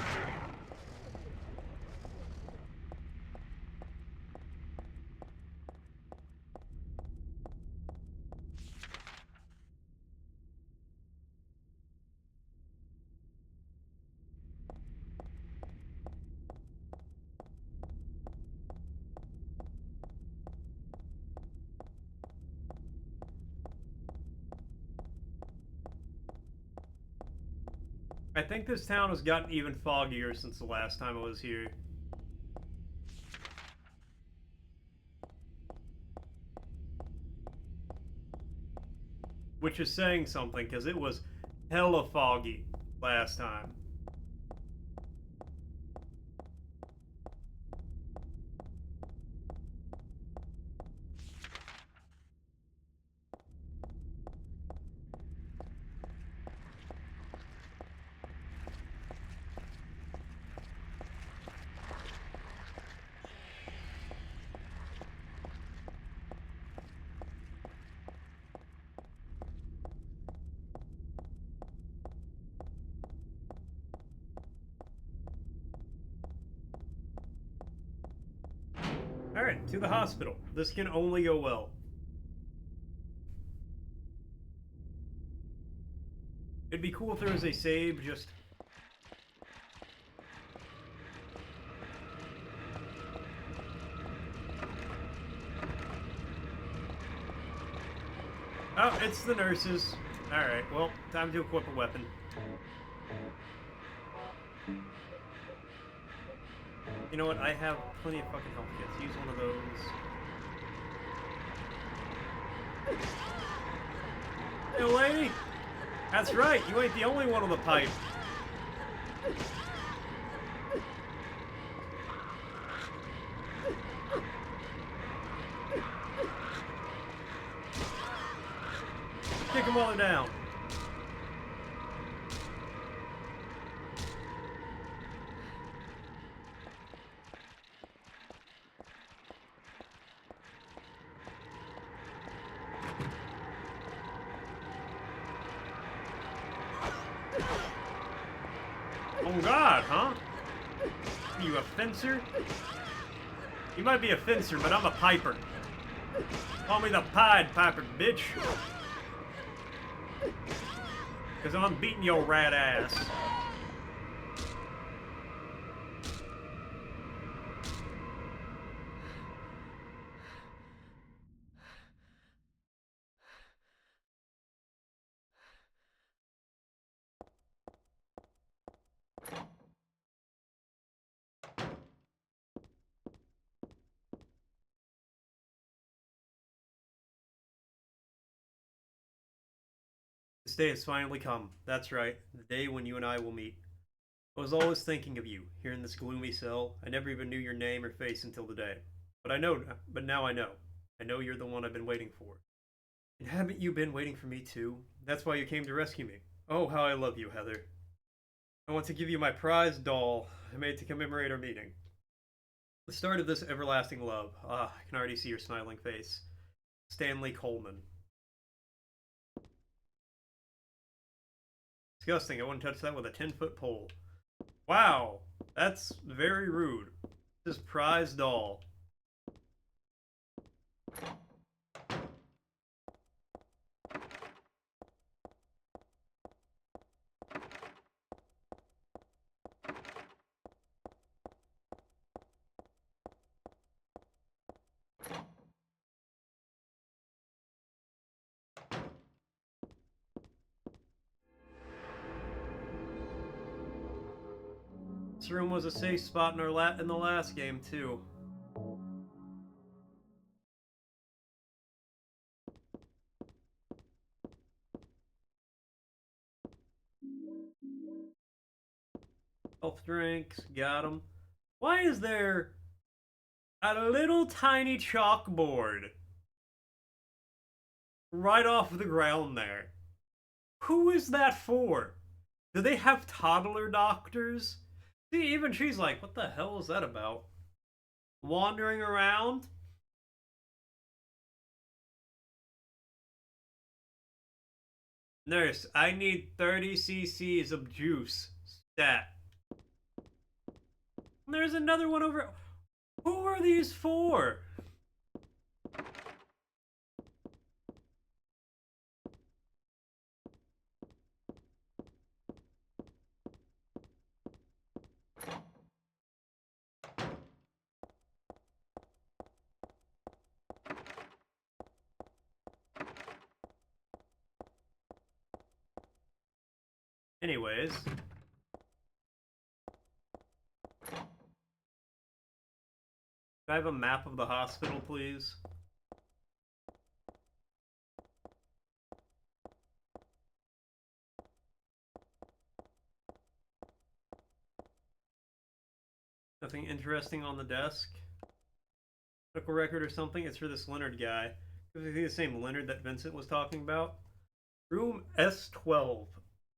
I think this town has gotten even foggier since the last time I was here. Which is saying something, because it was hella foggy last time. Alright, to the hospital. This can only go well. It'd be cool if there was a save, just... Oh, it's the nurses. Alright, well, time to equip a weapon. You know what? I have plenty of fucking health kits. Use one of those. Hey, lady! That's right, you ain't the only one on the pipe. Kick them while they're down. Oh God, huh? Are you a fencer? You might be a fencer, but I'm a piper. Call me the Pied Piper, bitch. Because I'm beating your rat ass. This day has finally come. That's right, the day when you and I will meet. I was always thinking of you, here in this gloomy cell. I never even knew your name or face until today. But now I know. I know you're the one I've been waiting for. And haven't you been waiting for me too? That's why you came to rescue me. Oh, how I love you, Heather. I want to give you my prized doll I made to commemorate our meeting. The start of this everlasting love. Ah, I can already see your smiling face. Stanley Coleman. Disgusting, I wouldn't touch that with a 10-foot pole. Wow, that's very rude. This is prized doll. This room was a safe spot in in the last game, too. Health drinks, got 'em. Why is there a little tiny chalkboard right off the ground there? Who is that for? Do they have toddler doctors? See, even she's like, what the hell is that about? Wandering around? Nurse, I need 30 cc's of juice. Stat. There's another one over. Who are these for? Anyways. Can I have a map of the hospital, please? Nothing interesting on the desk? Medical record or something? It's for this Leonard guy. Is it the same Leonard that Vincent was talking about? Room S12.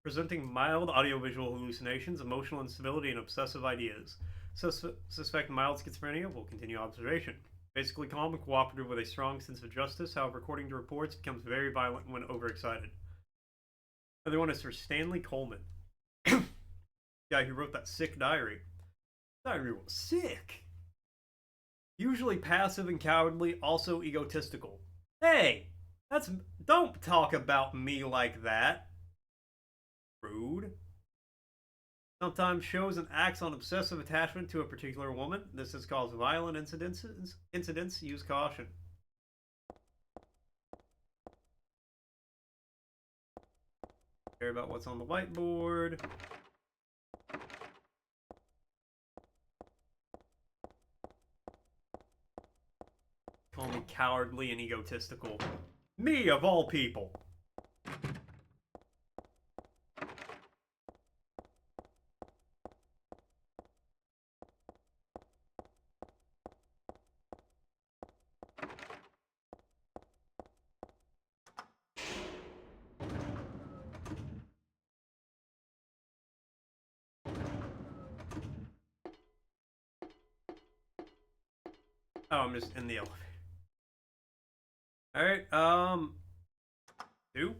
Presenting mild audiovisual hallucinations, emotional instability, and obsessive ideas. Suspect mild schizophrenia. Will continue observation. Basically calm and cooperative with a strong sense of justice, however, according to reports, becomes very violent when overexcited. Another one is for Stanley Coleman. Guy who wrote that sick diary. Diary was sick. Usually passive and cowardly, also egotistical. Hey! Don't talk about me like that. Rude. Sometimes shows and acts on obsessive attachment to a particular woman. This has caused violent incidents. Use caution. Care about what's on the whiteboard. Call me cowardly and egotistical. Me, of all people. Oh, I'm just in the elevator. Alright, 2.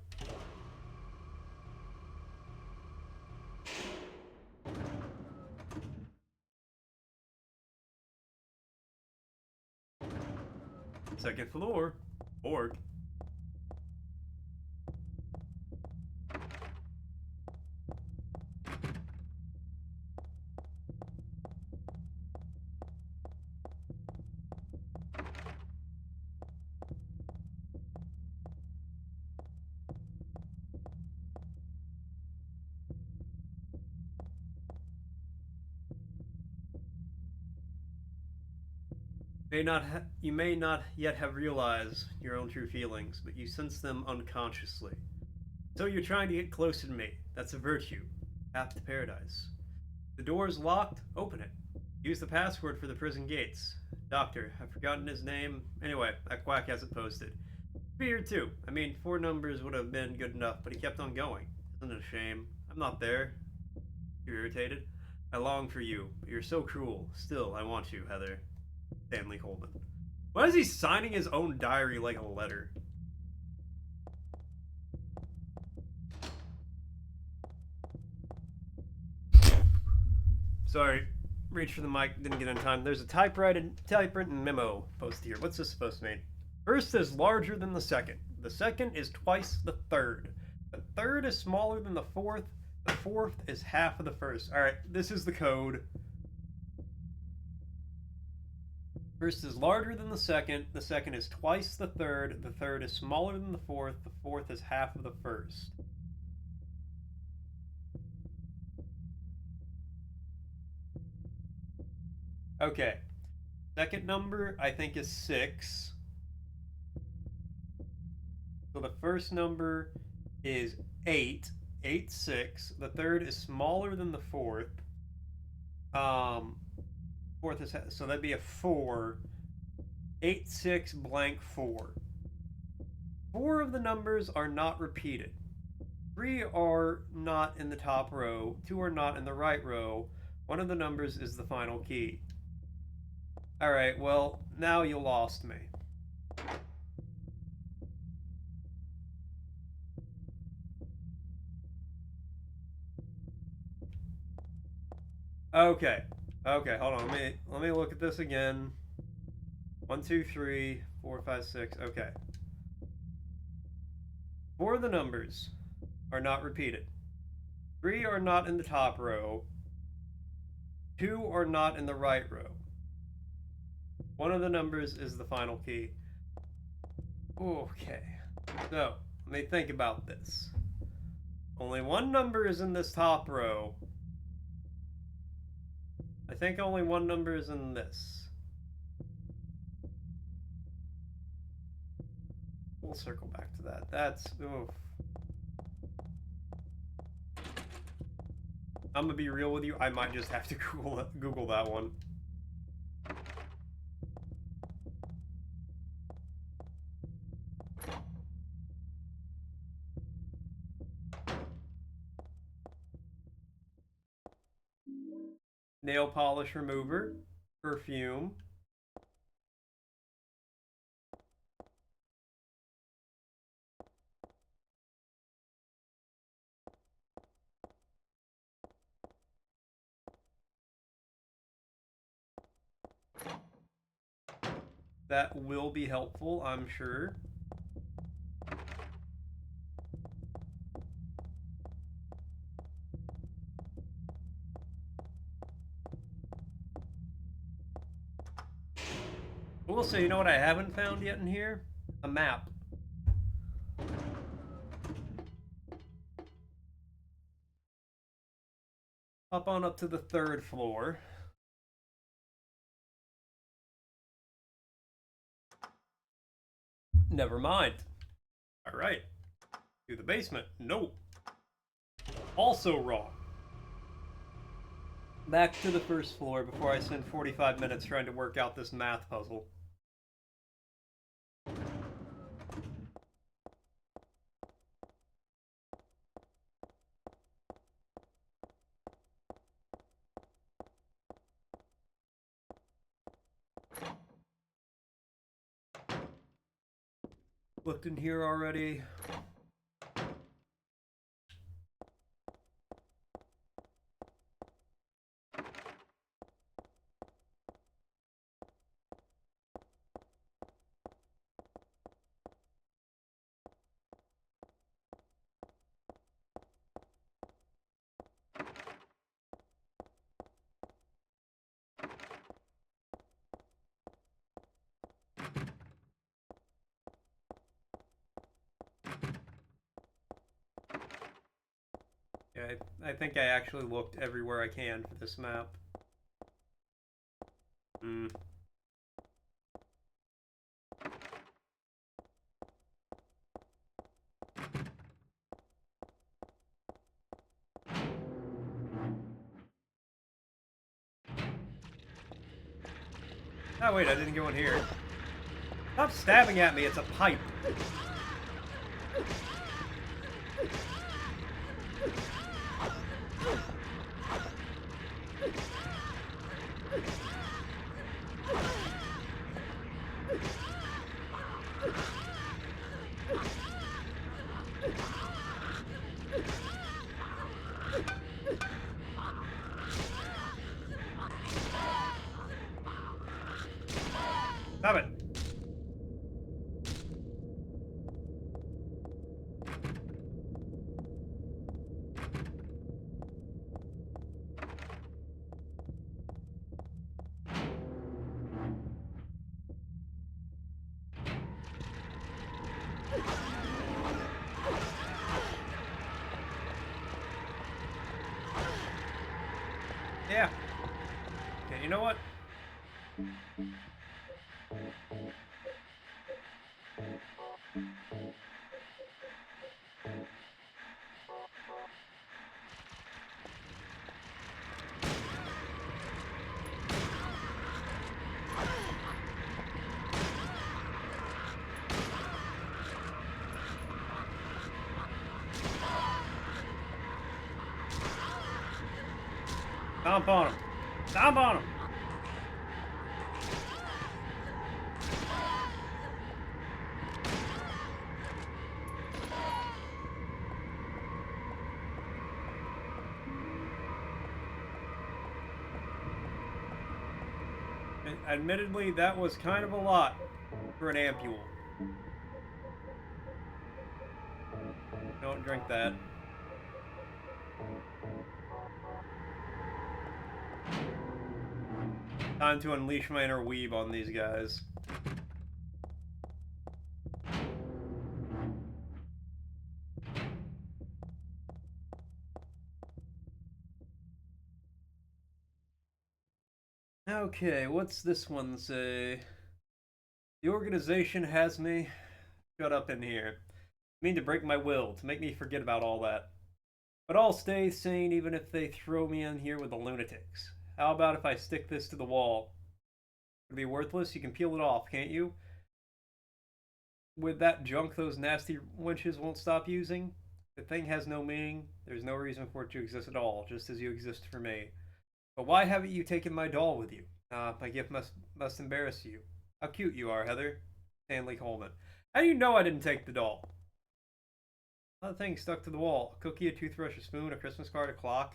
Second floor. Org. You may not yet have realized your own true feelings, but you sense them unconsciously. So you're trying to get closer to me. That's a virtue. Path to paradise. The door is locked. Open it. Use the password for the prison gates. Doctor, I've forgotten his name. Anyway, that quack has it posted. Be here too. I mean, 4 numbers would have been good enough, but he kept on going. Isn't it a shame? I'm not there. You're irritated? I long for you, but you're so cruel. Still, I want you, Heather. Stanley Coleman. Why is he signing his own diary like a letter? Sorry, reach for the mic, didn't get in time. There's a typewritten memo posted here. What's this supposed to mean? First is larger than the second. The second is twice the third. The third is smaller than the fourth. The fourth is half of the first. Alright, this is the code. First is larger than the second is twice the third is smaller than the fourth is half of the first. Okay. Second number, I think, is 6. So the first number is 8. 8, 6. The third is smaller than the fourth. Fourth is, so that'd be a 4. 8, 6, blank 4. 4 of the numbers are not repeated. 3 are not in the top row. 2 are not in the right row. One of the numbers is the final key. Alright, well, now you lost me. Okay. Okay, hold on. Let me look at this again. 1, 2, 3, 4, 5, 6. Okay. 4 of the numbers are not repeated. 3 are not in the top row. 2 are not in the right row. One of the numbers is the final key. Okay. So, let me think about this. Only one number is in this top row. I think only one number is in this. We'll circle back to that. That's... oof. I'm gonna be real with you, I might just have to Google that one. Nail polish remover, perfume. That will be helpful, I'm sure. We'll say, you know what I haven't found yet in here? A map. Up on up to the 3rd floor. Never mind. Alright. To the basement. Nope. Also wrong. Back to the 1st floor before I spend 45 minutes trying to work out this math puzzle. Looked in here already. Yeah, I think I actually looked everywhere I can for this map. Oh wait, I didn't go in here. Stop stabbing at me, it's a pipe. Stop it. Yeah. Okay, you know what? Stomp on him. Stomp on him. Admittedly, that was kind of a lot for an ampule. Don't drink that. Time to unleash my inner weeb on these guys. Okay, what's this one say? The organization has me shut up in here. Mean to break my will, to make me forget about all that. But I'll stay sane even if they throw me in here with the lunatics. How about if I stick this to the wall? It'll be worthless, you can peel it off, can't you? With that junk those nasty wenches won't stop using? The thing has no meaning, there's no reason for it to exist at all, just as you exist for me. But why haven't you taken my doll with you? My gift must embarrass you. How cute you are, Heather. Stanley Coleman. How do you know I didn't take the doll? A lot of things stuck to the wall. A cookie, a toothbrush, a spoon, a Christmas card, a clock.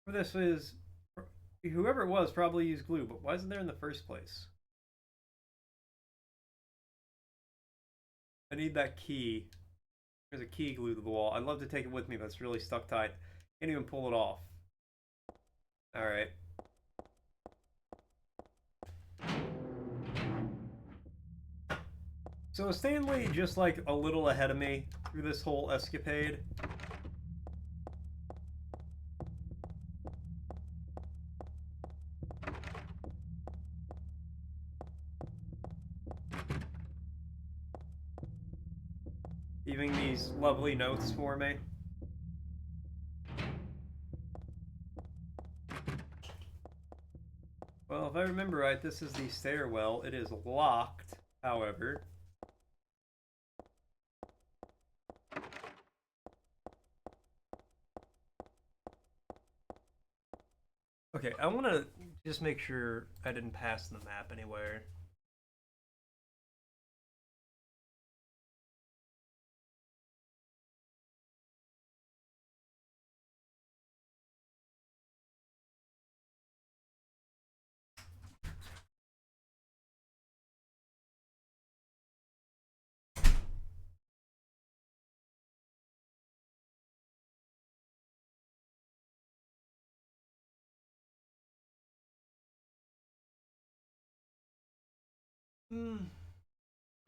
This is... Whoever it was probably used glue, but why isn't there in the first place? I need that key. There's a key glued to the wall. I'd love to take it with me, but it's really stuck tight. Can't even pull it off. Alright. So is Stanley just like a little ahead of me through this whole escapade? Leaving these lovely notes for me. Well, if I remember right, this is the stairwell. It is locked, however. Okay, I want to just make sure I didn't pass the map anywhere.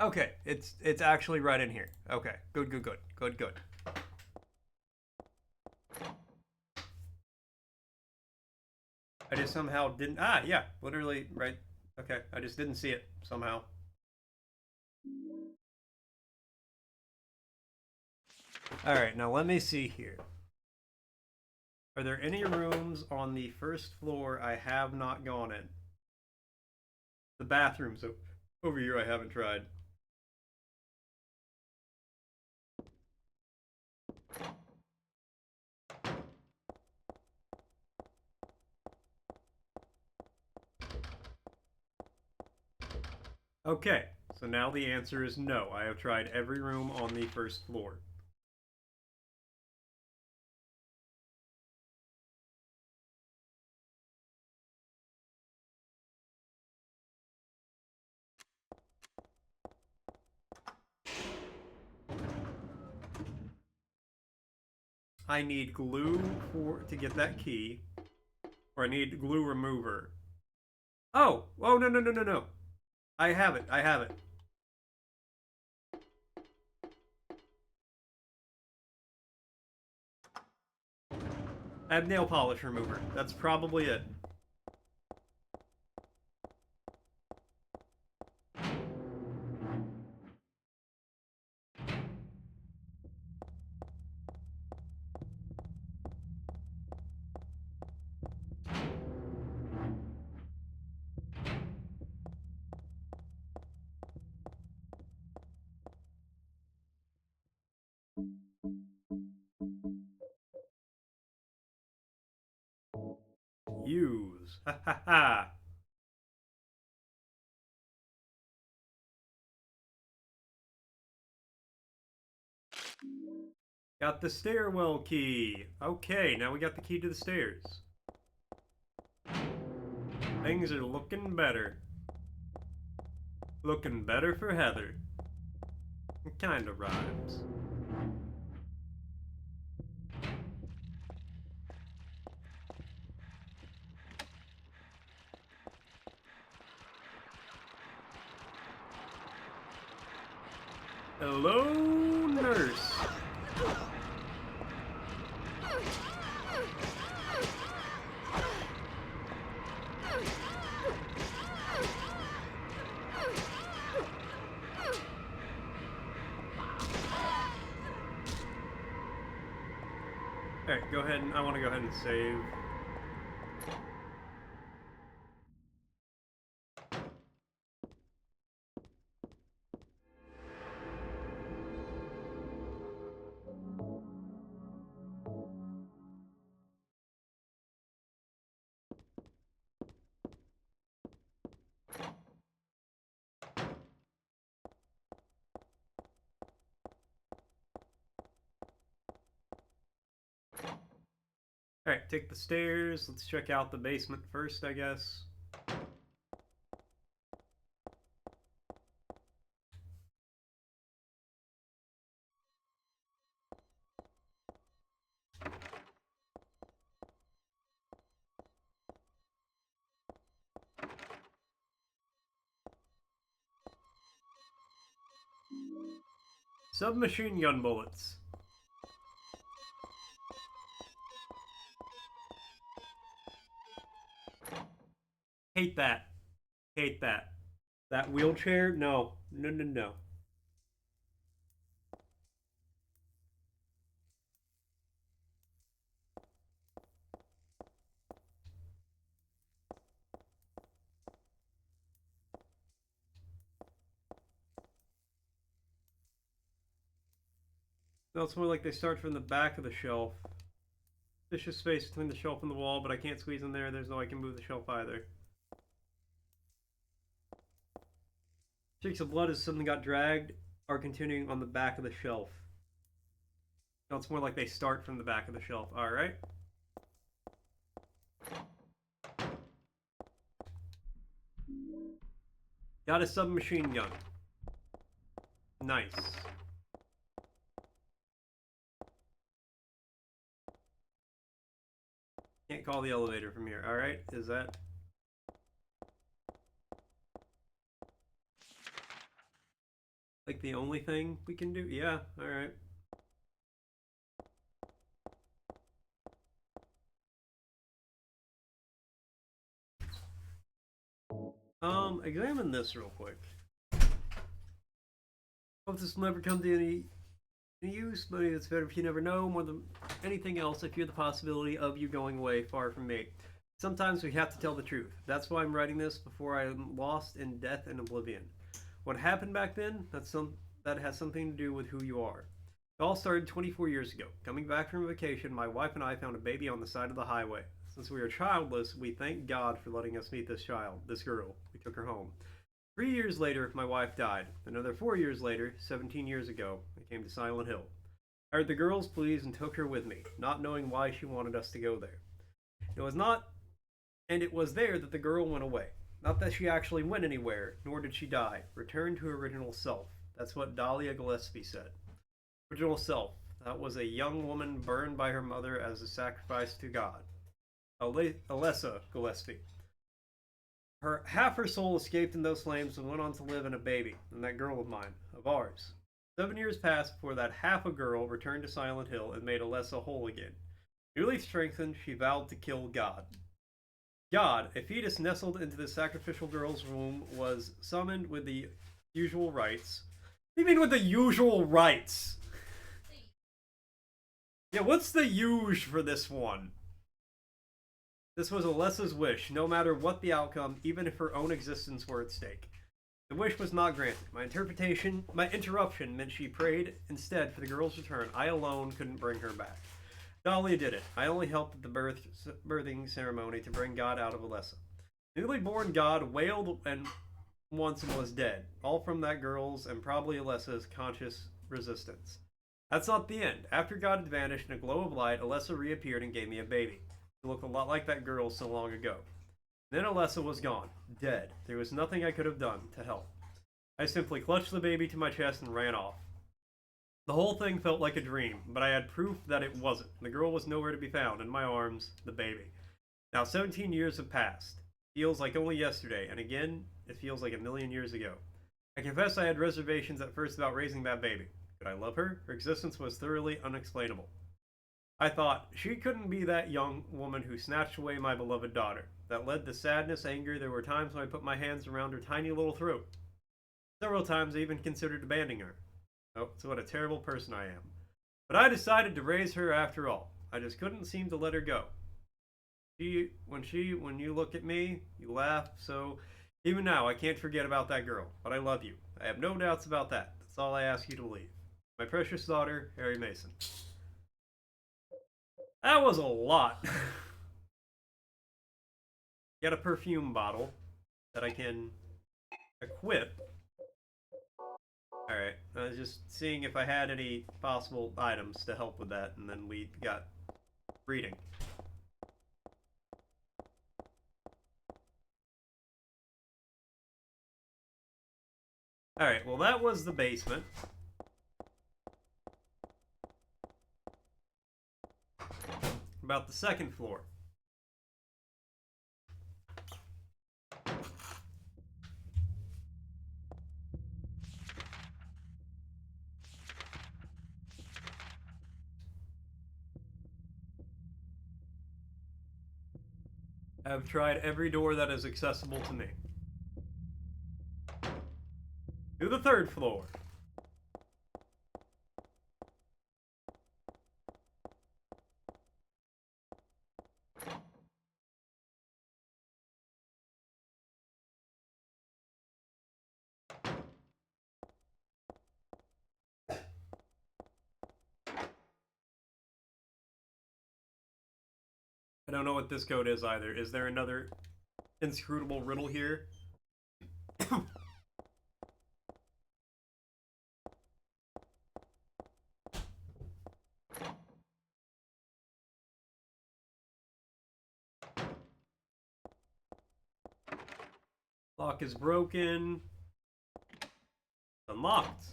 Okay, it's actually right in here. Okay, good. I just somehow didn't. Ah, yeah, literally right. Okay, I just didn't see it somehow. All right, now let me see here. Are there any rooms on the first floor I have not gone in? The bathrooms over here I haven't tried. Okay, so now the answer is no. I have tried every room on the first floor. I need glue to get that key, or I need glue remover. Oh, no. I have it. I have nail polish remover. That's probably it. Use. Ha ha ha. Got the stairwell key. Okay, now we got the key to the stairs. Things are looking better. Looking better for Heather. It kinda rhymes. Hello, nurse. Alright, go ahead and I want to go ahead and save. Alright, take the stairs. Let's check out the basement first, I guess. Submachine gun bullets. Hate that. Hate that. That wheelchair? No. No, no, no. No, it's more like they start from the back of the shelf. There's just space between the shelf and the wall, but I can't squeeze in there. There's no way I can move the shelf either. Streaks of blood as something got dragged are continuing on the back of the shelf. No, it's more like they start from the back of the shelf. Alright. Got a submachine gun. Nice. Can't call the elevator from here. Alright, is that... like the only thing we can do? Yeah, alright. Examine this real quick. Hope this will never come to any use, but it's better if you never know. More than anything else, I fear the possibility of you going away far from me. Sometimes we have to tell the truth. That's why I'm writing this before I am lost in death and oblivion. What happened back then, that has something to do with who you are. It all started 24 years ago. Coming back from vacation, my wife and I found a baby on the side of the highway. Since we are childless, we thank God for letting us meet this child, this girl. We took her home. 3 years later, my wife died. Another 4 years later, 17 years ago, I came to Silent Hill. I heard the girl's pleas and took her with me, not knowing why she wanted us to go there. It was there that the girl went away. Not that she actually went anywhere, nor did she die. Returned to her original self. That's what Dahlia Gillespie said. Original self. That was a young woman burned by her mother as a sacrifice to God. Alessa Gillespie. Half her soul escaped in those flames and went on to live in a baby, and that girl of mine, of ours. 7 years passed before that half a girl returned to Silent Hill and made Alessa whole again. Newly strengthened, she vowed to kill God. God, a fetus nestled into the sacrificial girl's womb, was summoned with the usual rites. What do you mean with the usual rites? Yeah, what's the usual for this one? This was Alessa's wish, no matter what the outcome, even if her own existence were at stake. The wish was not granted. My interruption meant she prayed instead for the girl's return. I alone couldn't bring her back. Dahlia did it. I only helped at the birthing ceremony to bring God out of Alessa. Newly born God wailed and once and was dead, all from that girl's and probably Alessa's conscious resistance. That's not the end. After God had vanished in a glow of light, Alessa reappeared and gave me a baby. She looked a lot like that girl so long ago. Then Alessa was gone, dead. There was nothing I could have done to help. I simply clutched the baby to my chest and ran off. The whole thing felt like a dream, but I had proof that it wasn't. The girl was nowhere to be found. In my arms, the baby. Now 17 years have passed. Feels like only yesterday, and again, it feels like a million years ago. I confess I had reservations at first about raising that baby. Could I love her? Her existence was thoroughly unexplainable. I thought, she couldn't be that young woman who snatched away my beloved daughter. That led to sadness, anger. There were times when I put my hands around her tiny little throat. Several times I even considered abandoning her. Oh, so what a terrible person I am. But I decided to raise her after all. I just couldn't seem to let her go. When you look at me, you laugh, so even now I can't forget about that girl. But I love you. I have no doubts about that. That's all I ask you to believe. My precious daughter, Harry Mason. That was a lot. Get a perfume bottle that I can equip. Alright, I was just seeing if I had any possible items to help with that, and then we got reading. Alright, well that was the basement. About the second floor. I've tried every door that is accessible to me. To the third floor. I don't know what this code is either. Is there another inscrutable riddle here? Lock is broken. Unlocked.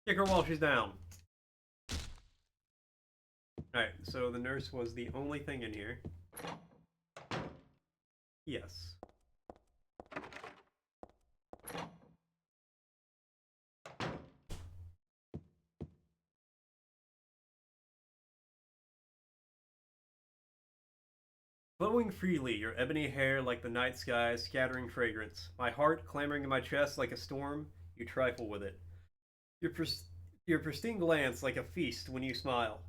Kick her while she's down. Alright, so the nurse was the only thing in here. Yes. Flowing freely, your ebony hair like the night sky, scattering fragrance. My heart clamoring in my chest like a storm, you trifle with it. Your pristine glance like a feast when you smile.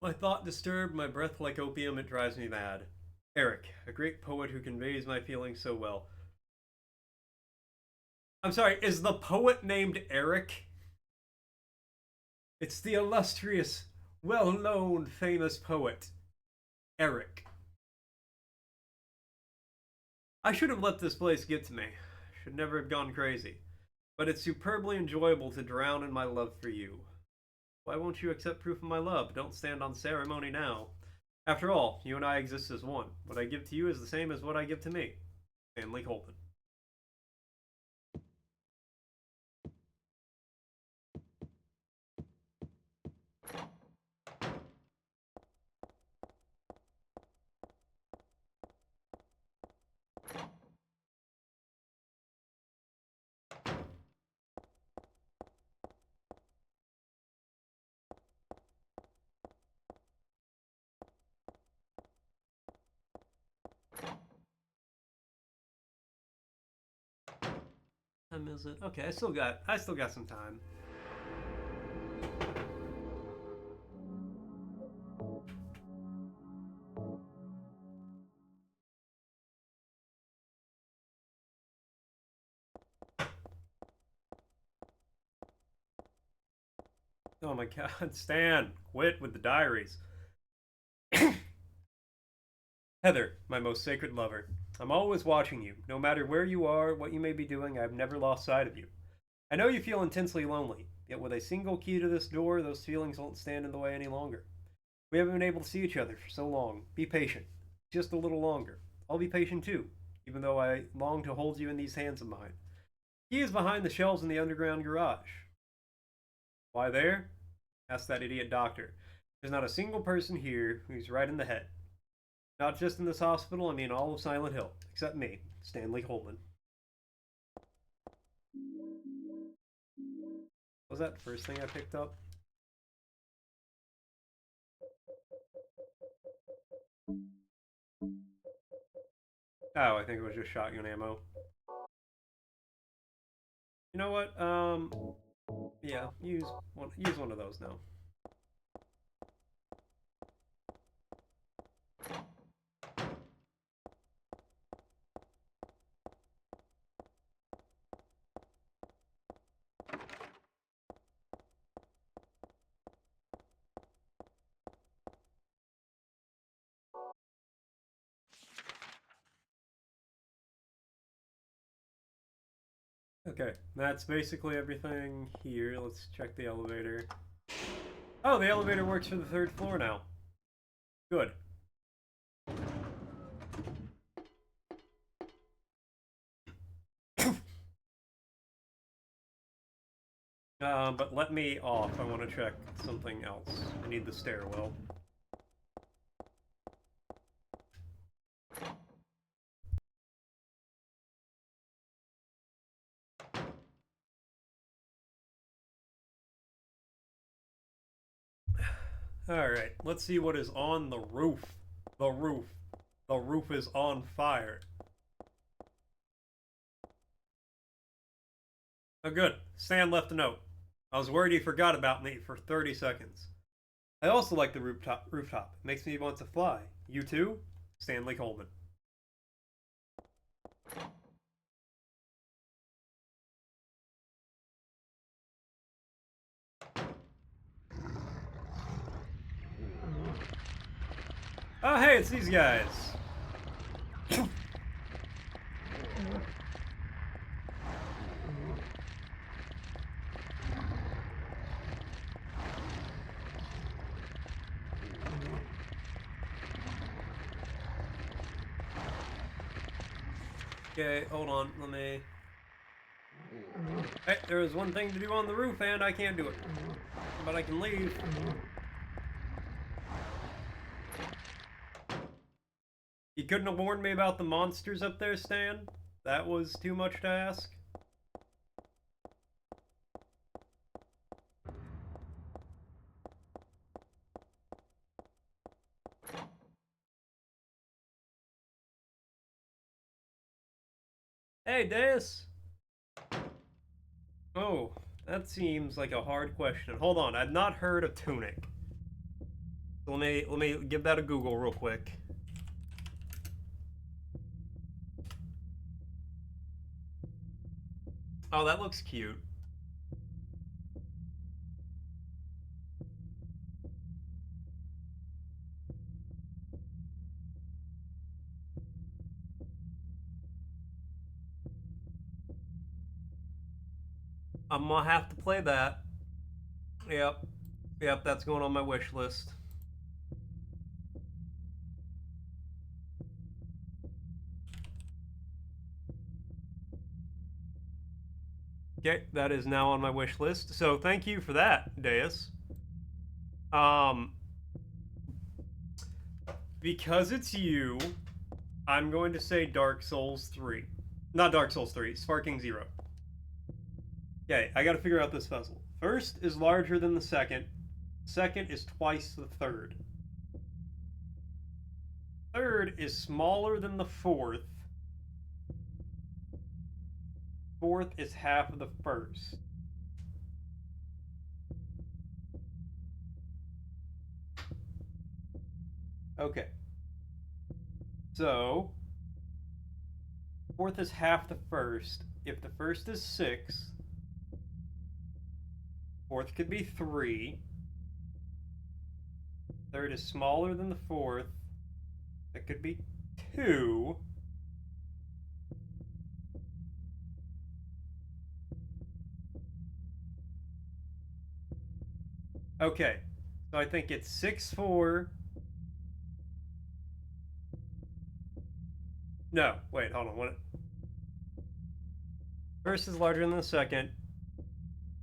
My thought disturbed, my breath like opium, it drives me mad. Eric, a great poet who conveys my feelings so well. I'm sorry, is the poet named Eric? It's the illustrious, well-known, famous poet, Eric. I should have let this place get to me. Should never have gone crazy. But it's superbly enjoyable to drown in my love for you. Why won't you accept proof of my love? Don't stand on ceremony now. After all, you and I exist as one. What I give to you is the same as what I give to me. Stanley Colton. Time is it? Okay, I still got some time. Oh my god, Stan, quit with the diaries. Heather, my most sacred lover, I'm always watching you. No matter where you are, what you may be doing, I've never lost sight of you. I know you feel intensely lonely, yet with a single key to this door, those feelings won't stand in the way any longer. We haven't been able to see each other for so long. Be patient. Just a little longer. I'll be patient too, even though I long to hold you in these hands of mine. The key is behind the shelves in the underground garage. Why there? Asked that idiot doctor. There's not a single person here who's right in the head. Not just in this hospital, I mean all of Silent Hill, except me, Stanley Coleman. Was that the first thing I picked up? Oh, I think it was just shotgun ammo. You know what? Yeah, use one of those now. Okay, that's basically everything here. Let's check the elevator. Oh, the elevator works for the 3rd floor now. Good. But let me off. I want to check something else. I need the stairwell. Alright, let's see what is on the roof. The roof. The roof is on fire. Oh good, Stan left a note. I was worried he forgot about me for 30 seconds. I also like the rooftop. It makes me want to fly. You too? Stanley Coleman. Oh hey, it's these guys. Okay, hold on, let me... Hey, there is one thing to do on the roof and I can't do it. But I can leave. You couldn't have warned me about the monsters up there, Stan? That was too much to ask? Hey, Deus! Oh, that seems like a hard question. Hold on, I've not heard of tunic. So let me give that a Google real quick. Oh, that looks cute. I'm gonna have to play that. Yep. Yep, that's going on my wish list. Okay, that is now on my wish list. So thank you for that, Deus. Because it's you, I'm going to say Dark Souls 3. Not Dark Souls 3, Sparking Zero. Okay, I gotta figure out this puzzle. First is larger than the second. Second is twice the third. Third is smaller than the fourth. Fourth is half of the first. Okay. So, fourth is half the first. If the first is 6, fourth could be 3. Third is smaller than the fourth. That could be 2. Okay, so I think it's 6'4". No, wait, hold on. What? First is larger than the second.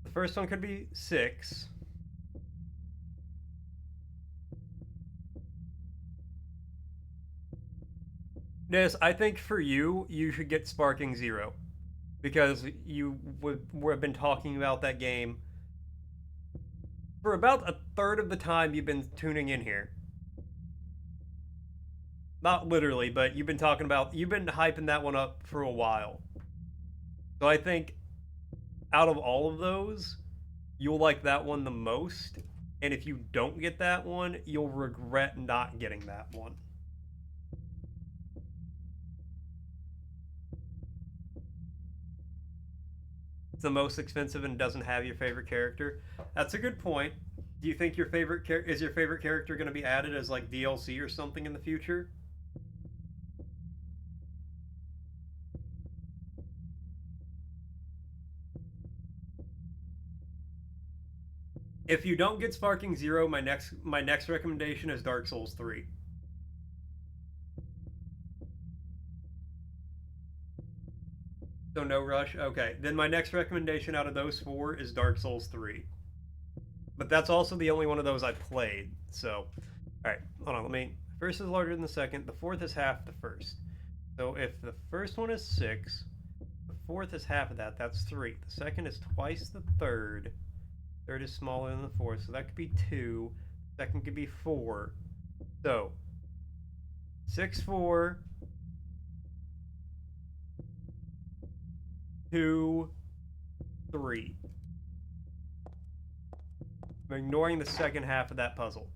The first one could be 6. Yes, I think for you, you should get Sparking Zero. Because you have been talking about that game for about a third of the time you've been tuning in here. Not literally, but you've been hyping that one up for a while. So I think out of all of those, you'll like that one the most. And if you don't get that one, you'll regret not getting that one. It's the most expensive and doesn't have your favorite character. That's a good point. Do you think your favorite character going to be added as like DLC or something in the future? If you don't get Sparking Zero, my next recommendation is Dark Souls 3. So no rush? Okay. Then my next recommendation out of those 4 is Dark Souls 3. But that's also the only one of those I played. So, alright, hold on, first is larger than the second, the fourth is half the first. So if the first one is 6, the fourth is half of that, that's 3. The second is twice the third. Third is smaller than the fourth, so that could be 2. Second could be 4. So 6, 4, 2, 3. I'm ignoring the second half of that puzzle.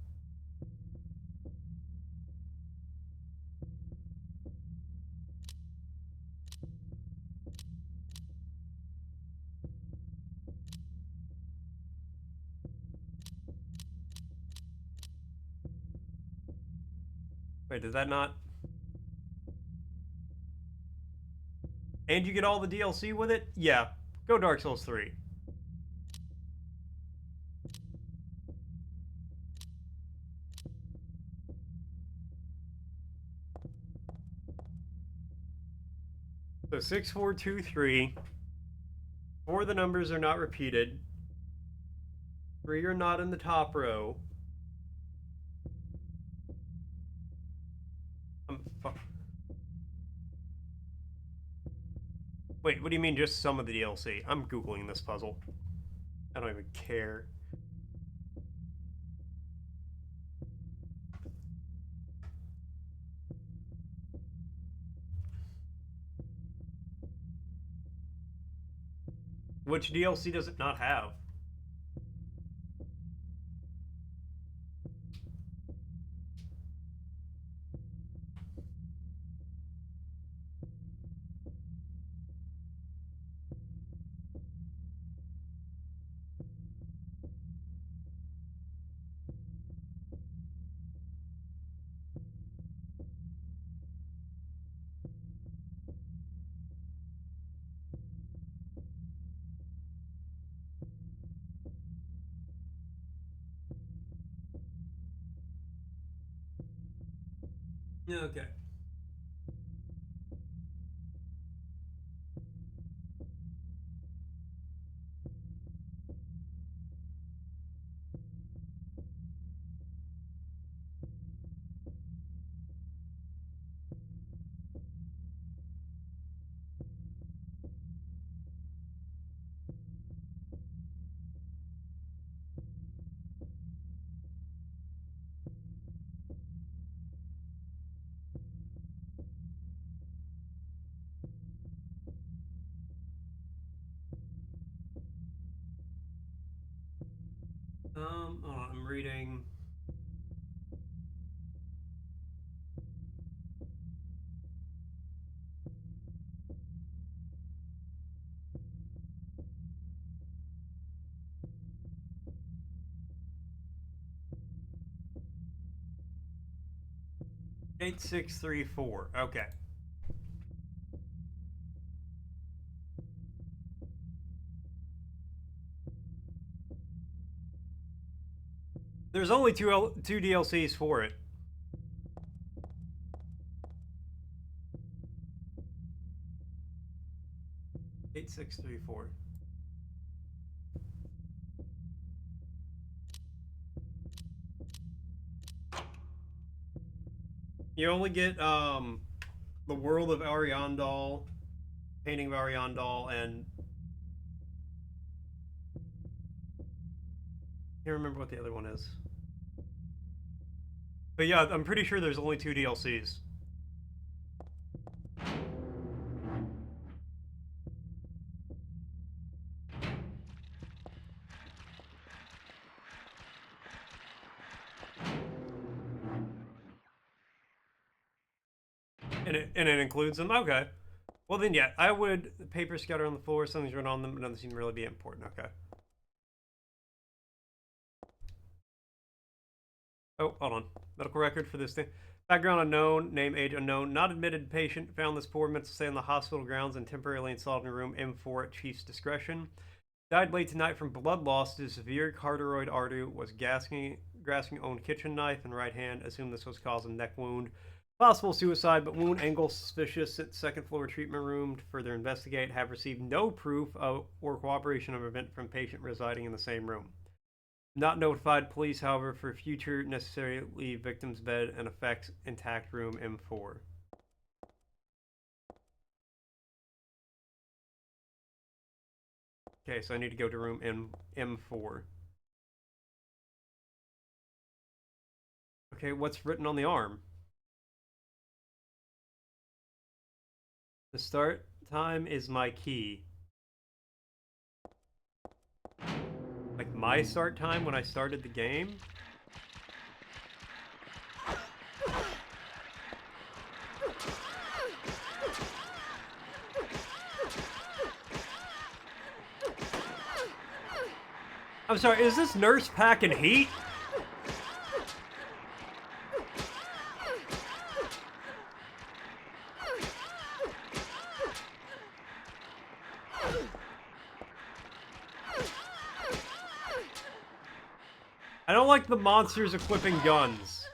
Wait, does that not? And you get all the DLC with it? Yeah. Go Dark Souls 3. So 6, 4, 2, 3. 4 of the numbers are not repeated. 3 are not in the top row. Wait, what do you mean just some of the DLC? I'm Googling this puzzle. I don't even care. Which DLC does it not have? Okay. I'm reading. Eight, 6, 3, 4. Okay. There's only two DLCs for it. Eight, 6, 3, 4. You only get the World of Ariandel, Painting of Ariandel, and I can't remember what the other one is. But yeah, I'm pretty sure there's only 2 DLCs. And it includes them? Okay. Well then, yeah, I would paper scatter on the floor, something's written on them, but doesn't seem to really be important. Okay. Oh, hold on. Medical record for this thing. Background unknown, name, age unknown. Not admitted patient. Found this poor mental stay on the hospital grounds and temporarily installed in room M4 at chief's discretion. Died late tonight from blood loss to severe carotid artery. Was grasping own kitchen knife in right hand. Assumed this was caused of neck wound. Possible suicide, but wound angle suspicious at second floor treatment room to further investigate. Have received no proof of or cooperation of event from patient residing in the same room. Not notified police, however, for future necessary leave victim's bed and effects intact room M4. Okay, so I need to go to room M4. Okay, what's written on the arm? The start time is my key. Like my start time when I started the game? I'm sorry, is this nurse packing heat? I don't like the monsters equipping guns.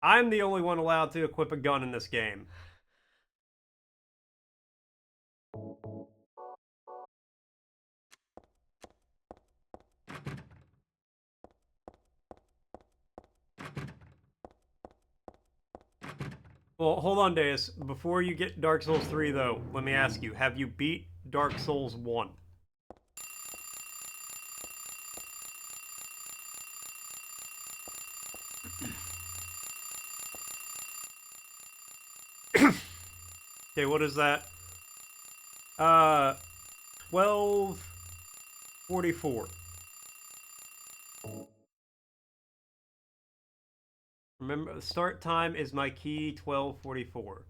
I'm the only one allowed to equip a gun in this game. Well, hold on, Deus. Before you get Dark Souls 3, though, let me ask you, have you beat Dark Souls 1? Okay, what is that? 12:44. Remember, the start time is my key, 12:44.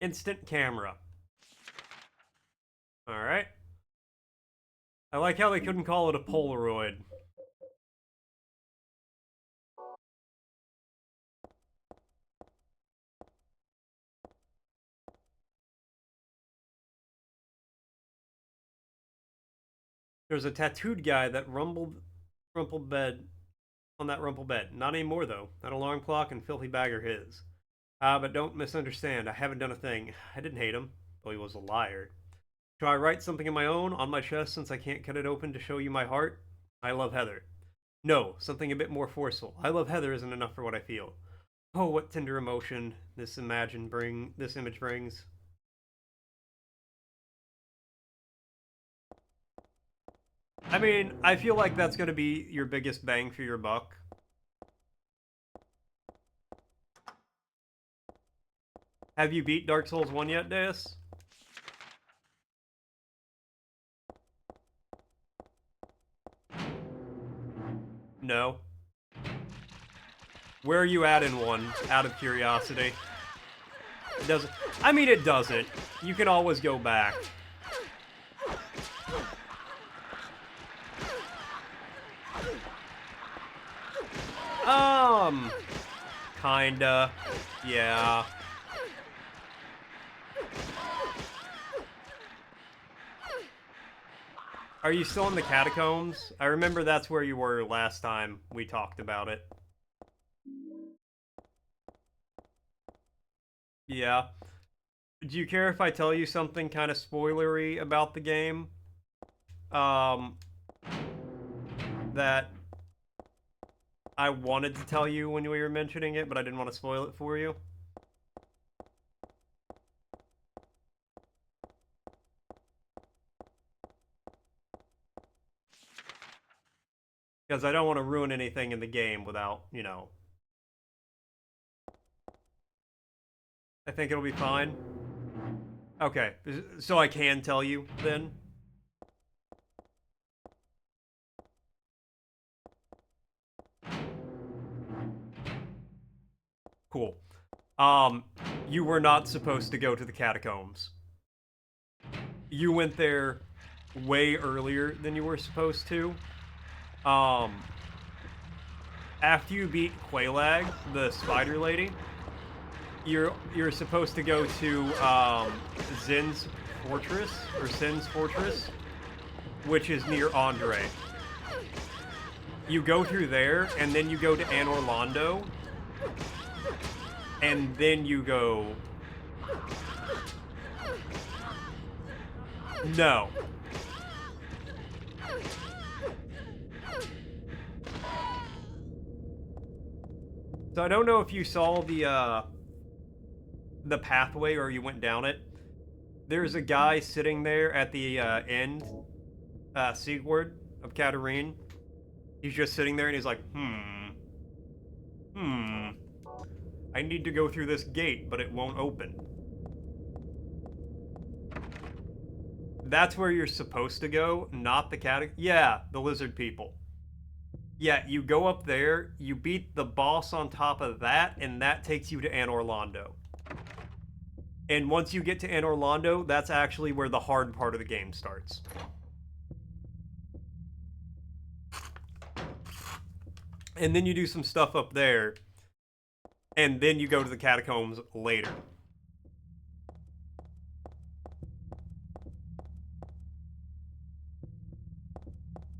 Instant camera. Alright. I like how they couldn't call it a Polaroid. There's a tattooed guy that rumpled bed on that rumpled bed. Not anymore, though. That alarm clock and filthy bag are his. But don't misunderstand. I haven't done a thing. I didn't hate him, though he was a liar. Shall I write something of my own on my chest since I can't cut it open to show you my heart? I love Heather. No, something a bit more forceful. I love Heather isn't enough for what I feel. Oh, what tender emotion this image brings. I mean, I feel like that's going to be your biggest bang for your buck. Have you beat Dark Souls 1 yet, Deus? No. Where are you at in 1, out of curiosity? It doesn't... I mean, it doesn't. You can always go back. Kinda. Yeah. Are you still in the catacombs? I remember that's where you were last time we talked about it. Yeah. Do you care if I tell you something kind of spoilery about the game? That I wanted to tell you when we were mentioning it, but I didn't want to spoil it for you. Because I don't want to ruin anything in the game without, you know. I think it'll be fine. Okay, so I can tell you then. Cool. You were not supposed to go to the catacombs. You went there way earlier than you were supposed to. After you beat Quelaag, the spider lady, you're supposed to go to Zin's fortress, or Sin's fortress, which is near Andre. You go through there, and then you go to Anor Londo, and then you go... No. So I don't know if you saw the pathway or you went down it. There's a guy sitting there at the end, seaward of Katarine. He's just sitting there and he's like, I need to go through this gate, but it won't open. That's where you're supposed to go, not the Yeah, the lizard people. Yeah, you go up there, you beat the boss on top of that, and that takes you to Anor Londo. And once you get to Anor Londo, that's actually where the hard part of the game starts. And then you do some stuff up there, and then you go to the catacombs later.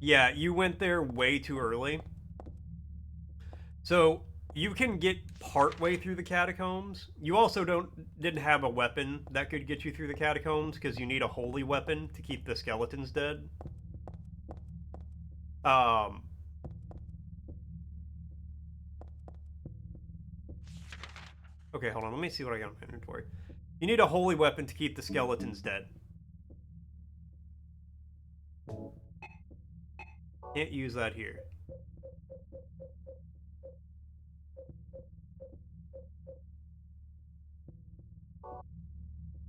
Yeah, you went there way too early. So, you can get partway through the catacombs. You also didn't have a weapon that could get you through the catacombs, because you need a holy weapon to keep the skeletons dead. Okay, hold on, let me see what I got in my inventory. You need a holy weapon to keep the skeletons dead. Can't use that here.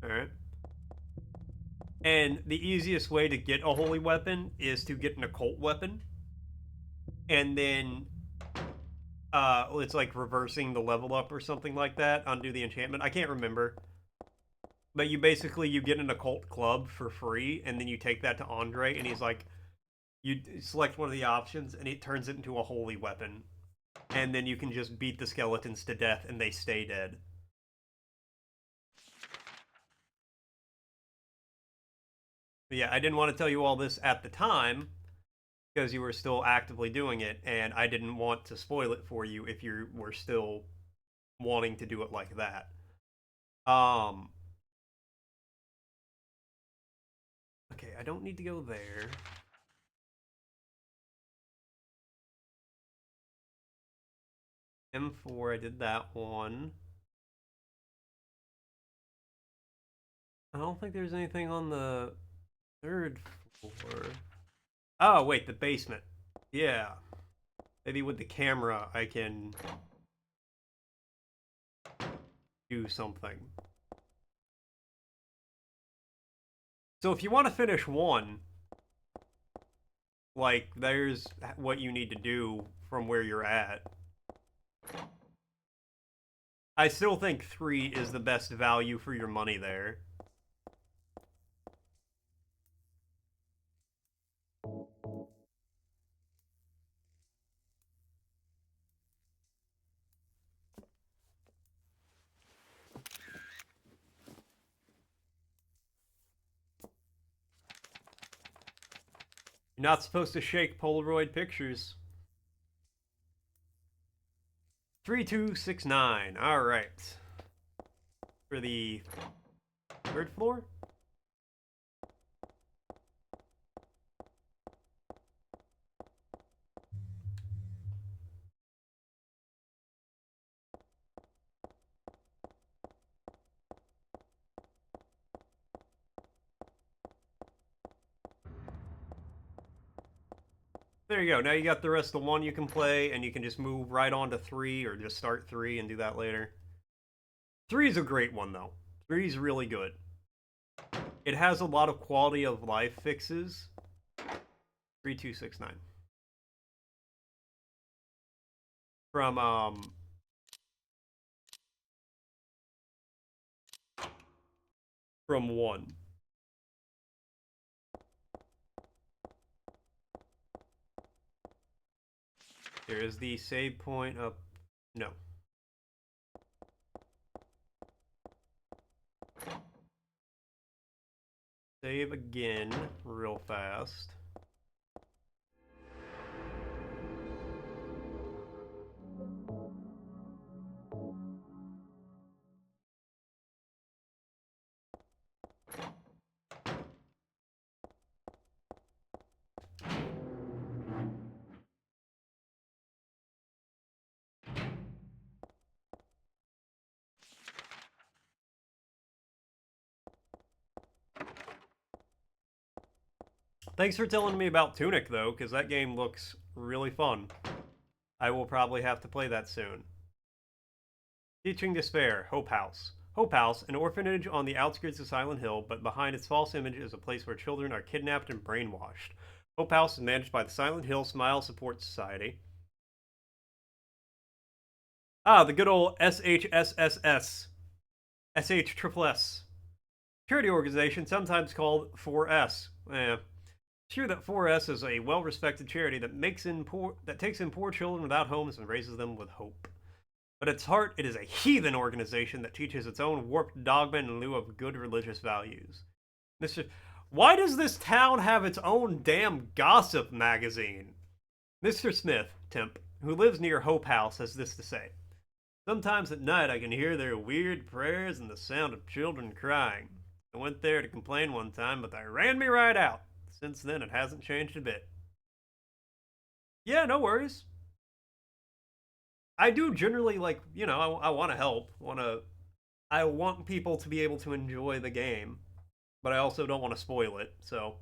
Alright. And the easiest way to get a holy weapon is to get an occult weapon. And then it's like reversing the level up or something like that. Undo the enchantment. I can't remember. But you get an occult club for free, and then you take that to Andre, and he's like, you select one of the options, and it turns it into a holy weapon. And then you can just beat the skeletons to death, and they stay dead. But yeah, I didn't want to tell you all this at the time, because you were still actively doing it, and I didn't want to spoil it for you if you were still wanting to do it like that. Okay, I don't need to go there. M4, I did that one. I don't think there's anything on the third floor. Oh, wait, the basement. Yeah. Maybe with the camera I can do something. So if you want to finish one, like, there's what you need to do from where you're at. I still think 3 is the best value for your money there. You're not supposed to shake Polaroid pictures. 3269. All right. For the third floor? There you go. Now you got the rest of 1 you can play, and you can just move right on to 3, or just start 3 and do that later. 3 is a great one, though. 3 is really good. It has a lot of quality of life fixes. 3269. From 1. There is the save point up. No. Save again real fast. Thanks for telling me about Tunic, though, because that game looks really fun. I will probably have to play that soon. Teaching Despair, Hope House. Hope House, an orphanage on the outskirts of Silent Hill, but behind its false image is a place where children are kidnapped and brainwashed. Hope House is managed by the Silent Hill Smile Support Society. Ah, the good old SHSSS. SHSSS. Charity organization, sometimes called 4S. It's true that 4S is a well-respected charity that takes in poor children without homes and raises them with hope. But at its heart, it is a heathen organization that teaches its own warped dogma in lieu of good religious values. Why does this town have its own damn gossip magazine? Mr. Smith, temp, who lives near Hope House, has this to say. Sometimes at night I can hear their weird prayers and the sound of children crying. I went there to complain one time, but they ran me right out. Since then, it hasn't changed a bit. Yeah, no worries. I do generally, like, you know, I want to help. I want people to be able to enjoy the game, but I also don't want to spoil it, so.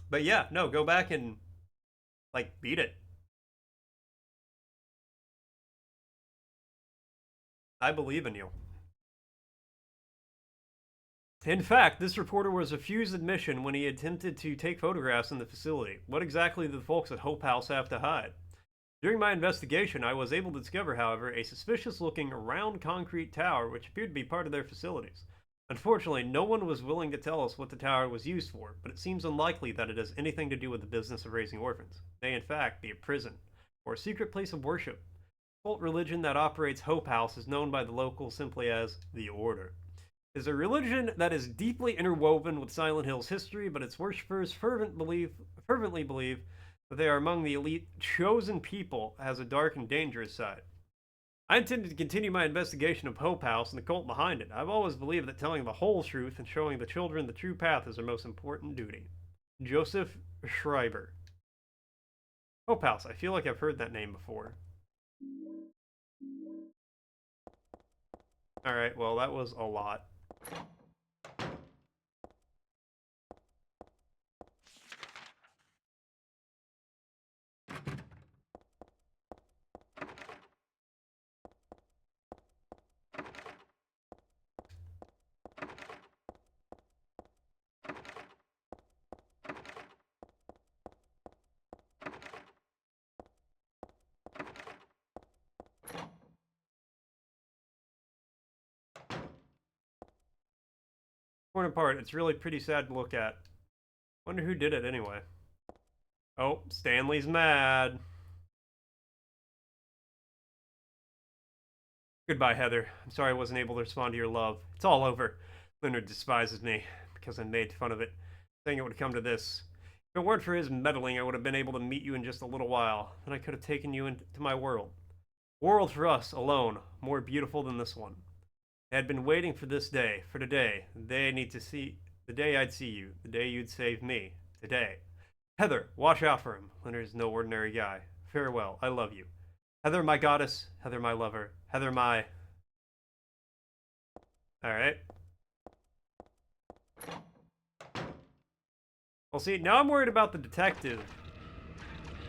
But yeah, no, go back and, like, beat it. I believe in you. In fact, this reporter was refused admission when he attempted to take photographs in the facility. What exactly did the folks at Hope House have to hide? During my investigation, I was able to discover, however, a suspicious-looking round concrete tower which appeared to be part of their facilities. Unfortunately, no one was willing to tell us what the tower was used for, but it seems unlikely that it has anything to do with the business of raising orphans. It may, in fact, be a prison, or a secret place of worship. The cult religion that operates Hope House is known by the locals simply as the Order. It is a religion that is deeply interwoven with Silent Hill's history, but its worshippers fervently believe that they are among the elite chosen people, has a dark and dangerous side. I intended to continue my investigation of Hope House and the cult behind it. I've always believed that telling the whole truth and showing the children the true path is our most important duty. Joseph Schreiber. Hope House. I feel like I've heard that name before. Alright, well, that was a lot. Torn apart. It's really pretty sad to look at. Wonder who did it anyway. Oh, Stanley's mad. Goodbye, Heather. I'm sorry I wasn't able to respond to your love. It's all over. Leonard despises me because I made fun of it, saying it would come to this. If it weren't for his meddling, I would have been able to meet you in just a little while. Then I could have taken you into my world. World for us, alone, more beautiful than this one. I had been waiting for this day, for today, the day I need to see, the day I'd see you, the day you'd save me, today. Heather, watch out for him. Leonard is no ordinary guy. Farewell, I love you. Heather, my goddess. Heather, my lover. Heather, my... Alright. Well, see, now I'm worried about the detective.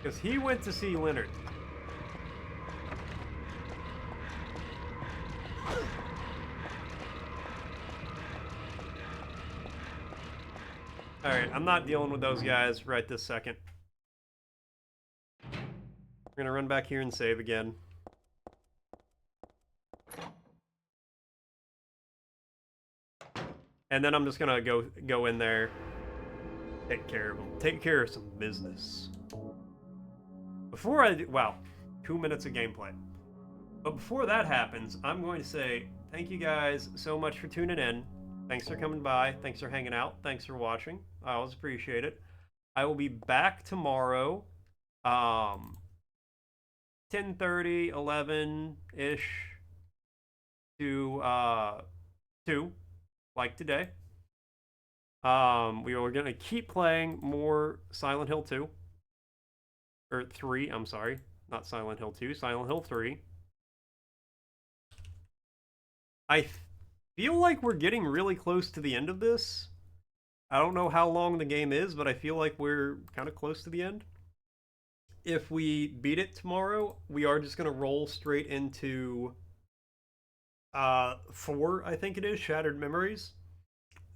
Because he went to see Leonard. Alright, I'm not dealing with those guys right this second. We're gonna run back here and save again. And then I'm just gonna go in there, take care of them, take care of some business. Before I do, wow, 2 minutes of gameplay. But before that happens, I'm going to say thank you guys so much for tuning in. Thanks for coming by. Thanks for hanging out. Thanks for watching. I always appreciate it. I will be back tomorrow, 10:30, 11-ish to 2, like today. We are going to keep playing more Silent Hill 2. Or 3, I'm sorry. Not Silent Hill 2, Silent Hill 3. I feel like we're getting really close to the end of this. I don't know how long the game is, but I feel like we're kind of close to the end. If we beat it tomorrow, we are just going to roll straight into 4, I think it is, Shattered Memories.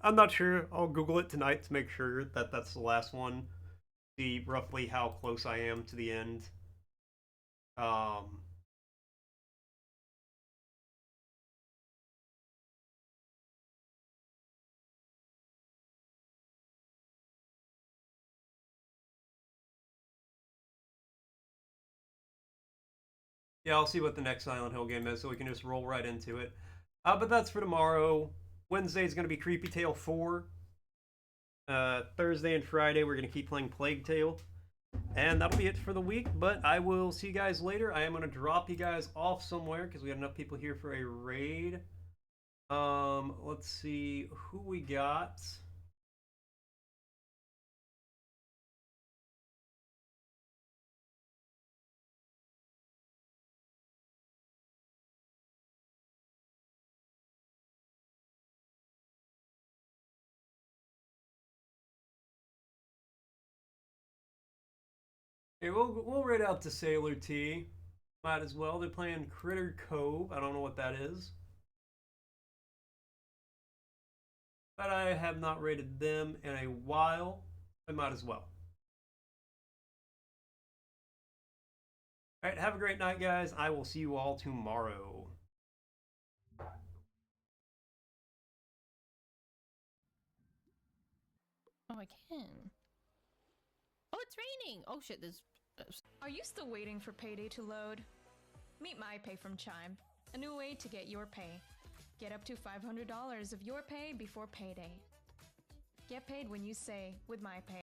I'm not sure. I'll Google it tonight to make sure that that's the last one. See roughly how close I am to the end. Yeah, I'll see what the next Silent Hill game is, so we can just roll right into it. But that's for tomorrow. Wednesday is going to be Creepy Tale 4. Thursday and Friday, we're going to keep playing Plague Tale. And that'll be it for the week, but I will see you guys later. I am going to drop you guys off somewhere, because we got enough people here for a raid. Let's see who we got. Okay, we'll raid out to Sailor T. Might as well. They're playing Critter Cove. I don't know what that is. But I have not rated them in a while. I might as well. Alright, have a great night, guys. I will see you all tomorrow.
Oh, I can. Oh, it's raining! Oh shit, there's...
Are you still waiting for payday to load? Meet MyPay from Chime, a new way to get your pay. Get up to $500 of your pay before payday. Get paid when you say with MyPay.